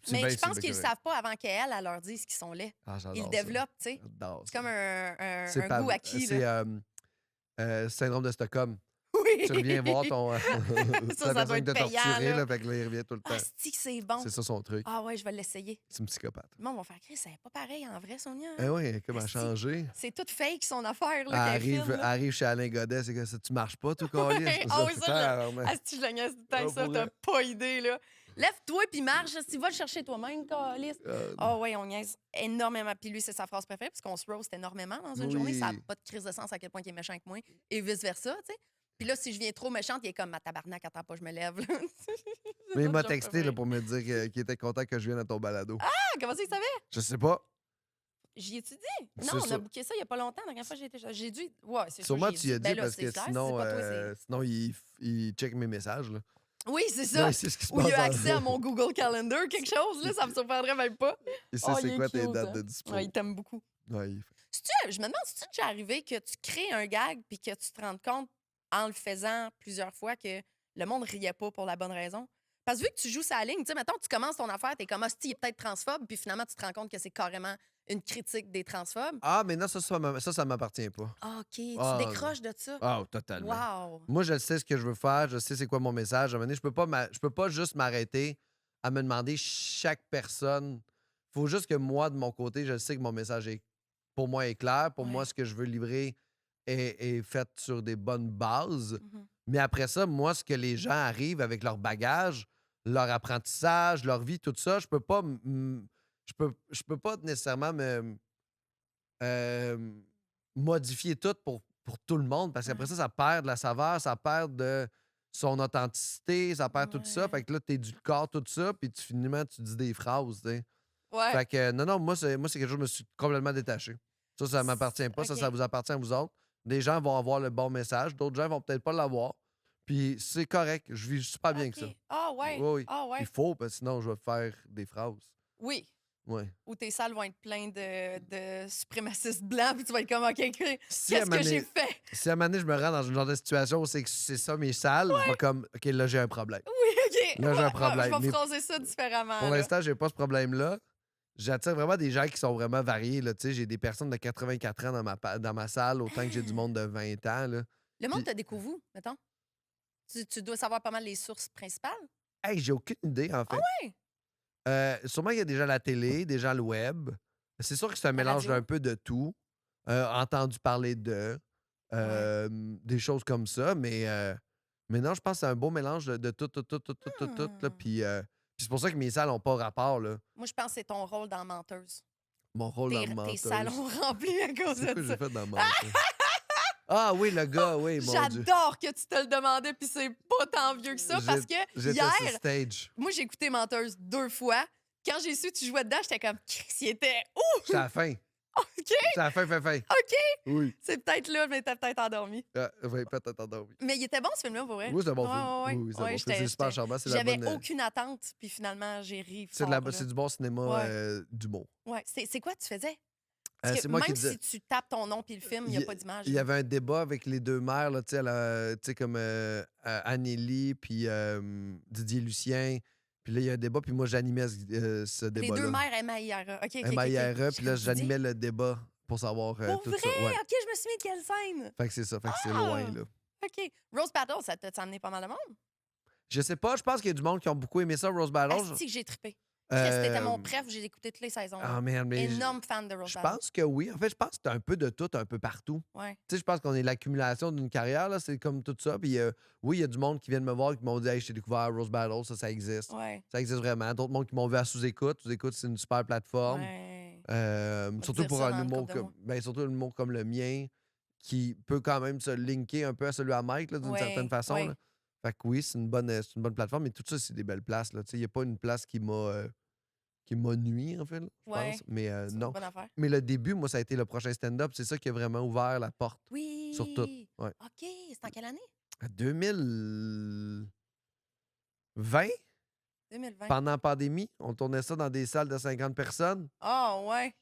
C'est mais bien- je c'est pense bien qu'ils le correct. savent pas avant qu'elle leur dise qu'ils sont laids. Ah, j'adore Ils le ça. développent, tu sais. J'adore C'est ça. comme un C'est goût acquis, C'est là. syndrome de Stockholm. Oui, Oui! Tu reviens voir ton. Ça la doit personne être de payant, torturer, là. là, fait que là, il revient tout le temps. Asti que c'est bon. C'est ça son truc. Ah ouais, je vais l'essayer. C'est une psychopathe. Le monde va faire crier, c'est pas pareil en vrai, Sonia. Eh oui, comme elle a Asti, changé. c'est tout fake son affaire, Elle là, qu'elle arrive, filme, là. arrive chez Alain Godet, c'est que ça, tu marches pas, tout câlisse. Ah oui, ça, Tabarnak. Asti, je le niaise tout le temps, Ah, ça, pour t'as vrai? pas idée, là. Lève-toi puis marche, tu vas le chercher toi-même, câlisse. Ah ouais, on niaise énormément. Puis lui, c'est sa phrase préférée, parce qu'on se roast énormément dans une journée. Ça n'a Oui. pas de crise de sens à quel point il est méchant avec moi, et vice-versa, tu sais. Puis là, si je viens trop méchante, il est comme, ma tabarnak, attends pas, je me lève. là. Mais il m'a Notre joke texté là, préféré. pour me dire qu'il était content que je vienne à ton balado. Ah, comment ça, il savait? Je sais pas. J'y ai-tu dit? C'est Non, on a ça. booké ça il y a pas longtemps. La dernière fois, j'ai été. J'ai dû. Ouais, c'est sûr. Sûrement j'y ai tu y as dit Ben là, parce c'est que clair, sinon, c'est pas toi, c'est- sinon il check mes messages. Là. Oui, c'est ça. Ouais, c'est ce qui se Ou il passe a en- accès à mon Google Calendar, quelque chose, là, ça me surprendrait même pas. Il sait Oh, c'est il est quoi tes cute, dates hein. de dispo. Ouais, il t'aime beaucoup. Ouais, Je me demande si c'est déjà arrivé que tu crées un gag puis que tu te rends compte en le faisant plusieurs fois que le monde riait pas pour la bonne raison. Parce que vu que tu joues sa ligne, tu sais, mettons, tu commences ton affaire, t'es comme, hostie, il est peut-être transphobe, puis finalement, tu te rends compte que c'est carrément une critique des transphobes. Ah, mais non, ça m'appartient pas. Ah, OK, tu Ah, décroches de ça. Ah, totalement. Wow. Moi, je sais ce que je veux faire, je sais c'est quoi mon message. À un moment donné, je peux pas juste m'arrêter à me demander chaque personne. Faut juste que moi, de mon côté, je sais que mon message est, pour moi est clair. Pour moi, Ouais. ce que je veux livrer est fait sur des bonnes bases. Mhm. Mais après ça, moi, ce que les gens arrivent avec leur bagage, leur apprentissage, leur vie, tout ça, je peux pas je peux pas nécessairement me modifier tout pour tout le monde parce qu'après Ouais. ça perd de la saveur, ça perd de son authenticité, ça perd tout ça. Ouais. Fait que là, t'es du corps, tout ça, puis finalement, tu dis des phrases, tu sais. Ouais. Fait que non, moi, c'est quelque chose, je me suis complètement détaché. Ça m'appartient pas. Ça OK. vous appartient à vous autres. Des gens vont avoir le bon message, d'autres gens vont peut-être pas l'avoir. Puis c'est correct. Je vis super bien que ça. OK. Ah ouais. Oui, oui. Ah ouais. Il faut, parce que sinon, je vais faire des phrases. Oui. Ouais. Où tes salles vont être pleines de suprémacistes blancs, puis tu vas être comme, OK, Si qu'est-ce à un que moment j'ai donné- fait? Si à un moment donné, je me rends dans une genre de situation où c'est que c'est ça mes salles, je vais comme, OK, là, j'ai un problème. Oui, OK. Là, j'ai un Ouais, problème. Je vais Mais phraser ça différemment. pour là. l'instant, j'ai pas ce problème-là. J'attire vraiment des gens qui sont vraiment variés. Là. Tu sais, j'ai des personnes de 84 ans dans ma salle, autant que j'ai du monde de 20 ans. Là. Le monde Puis- te découvre où, mettons? Tu dois savoir pas mal les sources principales. Hey, j'ai aucune idée, en fait. ouais? Sûrement, il y a déjà la télé, déjà le web. C'est sûr que c'est un La mélange radio. d'un peu de tout. Entendu parler de. Des choses comme ça, mais non, je pense que c'est un beau mélange de tout, là. Puis c'est pour ça que mes salles n'ont pas rapport, là. Moi, je pense que c'est ton rôle dans Menteuse. Mon rôle dans le Tes menteuse. salons remplis à cause C'est quoi de que ça. j'ai fait dans menteuse? Ah oui, le gars, oui, mon Dieu. J'adore que tu te le demandais, puis c'est pas tant vieux que ça, parce que J'étais hier, sur stage. moi, j'ai écouté Menteuse 2 fois. Quand j'ai su que tu jouais dedans, j'étais comme, Chris, il était où? C'est à la fin. OK, C'est à la fin. OK. Oui. C'est peut-être là, mais t'as peut-être endormi. Oui, peut-être endormi. Mais il était bon, ce film-là, pour vrai. Oui, c'est un bon Ouais, film. ouais, ouais. Oui, c'est un Ouais, bon film. j'étais- C'est super j'étais- charmant. C'est la J'avais bonne. aucune attente, puis finalement, j'ai ri C'est fort, là. du bon cinéma Ouais. d'humour. Ouais. C'est quoi tu faisais? Parce que C'est moi qui même disais. si tu tapes ton nom puis le film, il n'y a pas d'image. Il y avait un débat avec les deux mères, là, tu sais, tu sais, comme Anneli puis Didier Lucien. Puis là, il y a un débat, puis moi, j'animais ce Les débat-là. deux mères MAIRE. OK, OK, OK. MAIRE, J'ai puis là, comme dit. j'animais le débat pour savoir Pour tout vrai? ça. Ouais. OK, je me suis mis de quelle scène? Fait que c'est ça, fait que c'est Ah! loin, là. OK. Rose Battle, ça t'a amené pas mal de monde? Je sais pas, je pense qu'il y a du monde qui ont beaucoup aimé ça, Rose Battle. Asti que j'ai trippé. C'était mon Euh, préf, j'ai écouté toutes les saisons. Ah, merde, mais Énorme fan de Rose je Battle. pense que oui. En fait, je pense que c'est un peu de tout, un peu partout. Ouais. Tu sais, je pense qu'on est l'accumulation d'une carrière, là, c'est comme tout ça. Puis oui, il y a du monde qui vient de me voir qui m'ont dit « Hey, je t'ai découvert Rose Battle, ça existe. Ouais. Ça existe vraiment. » D'autres monde qui m'ont vu à Sous-Écoute. Sous-Écoute, c'est une super plateforme. Ouais. Surtout dire pour ça un dans une humour couple de comme, mois. surtout un humour comme le mien, qui peut quand même se linker un peu à celui à Mike, là, d'une Ouais, certaine façon. ouais. Là. Fait que oui, c'est une bonne plateforme, mais tout ça, c'est des belles places. Il n'y a pas une place qui m'a nui, en fait, là, je Ouais. pense. Mais C'est une non. bonne affaire. Mais le début, moi, ça a été le prochain stand-up. C'est ça qui a vraiment ouvert la porte Oui. sur tout. Ouais. OK. C'est en quelle année? 2020, 2020. pendant la pandémie, on tournait ça dans des salles de 50 personnes. Ah, ouais.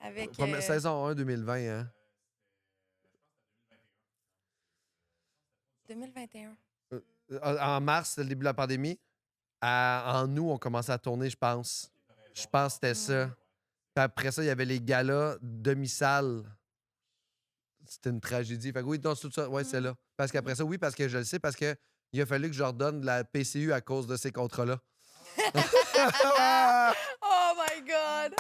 Avec. Première saison 1, 2020, hein? 2021. En mars, c'était le début de la pandémie. En août, on commençait à tourner, je pense. Je pense que c'était ça. Puis après ça, il y avait les galas demi-salle. c'était une tragédie. Fait que oui, non, c'est tout ça. Ouais, c'est Mm. là. Parce qu'après ça, oui, parce que je le sais, parce que il a fallu que je redonne de la PCU à cause de ces contrats-là. Oh my God!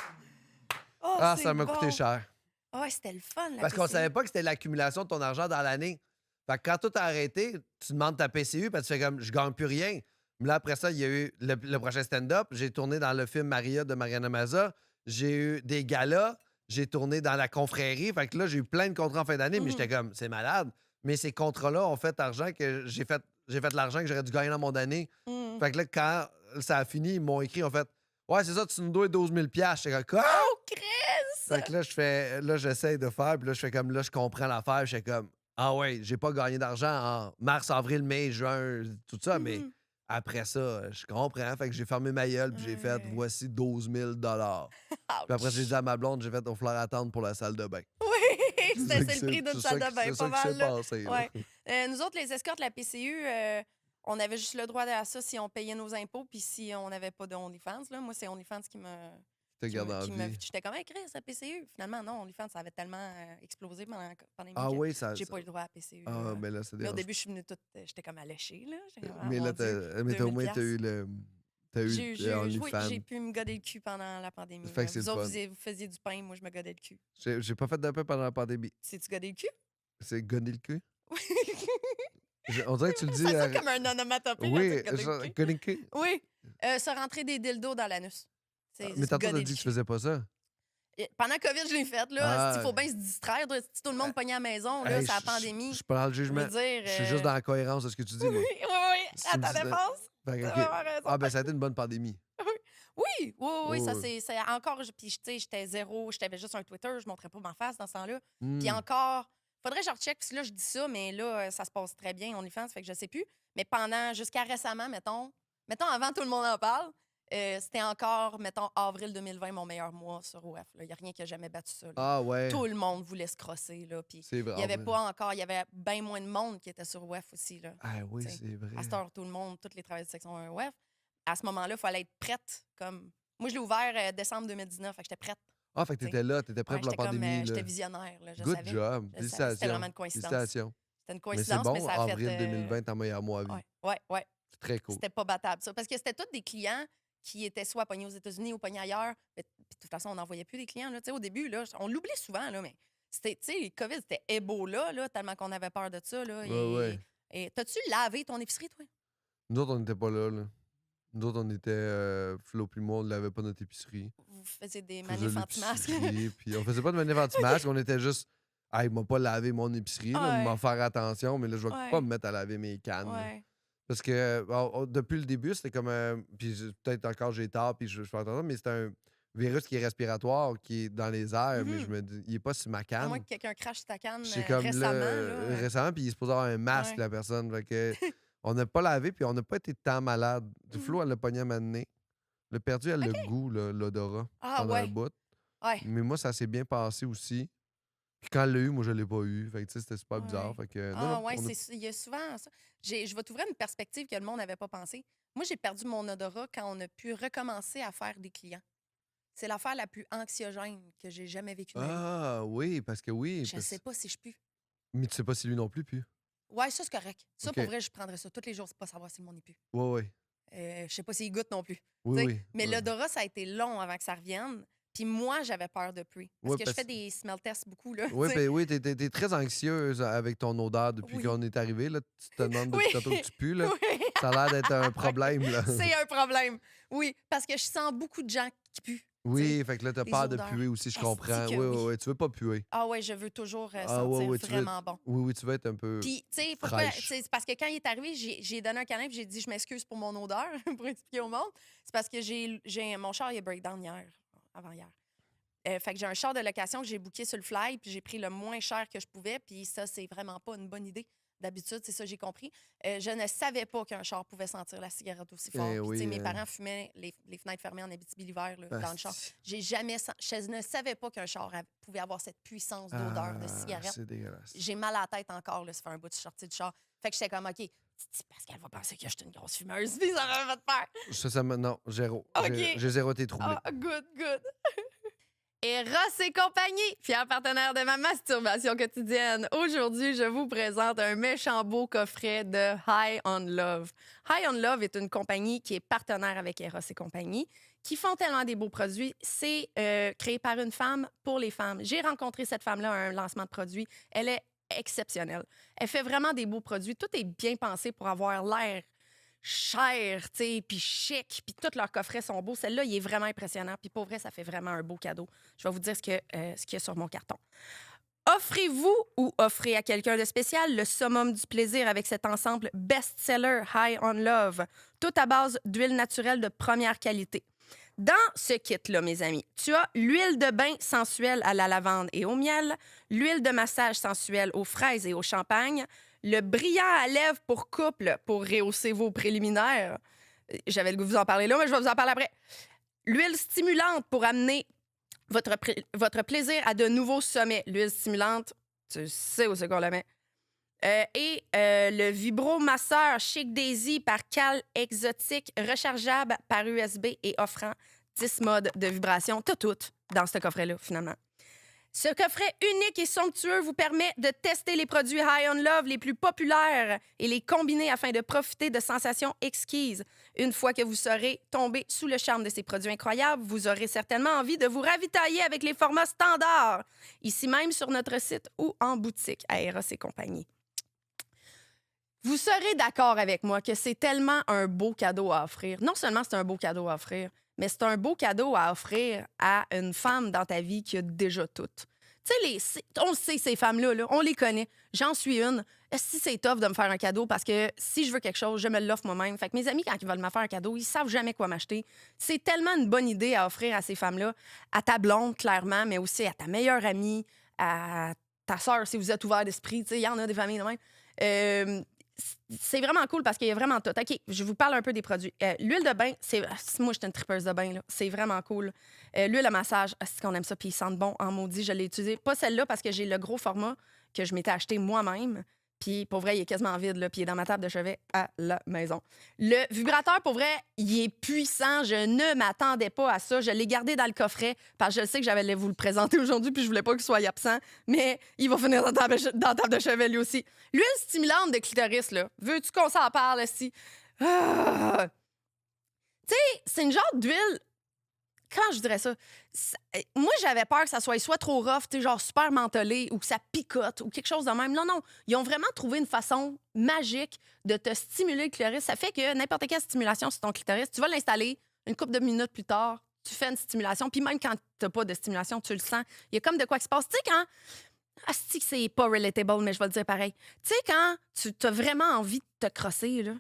Oh, Ah, c'est ça m'a coûté bon. cher. Ah ouais, c'était le fun, la Parce qu'on PCU. savait pas que c'était l'accumulation de ton argent dans l'année. Fait que quand tout a arrêté, tu demandes ta PCU, parce que tu fais comme, je gagne plus rien. Mais là, après ça, il y a eu le prochain stand-up. J'ai tourné dans le film Maria de Mariana Maza. J'ai eu des galas. J'ai tourné dans la confrérie. Fait que là, j'ai eu plein de contrats en fin d'année, mais Mhm. j'étais comme, c'est malade. Mais ces contrats-là ont fait argent que j'ai fait l'argent que j'aurais dû gagner dans mon année. Mm. Fait que là, quand ça a fini, ils m'ont écrit, en fait, ouais, c'est ça, tu nous dois 12 000 $. J'étais comme, quoi? Oh, Chris! Fait que là, j'essaie de faire, puis là, je fais comme, là, je comprends l'affaire, je fais comme, ah ouais, j'ai pas gagné d'argent en mars, avril, mai, juin, tout ça, mais Mhm. après ça, je comprends. Fait que j'ai fermé ma gueule, puis j'ai fait, Ouais. voici 12 000 Puis après, j'ai dit Ouch! à ma blonde, j'ai fait, il va falloir attendre pour la salle de bain. Oui, C'est ça c'est qui le s'est- prix d'une c'est ça salle de qui- bain, c'est pas ça qui mal, s'est là. passé, là. Ouais. Nous autres, les escortes, la PCU, on avait juste le droit à ça si on payait nos impôts, puis si on n'avait pas de OnlyFans. Là. Moi, c'est OnlyFans qui me. Je te garde en vie. J'étais comme, écrire la PCU. Finalement, non, OnlyFans, ça avait tellement explosé pendant la pandémie Ah que oui, ça. j'ai pas eu le droit à la PCU. Ah, mais là, ça Mais au dérange. début, je suis venue toute. J'étais comme alléchée, là. J'étais comme, ah, Mais mon là, Dieu, mais au moins, 2000 t'as eu le. T'as eu j'ai OnlyFans. pu me goder le cul pendant la pandémie. Fait là. que c'est Vous le autres, fun. vous faisiez du pain, moi, je me godais le cul. J'ai pas fait de pain pendant la pandémie. C'est-tu godé le cul? C'est gonner le cul? On dirait que tu le dis. Ça sonne comme un onomatopée. Oui, godé le genre, cul. gonner le cul. Oui, se rentrer des dildos dans l'anus. C'est Mais tantôt, godé t'as le dit que tu cul. faisais pas ça. Pendant COVID, je l'ai faite. Ah. Il faut bien se distraire. Si tout le monde pognait à la maison, là, Hey, c'est la je pandémie. suis pas dans le Je jugement. veux dire. Je suis juste dans la cohérence de ce que tu dis, moi. Oui, oui, oui. Si À tu me ta dis- défense. Fait que, T'as ok. vraiment raison. Ah, ben, ça a été une bonne pandémie. Oui, oui, ça Oh. c'est encore. Puis, tu sais, j'étais zéro, j'avais juste un Twitter, je montrais pas ma face dans ce temps-là. Hmm. Puis encore, faudrait que je recheck, parce que là, je dis ça, mais là, ça se passe très bien, OnlyFans, fait que je sais plus. Mais jusqu'à récemment, mettons, avant tout le monde en parle, c'était encore, mettons, avril 2020, mon meilleur mois sur OF. Il n'y a rien qui a jamais battu ça. Là. Ah, ouais. Tout le monde voulait se crosser, là. Puis C'est vrai. il y avait pas encore, il y avait bien moins de monde qui était sur OF aussi, là. Ah, oui, T'sais, c'est vrai. À cette heure, tout le monde, tous les travailleurs de section 1 OF, à ce moment-là, il fallait être prête. Comme... Moi, je l'ai ouvert décembre 2019, fait que j'étais prête. Ah, fait que t'étais là, t'étais prêt Ouais, pour la pandémie. j'étais là. visionnaire, là, je Good savais. job. Je savais. Félicitations. C'était vraiment une coïncidence. Félicitations. C'était une Mais c'est coïncidence, bon, mais, ça a avril fait... 2020, ton meilleur mois à vie. Ouais. C'est très cool. C'était pas battable, ça. Parce que c'était tous des clients qui étaient soit pognés aux États-Unis ou pognés ailleurs. Puis, de toute façon, on n'en voyait plus des clients. Là. Au début, là, on l'oublie souvent, là, mais c'était, tu sais, le COVID, c'était Ebola, là, tellement qu'on avait peur de ça. Là, Ouais. et t'as-tu lavé ton épicerie, toi? Nous autres, on n'était pas là. Nous autres, on était. Flo puis moi, on ne lavait pas notre épicerie. Vous faisiez des On faisait manifs anti-masques? l'épicerie, puis on faisait pas de manif anti-masque, on était juste. Ah, il m'a pas lavé mon épicerie, là, Ouais. m'en faire attention, mais là, je vais Ouais. pas me mettre à laver mes cannes. là. Ouais. Parce que depuis le début, c'était comme puis peut-être encore j'ai tard, puis je fais attention, mais c'est un virus qui est respiratoire, qui est dans les airs, mais Mhm. je me dis, il est pas sur ma À canne. moins que quelqu'un crache ta canne C'est comme récemment. là, là. récemment, puis il est supposé avoir un masque, Ouais. la personne. Fait que on n'a pas lavé, puis on n'a pas été tant malade. Mhm. Flo, elle l'a pogné à m'amener. Le perdu, elle le Ok. goût, là, l'odorat, Ah pendant ouais. un bout. Ouais. Mais moi, ça s'est bien passé aussi. Puis quand elle l'a eu, moi, je l'ai pas eu. Fait que, tu sais, c'était super bizarre. Ouais. Fait que, Ah non, ouais, on a- il y a souvent ça. Je vais t'ouvrir une perspective que le monde n'avait pas pensé. Moi, j'ai perdu mon odorat quand on a pu recommencer à faire des clients. C'est l'affaire la plus anxiogène que j'ai jamais vécue de ma vie. Ah, oui, parce que oui. Je sais pas si je pue. Mais tu sais pas si lui non plus, puis. Ouais, ça, c'est correct. Ça, OK. pour vrai, je prendrais ça tous les jours, c'est pas savoir si le monde est pu. Ouais. Je sais pas s'il goûte non plus. Oui, T'sais, oui. Mais ouais. l'odorat, ça a été long avant que ça revienne. Puis moi, j'avais peur de puer. Parce Ouais, que parce- je fais des smell tests beaucoup, là. Oui, t'sais. ben oui, t'es très anxieuse avec ton odeur depuis Oui. qu'on est arrivé. Là. Tu te demandes depuis Oui. tantôt que tu pues. Là. Oui. Ça a l'air d'être un problème. Là. C'est un problème. Oui, parce que je sens beaucoup de gens qui puent. Oui, fait que là, t'as des peur de odeurs. puer aussi, je Esti comprends. que Oui, oui, oui. oui. Tu veux pas puer. Ah ouais, je veux toujours Ah, sentir ouais, ouais, tu veux être- vraiment bon. Oui, oui, tu veux être un peu. Puis, tu sais, pourquoi? fraîche. C'est parce que quand il est arrivé, j'ai donné un câlin puis j'ai dit je m'excuse pour mon odeur pour expliquer au monde. C'est parce que mon char il a breakdown avant-hier. Fait que j'ai un char de location que j'ai booké sur le fly puis j'ai pris le moins cher que je pouvais. Puis ça, c'est vraiment pas une bonne idée. D'habitude, c'est ça j'ai compris. Je ne savais pas qu'un char pouvait sentir la cigarette aussi fort. Puis, tu sais, oui, mes parents fumaient les fenêtres fermées en Abitibi l'hiver là, dans le char. Je ne savais pas qu'un char pouvait avoir cette puissance d'odeur de cigarette. C'est dégueulasse. J'ai mal à la tête encore, là, ça fait un bout de sortie du char. Fait que j'étais comme, OK, parce qu'elle va penser que je suis une grosse fumeuse, puis ça va te faire. Non, zéro. OK. J'ai zéro été troublé. Ah, good. Eros et compagnie, fier partenaire de ma masturbation quotidienne. Aujourd'hui, je vous présente un méchant beau coffret de High on Love. High on Love est une compagnie qui est partenaire avec Eros et compagnie, qui font tellement des beaux produits. C'est créé par une femme pour les femmes. J'ai rencontré cette femme-là à un lancement de produit. Elle est exceptionnelle. Elle fait vraiment des beaux produits. Tout est bien pensé pour avoir l'air cher, tu sais, puis chic, puis tous leurs coffrets sont beaux. Celle-là, il est vraiment impressionnant, puis pour vrai, ça fait vraiment un beau cadeau. Je vais vous dire ce qu'il y a sur mon carton. Offrez-vous ou offrez à quelqu'un de spécial le summum du plaisir avec cet ensemble best-seller High on Love, tout à base d'huile naturelle de première qualité. Dans ce kit-là, mes amis, tu as l'huile de bain sensuelle à la lavande et au miel, l'huile de massage sensuelle aux fraises et au champagne, le brillant à lèvres pour couple pour rehausser vos préliminaires. J'avais le goût de vous en parler là, mais je vais vous en parler après. L'huile stimulante pour amener votre plaisir à de nouveaux sommets. L'huile stimulante, tu sais où c'est qu'on la met. Le vibromasseur Chic Daisy par Cal Exotique, rechargeable par USB et offrant 10 modes de vibration. Tout dans ce coffret-là, finalement. Ce coffret unique et somptueux vous permet de tester les produits High on Love les plus populaires et les combiner afin de profiter de sensations exquises. Une fois que vous serez tombé sous le charme de ces produits incroyables, vous aurez certainement envie de vous ravitailler avec les formats standards, ici même sur notre site ou en boutique à Eros et compagnie. Vous serez d'accord avec moi que c'est tellement un beau cadeau à offrir. Non seulement c'est un beau cadeau à offrir, mais c'est un beau cadeau à offrir à une femme dans ta vie qui a déjà tout. Tu sais, on le sait, ces femmes-là, là, on les connaît. J'en suis une. Si c'est tough de me faire un cadeau parce que si je veux quelque chose, je me l'offre moi-même. Fait que mes amis, quand ils veulent me faire un cadeau, ils savent jamais quoi m'acheter. C'est tellement une bonne idée à offrir à ces femmes-là, à ta blonde, clairement, mais aussi à ta meilleure amie, à ta sœur, si vous êtes ouvert d'esprit. Tu sais, il y en a des familles de même. C'est vraiment cool parce qu'il y a vraiment tout. OK, je vous parle un peu des produits. L'huile de bain, moi, je suis une tripeuse de bain. Là. C'est vraiment cool. L'huile à massage, c'est qu'on aime ça, puis ils sentent bon en maudit. Je l'ai utilisé. Pas celle-là parce que j'ai le gros format que je m'étais acheté moi-même. Puis pour vrai, il est quasiment vide, là, puis il est dans ma table de chevet à la maison. Le vibrateur, pour vrai, il est puissant. Je ne m'attendais pas à ça. Je l'ai gardé dans le coffret parce que je sais que j'allais vous le présenter aujourd'hui, puis je voulais pas qu'il soit absent. Mais il va finir dans la table de chevet, lui aussi. L'huile stimulante de clitoris, là. Veux-tu qu'on s'en parle, ici? Ah! Tu sais, c'est une genre d'huile... Comment je dirais ça? Moi, j'avais peur que ça soit trop rough, genre super mentholé ou que ça picote ou quelque chose de même. Non. Ils ont vraiment trouvé une façon magique de te stimuler le clitoris. Ça fait que n'importe quelle stimulation sur ton clitoris, tu vas l'installer une couple de minutes plus tard, tu fais une stimulation. Puis même quand tu n'as pas de stimulation, tu le sens. Il y a comme de quoi qui se passe. Tu sais, quand... c'est pas relatable, mais je vais le dire pareil. Tu sais, quand tu as vraiment envie de te crosser, là,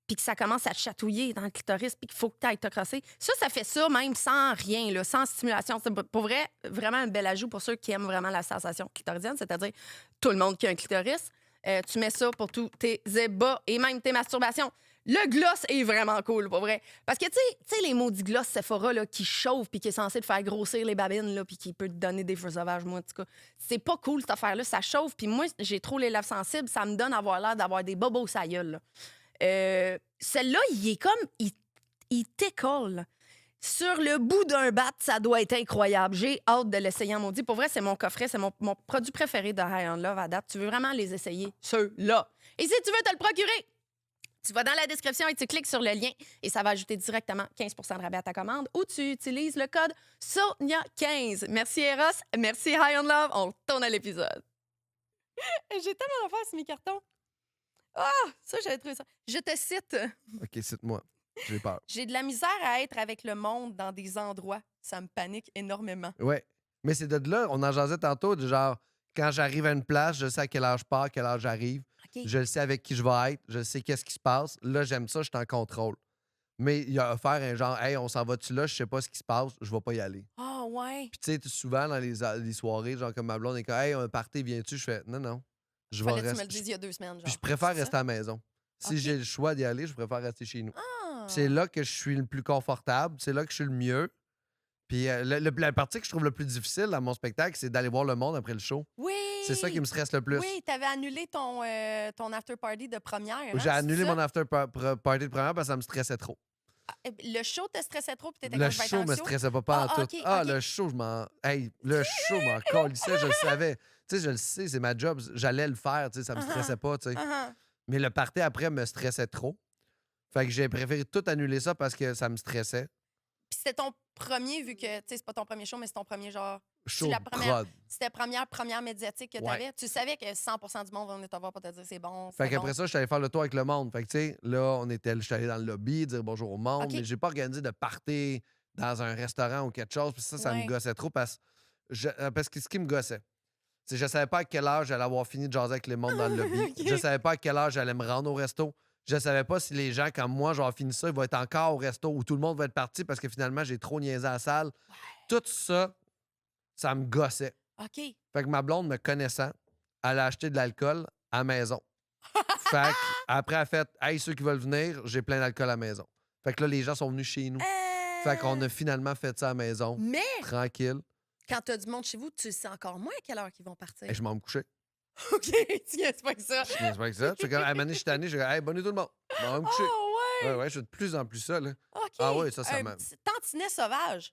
puis que ça commence à te chatouiller dans le clitoris, puis qu'il faut que tu ailles te crosser. Ça fait ça même sans rien, là, sans stimulation. C'est pour vrai, vraiment un bel ajout pour ceux qui aiment vraiment la sensation clitoridienne, c'est-à-dire tout le monde qui a un clitoris. Tu mets ça pour tous tes ébats et même tes masturbations. Le gloss est vraiment cool, pour vrai. Parce que, tu sais, les maudits gloss Sephora là, qui chauffent puis qui est censé te faire grossir les babines là, puis qui peut te donner des feux sauvages, moi, en tout cas. C'est pas cool, cette affaire-là. Ça chauffe, puis moi, j'ai trop les lèvres sensibles. Ça me donne avoir l'air d'avoir des bobos sa gueule, là. Celle-là, il est comme... Il t'écolle. Sur le bout d'un bat, ça doit être incroyable. J'ai hâte de l'essayer en maudit. Pour vrai, c'est mon coffret. C'est mon produit préféré de High on Love à date. Tu veux vraiment les essayer? Ceux-là. Et si tu veux te le procurer, tu vas dans la description et tu cliques sur le lien et ça va ajouter directement 15 % de rabais à ta commande ou tu utilises le code SONIA15. Merci Eros. Merci High on Love. On retourne à l'épisode. J'ai tellement d'affaires sur mes cartons. Ah, ça, j'avais trouvé ça. Je te cite. OK, cite-moi. J'ai peur. J'ai de la misère à être avec le monde dans des endroits. Ça me panique énormément. Ouais. Mais c'est de là, on en jasait tantôt, de genre, quand j'arrive à une place, je sais à quelle heure je pars, à quelle heure j'arrive. Okay. Je sais avec qui je vais être. Je sais qu'est-ce qui se passe. Là, j'aime ça, je suis en contrôle. Mais il y a à faire un genre, hey, on s'en va-tu là, je sais pas ce qui se passe, je vais pas y aller. Ah, ouais. Puis, tu sais, souvent dans les soirées, genre comme ma blonde est comme, hey, un party, viens-tu? Je fais, non. Je vais Fallait que tu me rester. le dises il y a 2 semaines. Genre. Puis je préfère rester à la maison. Si Ok. j'ai le choix d'y aller, je préfère rester chez nous. Ah. C'est là que je suis le plus confortable, c'est là que je suis le mieux. Puis la partie que je trouve le plus difficile dans mon spectacle, c'est d'aller voir le monde après le show. Oui. C'est ça qui me stresse le plus. Oui, t'avais annulé ton after party de première. J'ai hein, annulé c'est ça? mon after party de première parce que ça me stressait trop. Le show te stressait trop, puis t'étais Le comme, je vais être show me anxio? stressait pas en tout. OK, Ah, OK. le show, je m'en. Hey, le show m'en calissait, je le savais. Tu sais, je le sais, c'est ma job, j'allais le faire, tu sais, ça me stressait pas, tu sais. Uh-huh. Mais le party après me stressait trop. Fait que j'ai préféré tout annuler ça parce que ça me stressait. Puis c'était ton premier, vu que, tu sais, c'est pas ton premier show, mais c'est ton premier genre. Show la de première, prod. c'était première médiatique que tu Ouais. avais. Tu savais que 100% du monde va venir te voir pour te dire c'est bon. Fait c'est qu'après bon. ça, je suis allé faire le tour avec le monde. Fait que, tu sais, là, j'étais allé dans le lobby, dire bonjour au monde, OK. mais j'ai pas organisé de party dans un restaurant ou quelque chose. Puis ça me Ouais. gossait trop parce que ce qui me gossait, c'est que je savais pas à quelle heure j'allais avoir fini de jaser avec le monde dans le lobby. OK. Je savais pas à quelle heure j'allais me rendre au resto. Je savais pas si les gens, comme moi, j'aurais fini ça, ils vont être encore au resto ou tout le monde va être parti parce que finalement, j'ai trop niaisé à la salle. Ouais. Tout ça, ça me gossait. OK. Fait que ma blonde, me connaissant, elle a acheté de l'alcool à la maison. Fait que, après, elle a fait hey, ceux qui veulent venir, j'ai plein d'alcool à la maison. Fait que là, les gens sont venus chez nous. Fait qu'on a finalement fait ça à la maison, Mais tranquille. quand tu as du monde chez vous, tu sais encore moins à quelle heure qu'ils vont partir. Et je m'en me couchais. OK, tu c'est pas que ça. Je niaise pas avec ça. Je suis comme, hey, Mané, je suis tanné. Je dis, hey, bonne nuit tout le monde. Je m'en vais me coucher. Oh, ouais. Ouais, ouais, je suis de plus en plus ça, là. OK. Ah ouais, ça Un m'a. petit tantinet sauvage.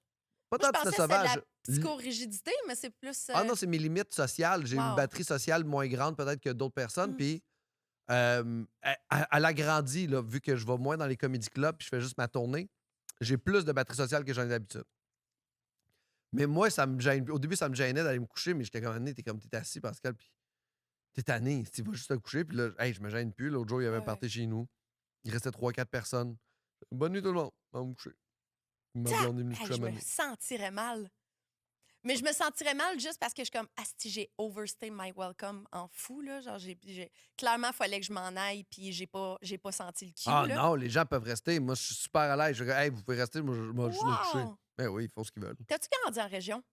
Pas Moi, je tant pensais de que c'était de sauvage. la psychorigidité, mais c'est plus. Ah non, c'est mes limites sociales. J'ai une Wow. batterie sociale moins grande peut-être que d'autres personnes. Mm. Puis elle a grandi, là, vu que je vais moins dans les comédie clubs puis je fais juste ma tournée. J'ai plus de batterie sociale que j'en ai d'habitude. Mais moi, ça me gêne. Au début, ça me gênait d'aller me coucher, mais j'étais comme, t'es assis, Pascal, puis t'es tanné. Tu vas juste te coucher, puis là, hey, je me gêne plus. L'autre jour, il y avait un Ouais. party chez nous. Il restait 3-4 personnes. Bonne nuit tout le monde. On va me coucher. Ma blonde est venue se Hey, coucher à je ma me nuit. sentirais mal. Mais je me sentirais mal juste parce que je suis comme, asti, j'ai overstay my welcome en fou, là. Genre, clairement, il fallait que je m'en aille, puis j'ai pas senti le cue, Ah là. non, les gens peuvent rester. Moi, je suis super à l'aise. Je dis, hey, vous pouvez rester, moi, je vais juste me coucher. Wow! Ben oui, ils font ce qu'ils veulent. T'as-tu grandi en région?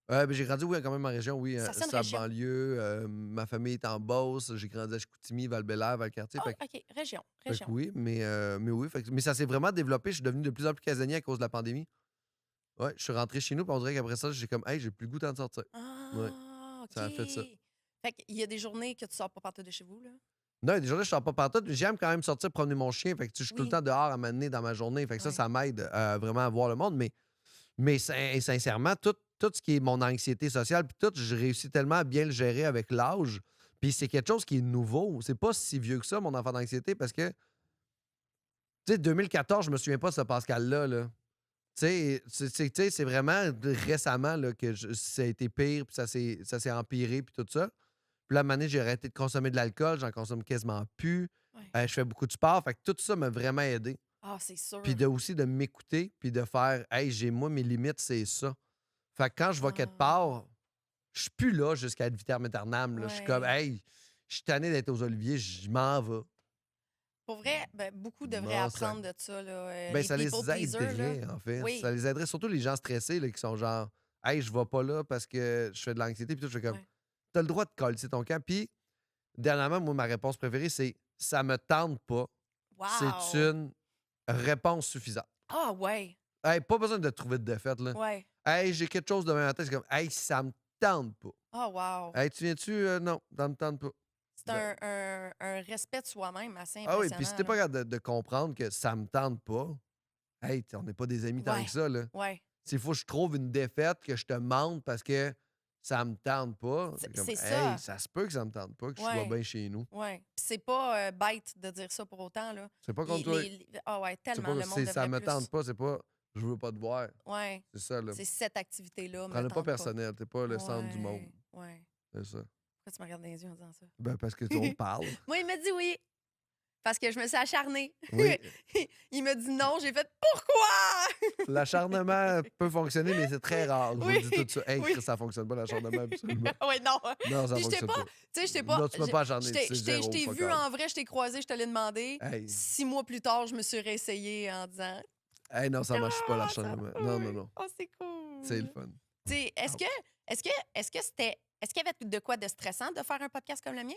Ben, j'ai grandi, oui, quand même en région, oui. Ça sonne Sa région. banlieue. Ma famille est en Beauce. J'ai grandi à Chicoutimi, Val-Bélair, Valcartier. Oh, Fait que- OK, région. fait que Région. oui, mais oui. Mais ça s'est vraiment développé. Je suis devenu de plus en plus casanier à cause de la pandémie. Ouais, je suis rentré chez nous, puis on dirait qu'après ça, j'ai comme, hey, j'ai plus le goût de sortir. Ouais, Ah, OK. ça a fait ça. Fait qu'il y a des journées que tu sors pas partout de chez vous, là? Non, il y a des journées, je sors pas partout. J'aime quand même sortir promener mon chien. Fait que tu sais, je suis tout Oui. le temps dehors à m'amener dans ma journée. Fait que Ouais. ça m'aide vraiment à voir le monde. Mais sincèrement, tout ce qui est mon anxiété sociale, puis tout, je réussis tellement à bien le gérer avec l'âge. Puis c'est quelque chose qui est nouveau. C'est pas si vieux que ça, mon enfant d'anxiété, parce que, tu sais, 2014, je me souviens pas de ce Pascal-là. Là. Tu sais, c'est vraiment récemment là, que ça a été pire, puis ça s'est empiré, puis tout ça. Puis là, à un moment donné, j'ai arrêté de consommer de l'alcool, j'en consomme quasiment plus. Ouais. Je fais beaucoup de sport, fait que tout ça m'a vraiment aidé. Ah, c'est sûr. Puis aussi de m'écouter, puis de faire hey, moi, mes limites, c'est ça. Fait que quand je vais quelque Ah. part, je suis plus là jusqu'à être vitam aeternam. Je suis comme Ouais. hey, je suis tanné d'être aux Oliviers, je m'en vais. Pour vrai, ben, beaucoup devraient Non, ça- apprendre de ça, là. Ben, ça les people pleasers, là. aiderait, en fait. Oui. Ça les aiderait, surtout les gens stressés là, qui sont genre hey, je vais pas là parce que je fais de l'anxiété. Puis tout, je fais comme Ouais. t'as le droit de coller ton camp. Puis, dernièrement, moi, ma réponse préférée, c'est ça me tente pas. Wow! C'est une réponse suffisante. Ah, ouais. Hey, pas besoin de trouver de défaite, là. Ouais. Hey, j'ai quelque chose demain matin, c'est comme hey, ça me tente pas. Ah, wow. Hey, tu viens-tu? Non, ça me tente pas. C'est un respect de soi-même assez Ah oui, impressionnant. puis si t'es pas capable de comprendre que ça me tente pas, hey, on n'est pas des amis tant Ouais. que ça, là. Ouais. S'il faut que je trouve une défaite, que je te mente parce que ça me tente pas, C'est comme, ça. hey, ça se peut que ça me tente pas, que je sois Ouais. bien chez nous. Ouais. Puis c'est pas bête de dire ça pour autant, là. C'est pas contre toi. Ah, ouais, C'est tellement. pas, Le monde c'est ça devrait me plus. tente pas, c'est pas je veux pas te voir. Ouais. C'est ça, là. C'est cette activité-là. me Prends-le pas tente personnel, t'es pas le centre du Ouais. monde. Ouais. C'est ça. Pourquoi tu me regardes dans les yeux en disant ça? Ben, parce que on parle. Moi, il m'a dit oui. Parce que je me suis acharnée. Oui. Il m'a dit non. J'ai fait pourquoi? L'acharnement peut fonctionner, mais c'est très rare. Je Oui, vous le dis tout ça. Hey, oui. Chris, ça fonctionne pas, l'acharnement, absolument. Ouais, non. Non, ça Puis je t'ai fonctionne pas. pas. Tu sais, je t'ai pas. Non, tu m'as pas acharné, Je t'ai- c'est je t'ai zéro, je t'ai fuck vu off. en vrai, je t'ai croisé, je te l'ai demandé. Hey. 6 mois plus tard, je me suis réessayée en disant. Hey, non, ça marche pas, Ah, l'acharnement. ça- Non, oui. non, non. Oh, c'est cool. C'est le fun. Tu sais, est-ce que c'était. Est-ce qu'il y avait de quoi de stressant de faire un podcast comme le mien?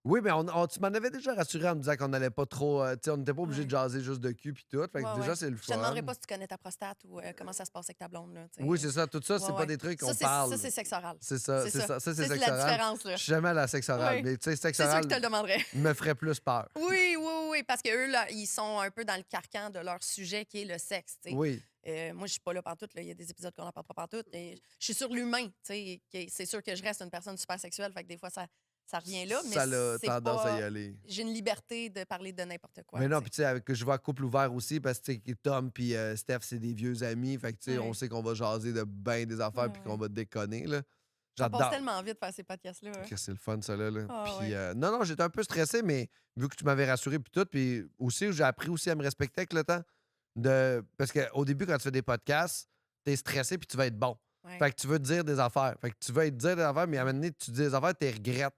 Oui, mais tu m'en avais déjà rassuré en me disant qu'on n'allait pas trop. Tu sais, on n'était pas obligé Ouais. de jaser juste de cul puis tout. Fait que Ouais, déjà, ouais. c'est le Je te demanderai fun. pas si tu connais ta prostate ou comment ça se passe avec ta blonde. Là, tu sais. Oui, c'est ça. Tout ça, c'est Ouais, pas ouais. des trucs Ça, qu'on c'est- parle. Ça, c'est sexe oral. C'est ça, C'est c'est ça. ça. Ça, c'est C'est sexe la oral. différence, là. Je suis jamais à la sexe orale. Oui. Mais tu sais, sexe C'est sûr oral que je te le demanderais. me ferait plus peur. Oui, oui, oui. oui, parce qu'eux, là, ils sont un peu dans le carcan de leur sujet qui est le sexe, tu sais. Oui. Moi, je suis pas là pantoute, là. Il y a des épisodes qu'on n'en parle pas pantoute. Et je suis sur l'humain, tu sais. C'est sûr que je reste une personne super sexuelle, fait que des fois, ça revient là, mais Ça a c'est tendance à y pas... aller. J'ai une liberté de parler de n'importe quoi, Mais non, tu puis sais. tu sais, que je vois couple ouvert aussi, parce que tu sais, Tom puis Steph, c'est des vieux amis. Fait que tu sais, on Ouais. sait qu'on va jaser de bien des affaires Ouais, puis qu'on ouais. va déconner, là. Ça passe J'adore. tellement vite faire ces podcasts-là, hein. Que c'est le fun, ça, là. Ah Puis, ouais. non, j'étais un peu stressé, mais vu que tu m'avais rassuré, puis tout, puis aussi, j'ai appris aussi à me respecter avec le temps. Parce qu'au début, quand tu fais des podcasts, t'es stressé, puis tu vas être bon. Ouais. Fait que tu veux te dire des affaires. Fait que tu vas te dire des affaires, mais à un moment donné, tu dis des affaires, tu regrettes.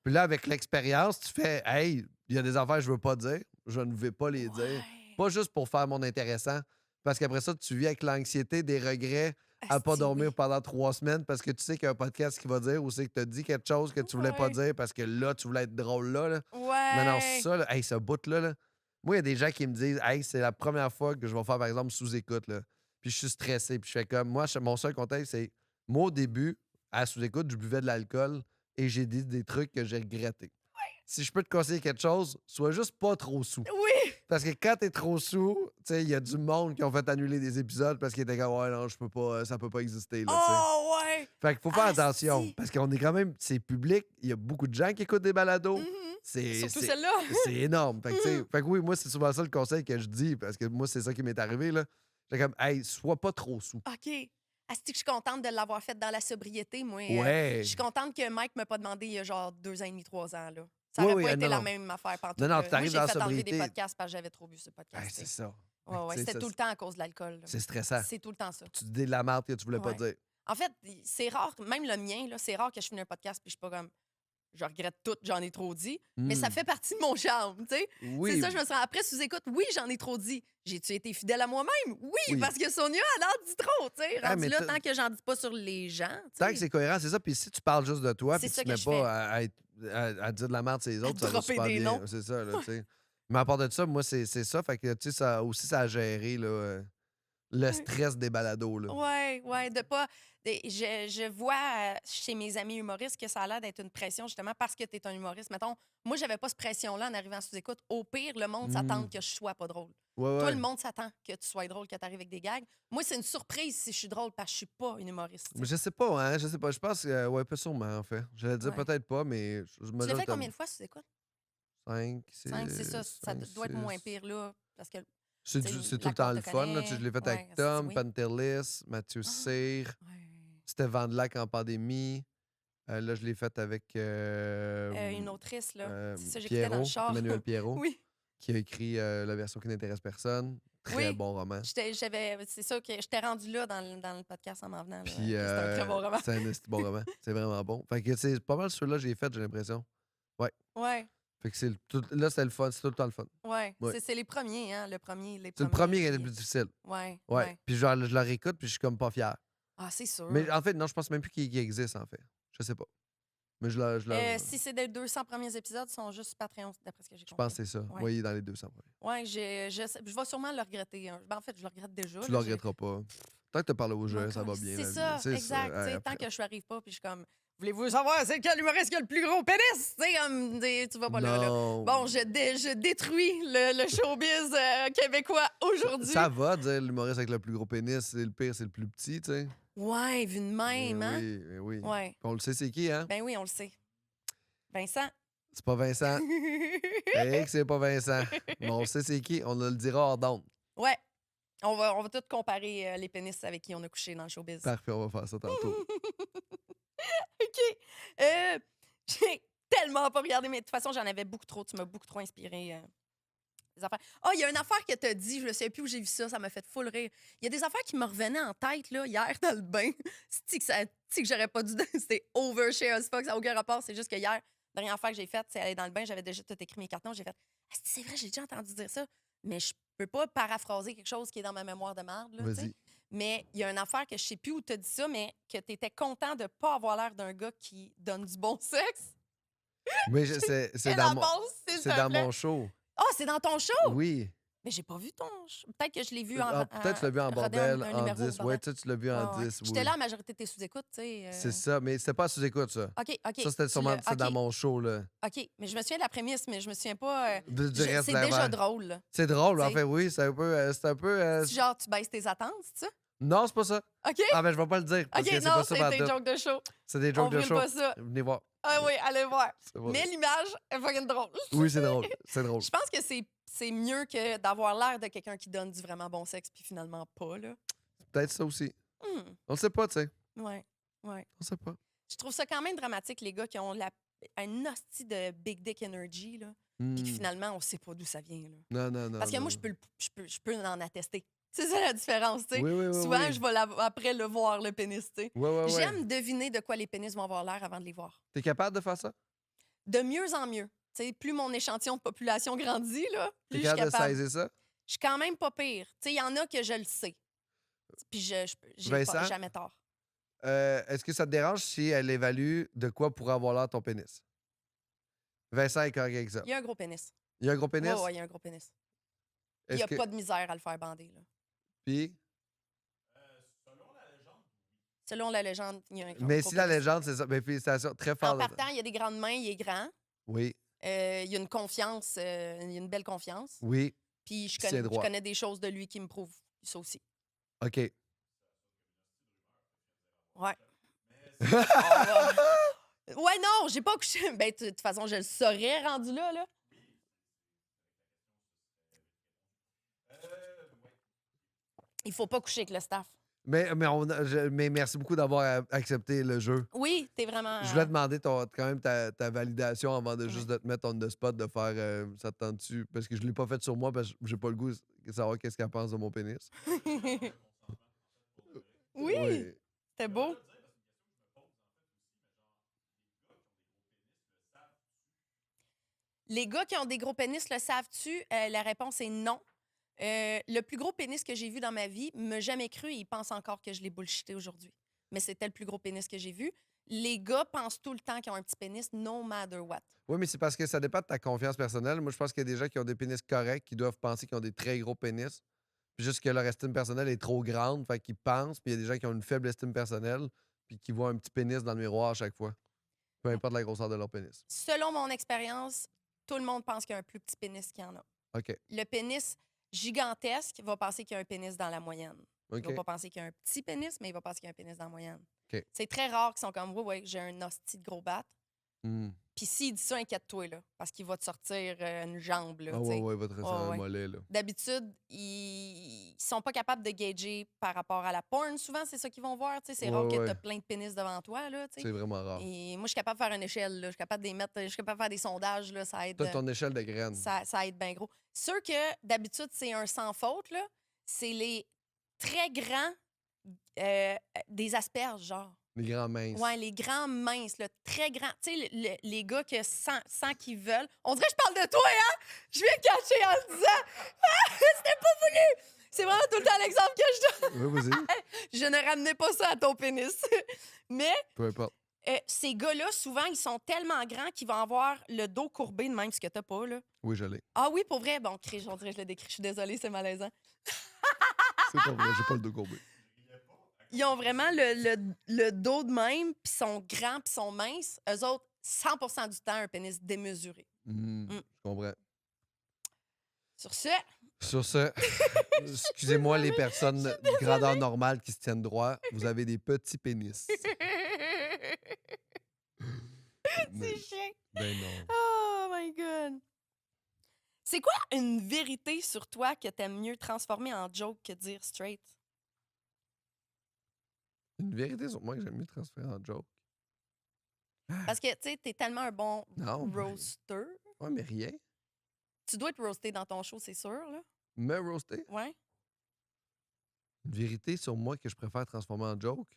Puis là, avec l'expérience, tu fais, hey, il y a des affaires que je veux pas dire, je ne vais pas les dire. Ouais. Pas juste pour faire mon intéressant, parce qu'après ça, tu vis avec l'anxiété, des regrets, à pas Asti, dormir oui. pendant 3 semaines parce que tu sais qu'il y a un podcast qui va dire ou c'est que tu as dit quelque chose que tu voulais pas Ouais. dire parce que là, tu voulais être drôle là. Non, non, Ouais. ça, là, hey, ce bout-là, là, moi, il y a des gens qui me disent, hey, c'est la première fois que je vais faire, par exemple, sous-écoute, là. Puis je suis stressé, puis je fais comme, moi, mon seul contexte, c'est, moi, au début, à sous-écoute, je buvais de l'alcool et j'ai dit des trucs que j'ai regrettés. Si je peux te conseiller quelque chose, sois juste pas trop sous. Oui! Parce que quand t'es trop sous, tu sais, il y a du monde qui ont fait annuler des épisodes parce qu'ils étaient comme, ouais, non, je peux pas, ça peut pas exister, là, tu sais. Oh, ouais! Fait qu'il faut faire attention. Asti! Parce qu'on est quand même, c'est public, il y a beaucoup de gens qui écoutent des balados. Mhm. C'est Surtout c'est- celle-là. c'est énorme. Fait que, tu sais, fait que oui, moi, c'est souvent ça le conseil que je dis parce que moi, c'est ça qui m'est arrivé, là. J'étais comme, hey, sois pas trop sous. OK. Asti que je suis contente de l'avoir faite dans la sobriété, moi. Ouais. Je suis contente que Mike m'a pas demandé il y a genre 2 ans et demi, 3 ans, là. Ça Oui, aurait oui, pas été non, la non. même affaire pantoute, Non, non, là. puis Moi, t'arrives j'ai dans la fait enlever des sobriété. podcasts parce que j'avais trop bu ce podcast, Hey, tu c'est sais. ça. Ouais, ouais, Tu sais, c'était ça, tout le temps à cause de l'alcool, là. c'est stressant. C'est tout le temps ça. Tu te dis de la merde que tu voulais pas Ouais. dire. En fait, c'est rare, même le mien, là, c'est rare que je finisse un podcast puis je suis pas comme... Je regrette tout, j'en ai trop dit. Mais ça Mm. fait partie de mon charme, tu sais. Oui. C'est ça, je me sens. Après, sous-écoute, oui, j'en ai trop dit. J'ai-tu été fidèle à moi-même? Oui, Oui. parce que Sonia, elle en dit trop, tu sais. Ah, Rendu mais là, tant que j'en dis pas sur les gens, tu Tant sais. que c'est cohérent, c'est ça. Puis si tu parles juste de toi, C'est puis tu ça te que mets je pas à dire de la merde sur les À autres, ça va dropper super des bien. noms. C'est ça, là, tu sais. Mais à part de ça, moi, c'est ça. Fait que, tu sais, ça aussi, ça a géré, là, le stress des balados, là. Ouais, ouais, de pas. Je vois chez mes amis humoristes que ça a l'air d'être une pression justement parce que tu es un humoriste. Mettons, moi, j'avais pas cette pression-là en arrivant sous écoute. Au pire, le monde s'attend que je sois pas drôle. Ouais, Toi, ouais. le monde s'attend que tu sois drôle, que tu arrives avec des gags. Moi, c'est une surprise si je suis drôle parce que je suis pas une humoriste. tu Mais sais. je sais pas, hein. Je sais pas. Je pense que, ouais, pas sûrement, en fait. J'allais dire Ouais. peut-être pas, mais je me Tu l'as fait combien de fois sous écoute? 5, 6. 5, c'est ça. Ça doit être moins pire là. Parce que C'est tu sais, c'est tout la le temps cour le te fun, là. Tu sais, je l'ai fait connaît. avec Ouais, Tom, oui. Pantelis, Mathieu Ah, Cyr, ouais. c'était Vandelac en pandémie. Là, je l'ai fait avec Une autrice, là. C'est ça, j'écoutais dans Pierrot, le char. Emmanuel Pierrot, Oui. qui a écrit la version qui n'intéresse personne. Très Oui. bon roman. C'est ça que j'étais rendue là dans le podcast en m'en venant. Là, Puis, que c'était un très bon roman. c'est un esti bon roman. C'est vraiment bon. Fait que c'est pas mal ceux-là que j'ai fait, j'ai l'impression. Ouais, Fait que là, c'était le fun. C'est tout le temps le fun. ouais. Ouais. C'est les premiers, hein. Les C'est le premier qui est le puis- plus difficile. Ouais, Ouais. ouais. Puis genre, je le réécoute, puis je suis comme pas fier. Ah, c'est sûr. Mais en fait, non, je pense même plus qu'il existe, en fait. Je sais pas. Mais Si c'est des 200 premiers épisodes, ils sont juste sur Patreon, d'après ce que j'ai je compris. pense que c'est ça. Ouais. Oui, il est dans les 200 premiers. Ouais, je vais sûrement le regretter. Hein. Ben, en fait, je le regrette déjà. Tu là, le regretteras pas. Tant que tu parles au je- jeu, ça va bien. C'est la ça, vie. C'est exact. ça. Tu sais, Hey, tant après- que je n'arrive pas, puis je suis comme, voulez-vous savoir c'est quel humoriste qui a le plus gros pénis? Tu sais, comme, tu vas pas là, là. Non. Bon, je détruis le showbiz québécois aujourd'hui. Ça va dire l'humoriste avec le plus gros pénis, c'est le pire, c'est le plus petit, tu sais. Ouais, vu de même, hein? Oui, oui. Ouais. Puis on le sait, c'est qui, hein? Ben oui, on le sait. Vincent. C'est pas Vincent. Hey, que c'est pas Vincent. Mais on le sait, c'est qui? On le dira hors d'onde. Ouais. On va tout comparer les pénis avec qui on a couché dans le showbiz. Parfait, on va faire ça tantôt. OK. J'ai tellement pas regardé, mais de toute façon, j'en avais beaucoup trop. Tu m'as beaucoup trop inspiré. Des affaires. Ah, il y a une affaire que t'as dit, je ne sais plus où j'ai vu ça m'a fait full rire. Il y a des affaires qui me revenaient en tête là, hier dans le bain. C'est que j'aurais pas dû. C'était overshare as fuck, ça n'a aucun rapport. C'est juste que hier, la dernière fois que j'ai faite, c'est aller dans le bain, j'avais déjà tout écrit mes cartons. J'ai fait, c'est vrai, j'ai déjà entendu dire ça, mais je peux pas paraphraser quelque chose qui est dans ma mémoire de merde. Là, tu sais. Vas-y. Mais il y a une affaire que je sais plus où tu as dit ça, mais que tu étais content de pas avoir l'air d'un gars qui donne du bon sexe. Mais c'est dans, mon, Élabore, s'il te c'est dans plaît. mon show. Ah, c'est dans ton show? Oui. Mais j'ai pas vu ton. Peut-être que je l'ai vu en. Ah, peut-être que tu l'as vu en rodé bordel, un en numéro au 10. bordel. Ouais, tu l'as vu en Ouais, ouais. 10, J'étais oui. là, la majorité de tes sous-écoutes, tu sais. C'est ça, mais c'était pas sous-écoute, ça. OK, OK. Ça, c'était Tu sûrement l'as. c'est dans OK, mon show, là. OK. Mais je me souviens de la prémisse, mais je me souviens pas. Du reste C'est de déjà l'affaire. drôle, là. C'est drôle, Tu en sais. fait, oui. C'est un peu. Si genre, tu baisses tes attentes, c'est ça? Non, c'est pas ça. OK? Ah, ben, je vais pas le dire, parce OK, que c'est non, pas ça c'est par tes tout. jokes de show. C'est des On jokes de brûle show. pas ça. Venez voir. Ah oui, allez voir. C'est vrai. Mais l'image est fucking drôle. Oui, c'est drôle. C'est drôle. Je pense que c'est mieux que d'avoir l'air de quelqu'un qui donne du vraiment bon sexe, puis finalement pas, là. Peut-être ça aussi. Hmm. On le sait pas, tu sais. Ouais, ouais. On sait pas. Je trouve ça quand même dramatique, les gars qui ont un hostie de big dick energy, là, puis que Hmm. finalement, on sait pas d'où ça vient, là. Non, non, non. Parce que non, moi, non. je peux en attester. C'est ça la différence, tu sais. Oui, oui, oui. Souvent, oui. je vais après le voir, le pénis, tu sais. Ouais, ouais, ouais. J'aime deviner de quoi les pénis vont avoir l'air avant de les voir. T'es capable de faire ça? De mieux en mieux. Tu sais, plus mon échantillon de population grandit, là, T'es plus je suis capable de capable. saisir ça? Je suis quand même pas pire. Tu sais, il y en a que je le sais. Puis j'ai Vincent? jamais tort. Est-ce que ça te dérange si elle évalue de quoi pourrait avoir l'air ton pénis? Vincent est correct avec ça. Il y a un gros pénis. Il y a un gros pénis? Ouais, ouais, il y a un gros pénis. Il n'y Est-ce a que... pas de misère à le faire bander, là. Puis... Selon la légende, il y a un gros Mais gros si la pénis. légende, c'est ça. Ben, félicitations. Très fort. En partant, il y a des grandes mains, il est grand. Oui, Il y a une confiance, il y a une belle confiance. oui. Puis je C'est droit. connais des choses de lui qui me prouvent ça aussi. OK. Ouais. Ouais, non, j'ai pas couché. Ben, de toute façon, je le saurais rendu là, là. Il faut pas coucher avec le staff. Mais merci beaucoup d'avoir accepté le jeu. Oui, t'es vraiment. Je voulais demander quand même ta validation avant de Ouais. juste de te mettre on the spot, de faire ça te tente-tu? Parce que je l'ai pas fait sur moi, parce que j'ai pas le goût de savoir qu'est-ce qu'elle pense de mon pénis. Oui, c'était beau. Les gars qui ont des gros pénis le savent-tu? La réponse est non. Le plus gros pénis que j'ai vu dans ma vie m'a jamais cru et il pense encore que je l'ai bullshité aujourd'hui. Mais c'était le plus gros pénis que j'ai vu. Les gars pensent tout le temps qu'ils ont un petit pénis, no matter what. Oui, mais c'est parce que ça dépend de ta confiance personnelle. Moi, je pense qu'il y a des gens qui ont des pénis corrects, qui doivent penser qu'ils ont des très gros pénis. Puis juste que leur estime personnelle est trop grande, fait qu'ils pensent. Puis il y a des gens qui ont une faible estime personnelle, puis qui voient un petit pénis dans le miroir à chaque fois. Peu importe la grosseur de leur pénis. Selon mon expérience, tout le monde pense qu'il y a un plus petit pénis qu'il y en a. OK. Le pénis gigantesque va penser qu'il y a un pénis dans la moyenne. Il OK. va pas penser qu'il y a un petit pénis, mais il va penser qu'il y a un pénis dans la moyenne. OK. C'est très rare qu'ils sont comme, ouais, j'ai un hostie de gros bat. Hmm. Puis s'il dit ça, inquiète-toi, là, parce qu'il va te sortir une jambe, là, Ah tu ouais, sais. ouais, il va te rester Ouais, un ouais. mollet, là. D'habitude, ils sont pas capables de gager par rapport à la porn. Souvent, c'est ça qu'ils vont voir, tu sais. C'est Ouais, rare que ouais. t'as plein de pénis devant toi, là, tu sais. C'est vraiment rare. Et moi, je suis capable de faire une échelle, là. Je suis capable de les mettre, je suis capable de faire des sondages, là. Ça aide. T'as ton échelle de graines. Ça aide bien gros. Ceux que, d'habitude, c'est un sans faute, là, c'est les très grands des asperges, genre. Les grands minces. Ouais, les grands minces, là, très grands. Tu sais, les gars que sans qu'ils veulent. On dirait que je parle de toi, hein? Je viens de cacher en le disant. Ah, c'était pas voulu! C'est vraiment tout le temps l'exemple que je donne. Oui, vas-y. Je ne ramenais pas ça à ton pénis. Mais Peu importe. ces gars-là, souvent, ils sont tellement grands qu'ils vont avoir le dos courbé de même, ce que t'as pas, là. Oui, je l'ai. Ah oui, pour vrai? Bon, on dirait que je le décris. Je suis désolée, c'est malaisant. C'est pas vrai, j'ai pas le dos courbé. Ils ont vraiment le dos de même, puis sont grands, puis sont minces. Eux autres, 100% du temps, un pénis démesuré. Je comprends. Sur ce, Sur ce, excusez-moi les personnes de grandeur normale qui se tiennent droit, vous avez des petits pénis. c'est chiant. Ben non. Oh my God. C'est quoi une vérité sur toi que t'aimes mieux transformer en joke que dire straight? Une vérité sur moi que j'aime mieux transférer en joke. Parce que, tu sais, t'es tellement un bon Non, mais- roaster. Ouais, mais rien. Tu dois être roasté dans ton show, c'est sûr, là. Me roaster. Ouais. Une vérité sur moi que je préfère transformer en joke.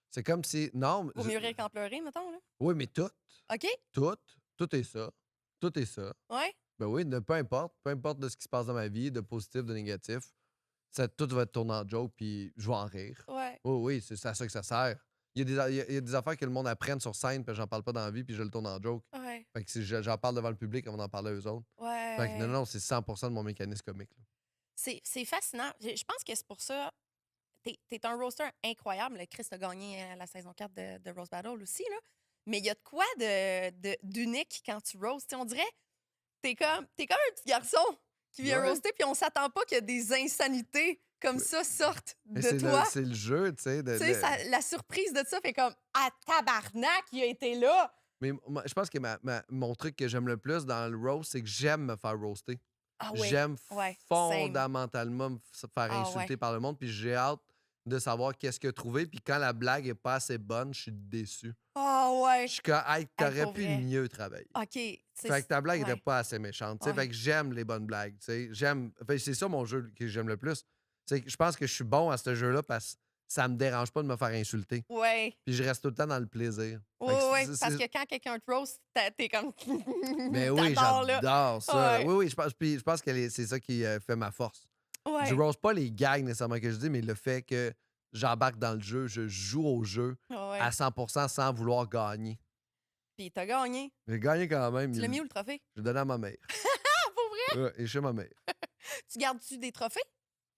C'est comme si. Non. Vaut mieux rire qu'en pleurer, mettons, là. Oui, mais tout. OK? Tout est ça. Tout est ça. Ouais. Ben oui, peu importe de ce qui se passe dans ma vie, de positif, de négatif, tout va être tourné en joke, puis je vais en rire. Ouais. Oui, c'est à ça que ça sert. Il y a des affaires que le monde apprenne sur scène, puis j'en parle pas dans la vie, puis je le tourne en joke. Ouais. Fait que si j'en parle devant le public, on va en parler à eux autres. Ouais. Fait que non, c'est 100% de mon mécanisme comique. Là. C'est fascinant. Je pense que c'est pour ça. T'es un roaster incroyable. Le Chris a gagné la saison 4 de Roast Battle aussi, là. Mais il y a de quoi d'unique quand tu roastes. T'sais, on dirait t'es comme un petit garçon qui vient Ouais. roaster, puis on s'attend pas que des insanités comme ça sortent Mais de toi. c'est le jeu, tu sais. Tu sais, la surprise de ça fait comme « Ah, tabarnak, il a été là! Mais moi, je pense que mon truc que j'aime le plus dans le roast, c'est que j'aime me faire roaster. » Ah oui, J'aime ouais, fondamentalement me faire Ah insulter ouais. par le monde, puis j'ai hâte de savoir qu'est-ce que trouver. Puis quand la blague est pas assez bonne, je suis déçu. Ah ouais! Je suis comme, hey, t'aurais pour pu vrai. mieux travailler. OK. Fait que ta blague était ouais. pas assez méchante. tu sais. Ouais. Fait que j'aime les bonnes blagues. tu sais. Fait que c'est ça mon jeu que j'aime le plus. C'est que je pense que je suis bon à ce jeu-là parce que ça me dérange pas de me faire insulter. Ouais. Puis je reste tout le temps dans le plaisir. Fait Oui, que oui, c'est- parce c'est- que quand quelqu'un te roast, t'es comme. Mais oui, T'adores, là. j'adore ça. Ouais. Oui, oui, je pense que c'est ça qui fait ma force. Ouais. Je rose pas les gags nécessairement que je dis, mais le fait que j'embarque dans le jeu, je joue au jeu Ouais. à 100% sans vouloir gagner. Puis t'as gagné. J'ai gagné quand même. Tu l'as mis où le trophée? Je l'ai donné à ma mère. Ah, pour vrai? Ouais, et chez ma mère. Tu gardes-tu des trophées?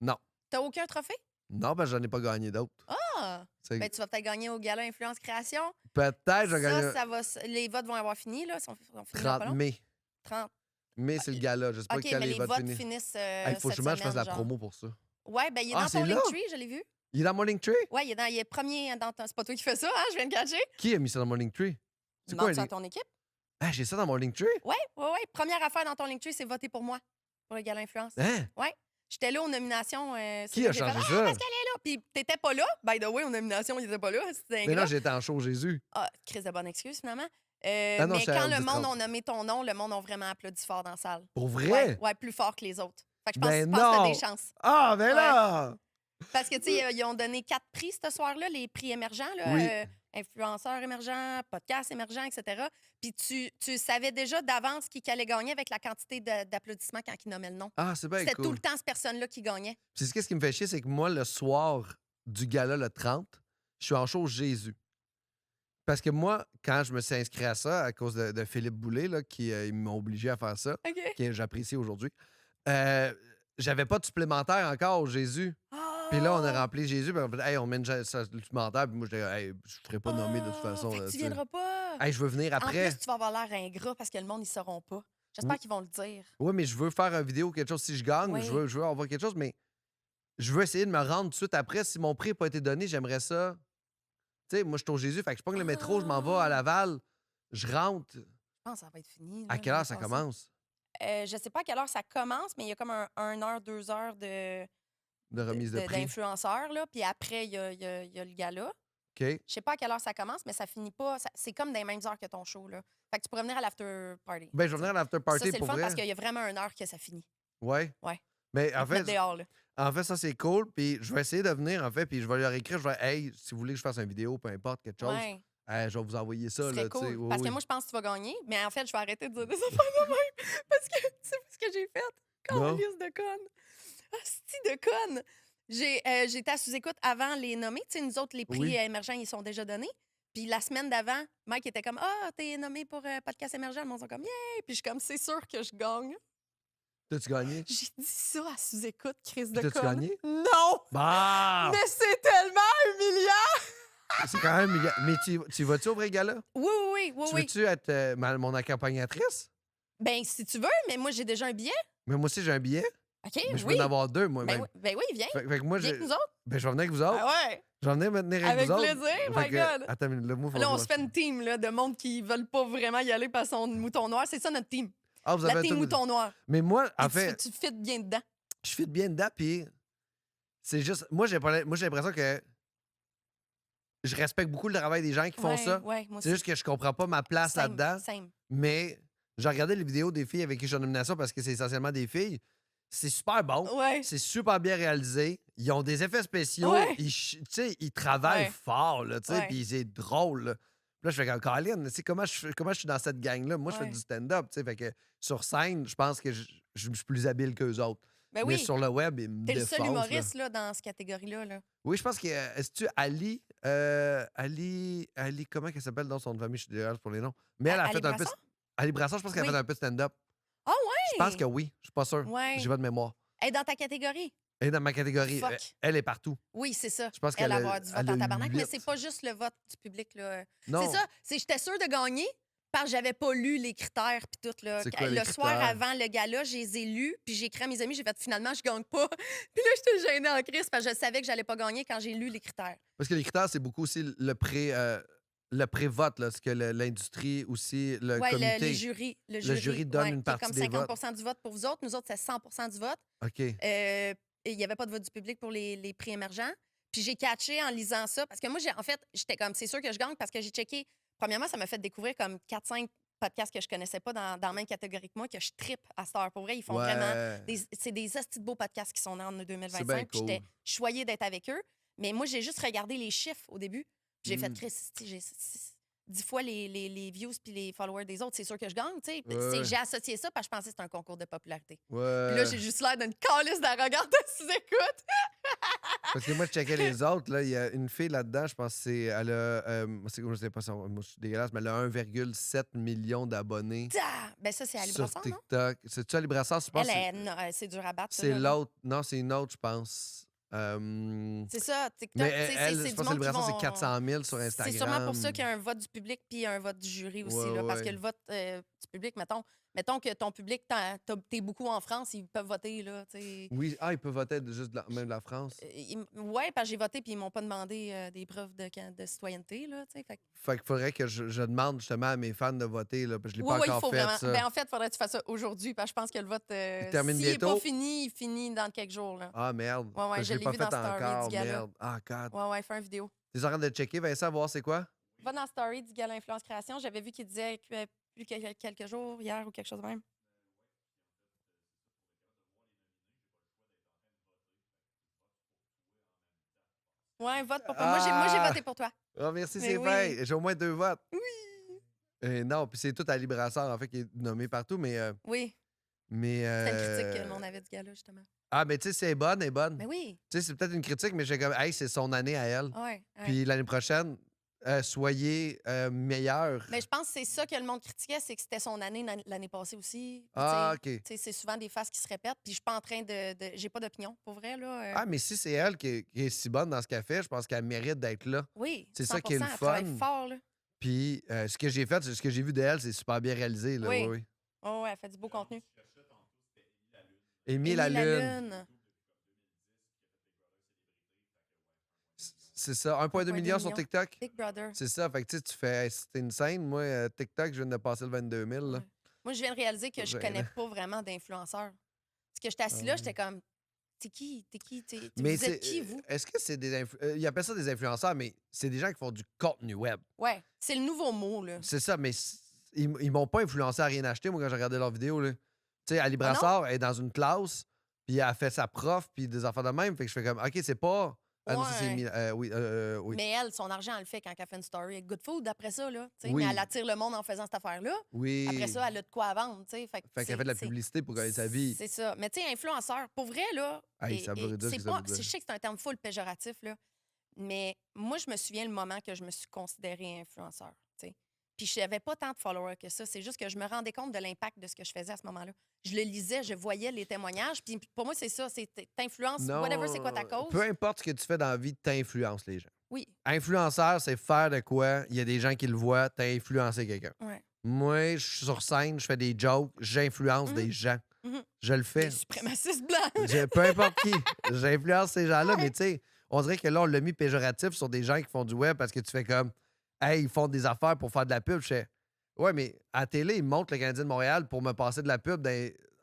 Non. T'as aucun trophée? Non, parce que j'en ai pas gagné d'autres. Ah! C'est- Ben, tu vas peut-être gagner au gala Influence Création. Peut-être j'ai gagné Ça va. Les votes vont avoir fini, là. Sont finis dans pas 30 long. mai. 30. Mais c'est le gala. Je sais pas OK, quand mais les les votes votes finissent. finissent. Il faut cette que je fasse semaine, la genre. promo pour ça. Ouais, ben, il est Ah, dans c'est ton là? Linktree, je l'ai vu. Il est dans mon Linktree? Ouais, il est premier dans ton. C'est pas toi qui fais ça, hein? Je viens de catcher. Qui a mis ça dans mon Linktree? C'est quoi? Demande ça à ton équipe. Ah, j'ai ça dans mon Linktree? Ouais. Première affaire dans ton Linktree, c'est voter pour moi pour le gala Influence. Hein? Ouais. J'étais là aux nominations. c'est Qui là a que j'ai fait, changé Ah, ça? Pascal est là. Puis t'étais pas là. By the way, aux nominations, il était pas là. C'était Mais ingrat. là, j'étais en show Jésus. Ah, crise de bonne excuse, finalement. Ah non, mais j'étais quand à le monde 10-30. a nommé ton nom, le monde a vraiment applaudi fort dans la salle. Pour vrai? Ouais, plus fort que les autres. Fait que je pense, Ben je pense que t'as non! des chances. Ah, ben Ouais. là! Parce que, tu sais, ils ont donné 4 prix ce soir-là, les prix émergents, là, Oui. influenceurs émergents, podcasts émergents, etc. Puis tu savais déjà d'avance qui allait gagner avec la quantité d'applaudissements quand ils nommaient le nom. Ah, c'est bien C'était cool. tout le temps cette personne-là qui gagnait. Puis ce qui me fait chier, c'est que moi, le soir du gala, le 30, je suis en show Jésus. Parce que moi, quand je me suis inscrit à ça, à cause de Philippe Boulay, là, qui ils m'ont obligé à faire ça, OK. que j'apprécie aujourd'hui, j'avais pas de supplémentaire encore au Jésus. Puis là, on a rempli Jésus, puis on a fait, hey, on met une supplémentaire, puis moi, je dis, hey, je ferai pas nommer de toute façon. Fait que là, tu tu sais. viendras pas. Hey, je veux venir En après. plus, tu vas avoir l'air ingrat parce que le monde, ils sauront pas. J'espère Oui. qu'ils vont le dire. Oui, mais je veux faire une vidéo, quelque chose. Si je gagne, Oui. je veux avoir quelque chose, mais je veux essayer de me rendre tout de suite après. Si mon prix n'a pas été donné, j'aimerais ça. Tu sais, moi, je suis au Jésus, fait que je pogne le métro, je m'en vais à Laval, je rentre. Je pense que ça va être fini. À là, quelle heure l'année ça passée. commence? Je sais pas à quelle heure ça commence, mais il y a comme un heure, 2 heures De remise de prix. d'influenceurs. Là. Puis après, il y a le gala. OK. Je sais pas à quelle heure ça commence, mais ça finit pas. C'est comme dans les mêmes heures que ton show. Là. Fait que tu pourrais venir à l'after party. Ben, je vais venir à l'after Ça, party c'est le pour fun vrai. parce qu'il y a vraiment une heure que ça finit. Ouais. Ouais. Mais Ils te mettent dehors, là. en fait, ça, c'est cool. Puis je vais essayer de venir, en fait, puis je vais leur écrire, je vais, hey, si vous voulez que je fasse une vidéo, peu importe, quelque chose, Ouais. je vais vous envoyer ça. Ce serait Là, tu sais. cool. Oui, Parce oui. que moi, je pense que tu vas gagner. Mais en fait, je vais arrêter de dire des affaires de même. Parce que tu sais pas ce que j'ai fait. Non. Liste de conne. Hostie de conne. J'étais à sous-écoute avant les nommer. Tu sais, nous autres, les prix Oui. émergents, ils sont déjà donnés. Puis la semaine d'avant, Mike était comme Ah, t'es nommé pour podcast émergent. Le monde sont comme Yeah! Puis je suis comme C'est sûr que je gagne. T'as-tu gagné? J'ai dit ça à sous-écoute, Chris de T'as-tu conne. gagné? Non! Bah! Mais c'est tellement humiliant! C'est quand même. Mais tu vas-tu au vrai gala? Oui. Tu veux-tu être mon accompagnatrice? Ben, si tu veux, mais moi, j'ai déjà un billet. Mais moi aussi, j'ai un billet. OK, Mais je veux oui. en avoir deux, moi-même. Ben oui, viens. Fait que moi, Viens avec nous autres. Ben, je vais venir avec vous autres. Ah ouais! Je vais venir me tenir avec Avec vous autres. plaisir, Fait my que, God. Attends, le mot, faut Là, on que se je fait une team là, de monde qui veulent pas vraiment y aller par son mouton noir. C'est ça notre team. Ah, vous La avez team tout- mouton noir. Mais moi, en Puis fait, tu fit bien dedans. je fit bien dedans, puis c'est juste. Moi, j'ai l'impression que je respecte beaucoup le travail des gens qui font ça. Ouais, moi C'est aussi. juste que je comprends pas ma place Same, là-dedans. same. Mais j'ai regardé les vidéos des filles avec qui je suis en nomination parce que c'est essentiellement des filles. C'est super bon. Ouais. C'est super bien réalisé. Ils ont des effets spéciaux. Ouais. Tu sais, ils travaillent Ouais. fort, là, tu sais, Ouais. puis c'est drôle. Là. Puis là, je fais comme Colin, tu sais, comment je suis dans cette gang-là? Moi, je fais Ouais. du stand-up, tu sais, fait que sur scène, je pense que je suis plus habile qu'eux autres. Ben Mais oui. sur le web, ils me T'es le défoncent. seul là. humoriste là, dans cette catégorie-là. Là. Oui, je pense que. Est-ce-tu Ali, comment elle s'appelle dans son nom de famille? Je suis dégueulasse pour les noms. Mais elle a Ali fait un peu. Brassard? Ali Brassard, je pense qu'elle a Oui. fait un peu de stand-up. Ah Je Je pense que oui. Je suis pas sûr. Ouais. J'ai pas de mémoire. Elle est dans ta catégorie? Elle est dans ma catégorie. Fuck. Elle est partout. Oui, c'est ça. Je pense Elle qu'elle va a, avoir du vote elle a en tabarnak, mais 8. c'est pas juste le vote du public, là. C'est Non. ça. J'étais sûre de gagner parce que j'avais pas lu les critères puis tout, là. C'est quoi, les Le soir critères? avant le gala, je les ai lus, puis j'ai écrit à mes amis, j'ai fait finalement, je gagne pas. Puis là, j'étais gênée en crise parce que je savais que j'allais pas gagner quand j'ai lu les critères. Parce que les critères, c'est beaucoup aussi le pré-vote, là, ce que l'industrie aussi, le Ouais, comité. les jurys. Le jury donne ouais, une qui est partie comme des votes. 50 du vote pour vous autres. Nous autres, c'est 100 du vote. OK. Et il n'y avait pas de vote du public pour les prix émergents. Puis j'ai catché en lisant ça. Parce que moi, en fait, j'étais comme, c'est sûr que je gagne parce que j'ai checké. Premièrement, ça m'a fait découvrir comme 4-5 podcasts que je connaissais pas dans la même catégorie que moi, que je trippe à cette heure. Pour vrai, ils font vraiment. C'est des hosties de beaux podcasts qui sont nés en C'est 2025. bien Puis j'étais cool. choyée d'être avec eux. Mais moi, j'ai juste regardé les chiffres au début. Puis j'ai fait, Mm. Chris, j'ai 10 fois les views puis les followers des autres. C'est sûr que je gagne, tu sais. Ouais. J'ai associé ça parce que je pensais que c'était un concours de popularité. Ouais. Puis là, j'ai juste l'air d'une calice d'arrogante de sous-écoute. Parce que moi, je checkais les autres. Là, il y a une fille là-dedans, je pense que c'est. Elle a. Je sais pas, moi, je suis dégueulasse, mais elle a 1,7 million d'abonnés Ben ça, c'est Ali sur Brassard, non? TikTok. C'est-tu Ali Brassard? Je pense Elle, que non, c'est dur à battre. ça, c'est là. l'autre. Non, c'est une autre, je pense. C'est ça, TikTok, Mais tu sais, elle, c'est je du pense que monde Ali qui Brassard, vont... c'est 400 000 sur Instagram. C'est sûrement pour ça qu'il y a un vote du public puis un vote du jury aussi. Ouais, Là, parce que ouais. le vote du public, mettons que ton public, t'es beaucoup en France, ils peuvent voter. Là, tu sais. Oui, ils peuvent voter juste même de la France. Ouais, parce que j'ai voté puis ils m'ont pas demandé des preuves de citoyenneté. Là, tu sais, fait que- Fait qu'il faudrait que je demande justement à mes fans de voter, là, parce que je l'ai Oui, pas il encore faut fait, vraiment. ça. Ben, en fait, il faudrait que tu fasses ça aujourd'hui parce que je pense que le vote, Il termine s'il n'est pas bientôt? fini, il finit dans quelques jours. Là. Ah, merde. Ouais, Parce que je je l'ai l'ai pas vu fait dans Story encore, du gala. merde. Ah, God. Ouais, fais une vidéo. T'es en train de checker, Vincent, voir c'est quoi? Va dans Story du gala Influence Création. J'avais vu qu'il disait qu'il y avait plus que quelques jours, hier ou quelque chose de même. Ouais, vote pour moi. Moi, j'ai voté pour toi. Ah, merci, Mais c'est oui. fait. J'ai au moins 2 votes. Oui. Non, puis c'est tout Ali Brassard, en fait, qui est nommé partout, mais. Oui. mais C'était une critique que le monde avait du gala, justement. Ah, mais tu sais, c'est bonne, elle est bonne. Mais oui. Tu sais, c'est peut-être une critique, mais j'ai comme, hey, c'est son année à elle. Ouais. Puis l'année prochaine, soyez meilleurs. Mais je pense que c'est ça que le monde critiquait, c'est que c'était son année l'année passée aussi. Puis, Ah, tu sais, OK. tu sais, c'est souvent des faces qui se répètent. Puis je suis pas en train j'ai pas d'opinion, pour vrai. Là. Ah, mais si c'est elle qui est si bonne dans ce qu'elle fait, je pense qu'elle mérite d'être là. Oui, c'est ça qui est le 100%, elle travaille fun. fort, là. Puis ce que j'ai fait, ce que j'ai vu d'elle, c'est super bien réalisé. Là, Oui. oui. Oh, ouais, elle fait du beau contenu. Émile Émile Lalune. C'est ça, 1,2 million sur TikTok. Big Brother. C'est ça, fait que tu sais, tu fais, c'était une scène. Moi, TikTok, je viens de passer le 22 000. Là. Ouais. Moi, je viens de réaliser que je Gênant. connais pas vraiment d'influenceurs. Parce que j'étais assis là, j'étais comme, t'es qui? Mais Vous êtes qui, vous? Est-ce que c'est des ils appellent ça des influenceurs, mais c'est des gens qui font du contenu web. Ouais, c'est le nouveau mot, là. C'est ça, mais ils m'ont pas influencé à rien acheter, moi, quand j'ai regardé leurs vidéos. Tu sais, Ali Ah non? Brassard est dans une classe, puis elle a fait sa prof, puis des enfants de même. Fait que je fais comme, OK, c'est pas. Ah non, ça, c'est Ouais. oui. Mais elle, son argent, elle le fait quand elle fait une story avec Good Food après ça, là. Tu sais, Oui. Mais elle attire le monde en faisant cette affaire-là. Oui. Après ça, elle a de quoi à vendre, tu sais. Fait qu'elle fait de la publicité pour gagner sa vie. C'est ça. Mais tu sais, influenceur, pour vrai, là. Hey, ça veut dire ce c'est que ça pas, veut dire. je sais que c'est un terme full péjoratif, là. Mais moi, je me souviens le moment que je me suis considérée influenceur, tu sais. Puis je n'avais pas tant de followers que ça. C'est juste que je me rendais compte de l'impact de ce que je faisais à ce moment-là. Je le lisais, je voyais les témoignages. Puis pour moi, c'est ça. C'est t'influences, whatever, c'est quoi ta cause. Peu importe ce que tu fais dans la vie, t'influences les gens. Oui. Influenceur, c'est faire de quoi. Il y a des gens qui le voient, t'as influencé quelqu'un. Ouais. Moi, je suis sur scène, je fais des jokes, j'influence des gens. Mhm. Je le fais. Des suprémacistes blancs. Peu importe qui. J'influence ces gens-là, mais tu sais, on dirait que là, on l'a mis péjoratif sur des gens qui font du web parce que tu fais comme, hey, ils font des affaires pour faire de la pub. Je fais, ouais, mais à la télé, ils montrent le Canadien de Montréal pour me passer de la pub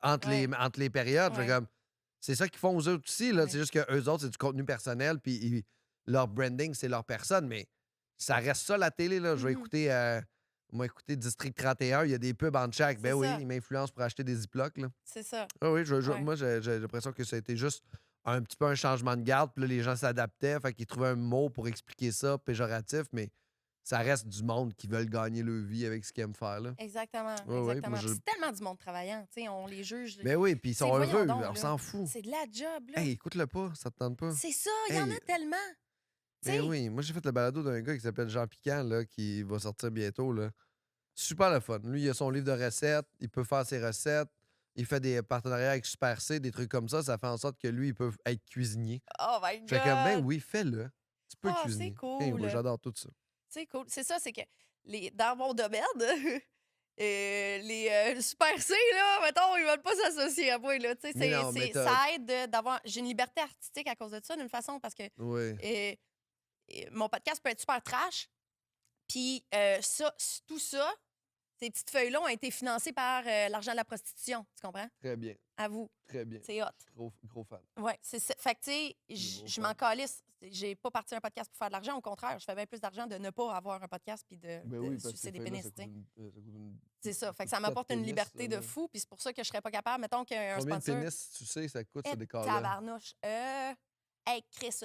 entre les périodes. Je fais comme, c'est ça qu'ils font aux autres aussi. Là. Ouais. C'est juste qu'eux autres, c'est du contenu personnel, puis leur branding, c'est leur personne, mais ça reste ça, la télé. Là. Je vais écouter. Moi, écouter District 31, il y a des pubs en chaque. Ben C'est oui, ça. ils m'influencent pour acheter des Ziplocs. Là. C'est ça. Ah oui, Ouais. moi, j'ai l'impression que ça a été juste un petit peu un changement de garde. Puis là, les gens s'adaptaient. Fait qu'ils trouvaient un mot pour expliquer ça, péjoratif, mais ça reste du monde qui veulent gagner leur vie avec ce qu'ils aiment faire. Là. Exactement. Ouais, ouais, exactement. moi, je- Puis c'est tellement du monde travaillant. Tu sais, on les juge. Ben oui, puis ils sont voyons heureux. donc, On là. s'en fout. C'est de la job, là. Hey, écoute-le pas, ça te tente pas. C'est ça, il y en a Hey. tellement. Tu sais, Ben oui, moi, j'ai fait le balado d'un gars qui s'appelle Jean Piquant, là, qui va sortir bientôt. Là. Super le fun. Lui, il a son livre de recettes, il peut faire ses recettes. Il fait des partenariats avec Super C, des trucs comme ça. Ça fait en sorte que lui, il peut être cuisinier. Oh my Je fais comme, ben God! oui, fais-le. Tu peux Oh, c'est cuisiner. cool! Moi, j'adore tout ça. C'est cool. C'est ça, c'est que dans mon domaine, les Super C, là, mettons, ils veulent pas s'associer à moi, là. Tu sais, Mais non, mais ça aide d'avoir... J'ai une liberté artistique à cause de ça, d'une façon, parce que Oui. mon podcast peut être super trash. Puis tout ça, ces petites feuilles-là ont été financées par l'argent de la prostitution. Tu comprends? Très bien. À vous. Très bien. C'est hot. Gros fan. Ouais, c'est ça. Fait que, tu sais, gros je fan. m'en calisse. J'ai pas parti un podcast pour faire de l'argent. Au contraire, je fais bien plus d'argent de ne pas avoir un podcast puis de Ben oui, parce que sucer des pénis, tu sais. ça coûte une... C'est ça. Fait que ça Quatre m'apporte une pénis, liberté de là. fou. Puis c'est pour ça que je serais pas capable. Mettons qu'un Combien de sponsor. pénis, tu sais, ça coûte, ce Eh, décor-là? tabarnouche. Hey, Chris,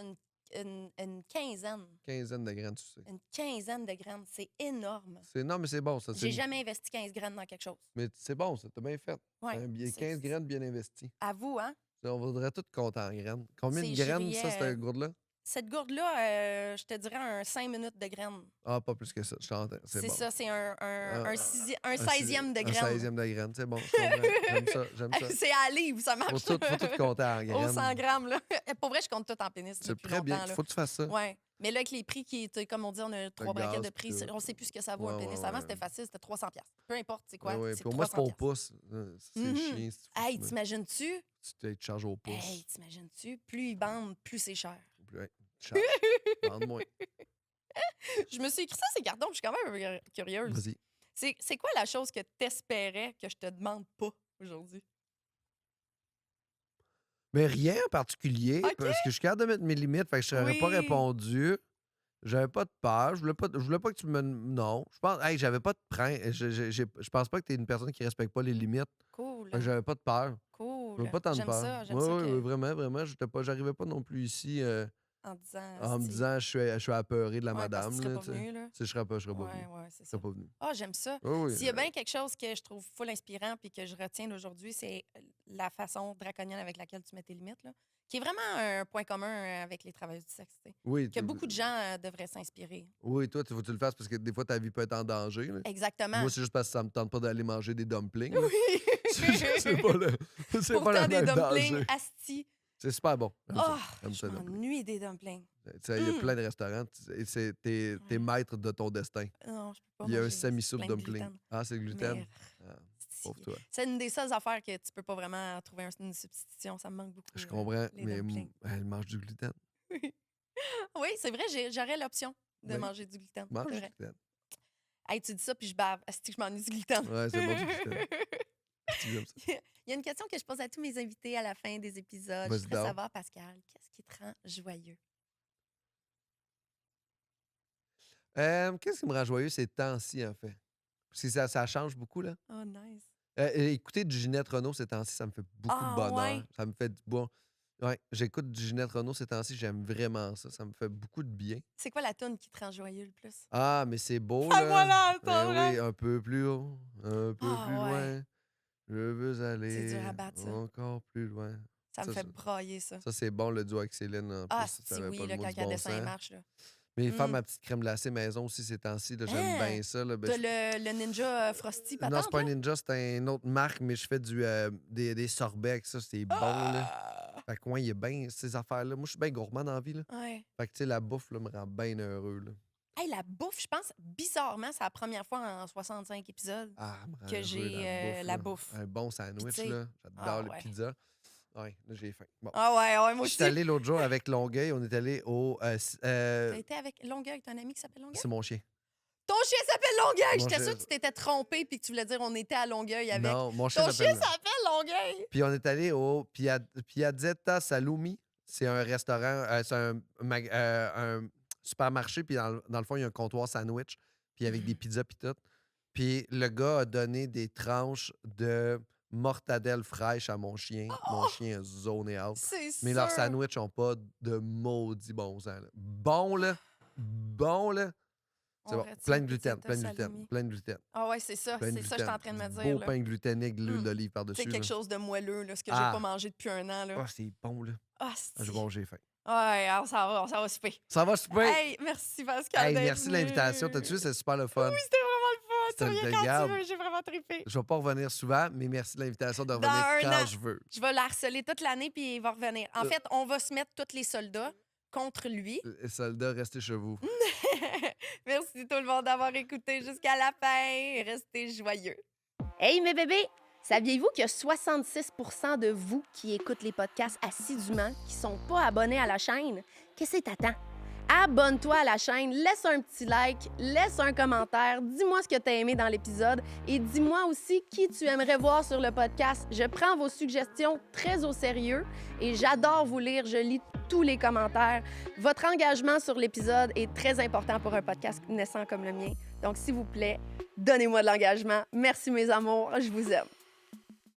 une quinzaine. Quinzaine de graines, tu sais. Une quinzaine de graines. C'est énorme. Non, mais c'est bon, ça. J'ai jamais investi 15 graines dans quelque chose. Mais c'est bon, ça. T'as bien fait. Ouais, 15 graines bien investies. À vous, hein? On voudrait tout compter en graines. Combien de C'est graines, ça, juillet, cette gourde-là? Cette gourde-là, je te dirais un 5 minutes de graines. Ah, pas plus que ça. Je t'entends. C'est bon. Ça, c'est un Ah, 16e de Un graines. 16e de graines, c'est bon. Je comprends. J'aime ça. C'est à livre, ça marche. Faut tout compter en graines. Au 100 grammes, là. Pour vrai, je compte tout en pénis C'est depuis très bien. longtemps, là. Faut que tu fasses ça. Ouais. Mais là, avec les prix qui étaient, comme on dit, on a 3 gaz, braquettes de puis prix. tout. On sait plus ce que ça vaut un Ouais, pénis. ouais, Avant, ouais. c'était facile, c'était 300$. Peu importe, c'est quoi. Ouais. C'est Pour moi, c'est pas au 300$. pouce. C'est Mhm. chiant. Si tu Hey, fous, t'imagines-tu? tu te charges au pouce. Hey, t'imagines-tu? Plus ils bandent, plus c'est cher. Ouais, charge. Vende-moi. Je me suis écrit ça, ces cartons, puis je suis quand même un peu curieuse. Vas-y. C'est quoi la chose que t'espérais que je te demande pas aujourd'hui? Mais rien en particulier, OK. parce que je suis capable de mettre mes limites, fait que je n'aurais pas Oui. répondu. J'avais pas de peur. Je voulais pas que tu me. Non. Je pense. Hey, j'avais pas de je pense pas que tu es une personne qui respecte pas les limites. Cool. Fait que j'avais pas de peur. Cool. J'avais pas tant de J'aime peur. ça. J'aime Oui, ça oui, que... oui, vraiment, vraiment. J'arrivais pas non plus ici En disant... en me asti. disant je suis apeuré de la Ouais, parce que madame. tu serais Là, pas tu sais. venu, là. Tu sais, je serais pas venu. Ouais, c'est Je ça. serais pas venu. Ah, j'aime ça. Oui, oui. S'il y a bien quelque chose que je trouve full inspirant puis que je retiens d'aujourd'hui, c'est la façon draconienne avec laquelle tu mets tes limites, là, qui est vraiment un point commun avec les travailleurs du sexe. Tu sais. Oui, Que beaucoup de gens devraient s'inspirer. oui, toi, il faut que tu le fasses parce que des fois, ta vie peut être en danger. Là. Exactement. Moi, c'est juste parce que ça me tente pas d'aller manger des dumplings. là. Oui. C'est pas le, c'est pas Pourtant, le des même dumplings danger. asti. C'est super bon. J'aime ça. Oh, J'aime je ça, les dumplings. m'ennuie des dumplings. Tu sais, il y a plein de restaurants. T'es Ouais. maître de ton destin. Non, je peux pas Il y a un manger, c'est semi-soupe plein de dumpling. gluten. Ah, c'est le gluten? Mais, Ah, asti. pauvre toi. C'est une des seules affaires que tu peux pas vraiment trouver une substitution. Ça me manque beaucoup. Je comprends, les mais dumplings. elle mange du gluten. Oui, c'est vrai, j'aurais l'option de Oui. manger du gluten. Mange C'est du vrai. gluten. Hey, tu dis ça, puis je bave. Asti que je m'ennuie du gluten. Ouais, c'est bon du gluten. Tu aimes ça. Il y a une question que je pose à tous mes invités à la fin des épisodes. Je Vas-y voudrais donc. savoir, Pascal, qu'est-ce qui te rend joyeux? Qu'est-ce qui me rend joyeux ces temps-ci, en fait? Parce que ça change beaucoup, là. Oh, nice. Écouter du Ginette Renault ces temps-ci, ça me fait beaucoup de Ah, bonheur. ouais? Ça me fait du bon. Ouais, j'écoute du Ginette Renault ces temps-ci, j'aime vraiment ça. Ça me fait beaucoup de bien. C'est quoi la toune qui te rend joyeux le plus? Ah, mais c'est beau, Ah, là. voilà, Eh attends, oui, un peu plus haut, un peu Ah, plus ouais. loin. Je veux aller dur à battre, ça. encore plus loin. Ça me Ça, fait brailler, ça. Ça, c'est bon, le duo avec Céline, en Ah, plus. Ça si avait oui, pas là, le mot quand du il y a bon dessin, il sens. marche. Là. Mais faire Mm. ma petite crème glacée maison aussi ces temps-ci, là, j'aime Hein? bien ça. Là, ben, T'as le Ninja Frosty non, patente, c'est pas un là? Ninja, c'est une autre marque, mais je fais des sorbets avec ça, c'est bon, là. Ah! Fait que moi, il est bien, ces affaires-là. Moi, je suis bien gourmand dans la vie, là. Ouais. Fait que, tu sais, la bouffe, là, me rend bien heureux, là. Hey, la bouffe, je pense, bizarrement, c'est la première fois en 65 épisodes Ah, me rend que heureux, j'ai la là. bouffe. Un bon Puis, sandwich, tu sais, là. J'adore ah le ouais. pizza. Ouais, là, j'ai faim. Bon. Ah ouais, moi Je aussi. suis allé l'autre jour avec Longueuil. On est allé au... T'as été avec Longueuil, t'as un ami qui s'appelle Longueuil? c'est mon chien. Ton chien s'appelle Longueuil! Mon J'étais chien- sûre que tu t'étais trompé puis que tu voulais dire on était à Longueuil avec. Non, mon chien Ton chien s'appelle... s'appelle Longueuil! Puis on est allé au Piazzetta Salumi. C'est un restaurant, c'est un supermarché. Puis dans le fond, il y a un comptoir sandwich. Puis avec des pizzas puis tout. Puis le gars a donné des tranches de mortadelle fraîche à mon chien. Mon Oh! chien a zoné out. C'est Mais leurs sûr. sandwichs n'ont pas de maudit bon sens. Là. Bon, là. Bon, là. C'est On bon. retient Plein de gluten, Pizzetta plein de gluten, Salumi. plein de gluten. Ah ouais, c'est ça. Plein de C'est ça que je suis en train de me Du dire. beau là. pain gluténique, de l'huile Mm. d'olive Tu par-dessus. sais, quelque là. chose de moelleux, là, ce que j'ai Ah. pas mangé depuis un an. Là. Ah, c'est bon, là. Ah, Ah, c'est... bon, j'ai faim. Ouais, alors ça va super. Ça va super? Hey, merci Pascal. Hey, d'être merci de l'invitation. venu. T'as-tu vu, c'est super le fun. Oui, c'était vraiment le tu reviens quand regarde, tu veux, j'ai vraiment trippé. je vais pas revenir souvent, mais merci de l'invitation de revenir un quand an. je veux. Je vais la harceler toute l'année, puis il va revenir. En fait, on va se mettre tous les soldats contre lui. Les soldats, restez chez vous. Merci tout le monde d'avoir écouté jusqu'à la fin. Restez joyeux. Hey mes bébés! Saviez-vous qu'il y a 66 % de vous qui écoutent les podcasts assidûment, qui sont pas abonnés à la chaîne? Qu'est-ce que t'attends? Abonne-toi à la chaîne, laisse un petit like, laisse un commentaire, dis-moi ce que tu as aimé dans l'épisode et dis-moi aussi qui tu aimerais voir sur le podcast. Je prends vos suggestions très au sérieux et j'adore vous lire, je lis tous les commentaires. Votre engagement sur l'épisode est très important pour un podcast naissant comme le mien. Donc, s'il vous plaît, donnez-moi de l'engagement. Merci mes amours, je vous aime.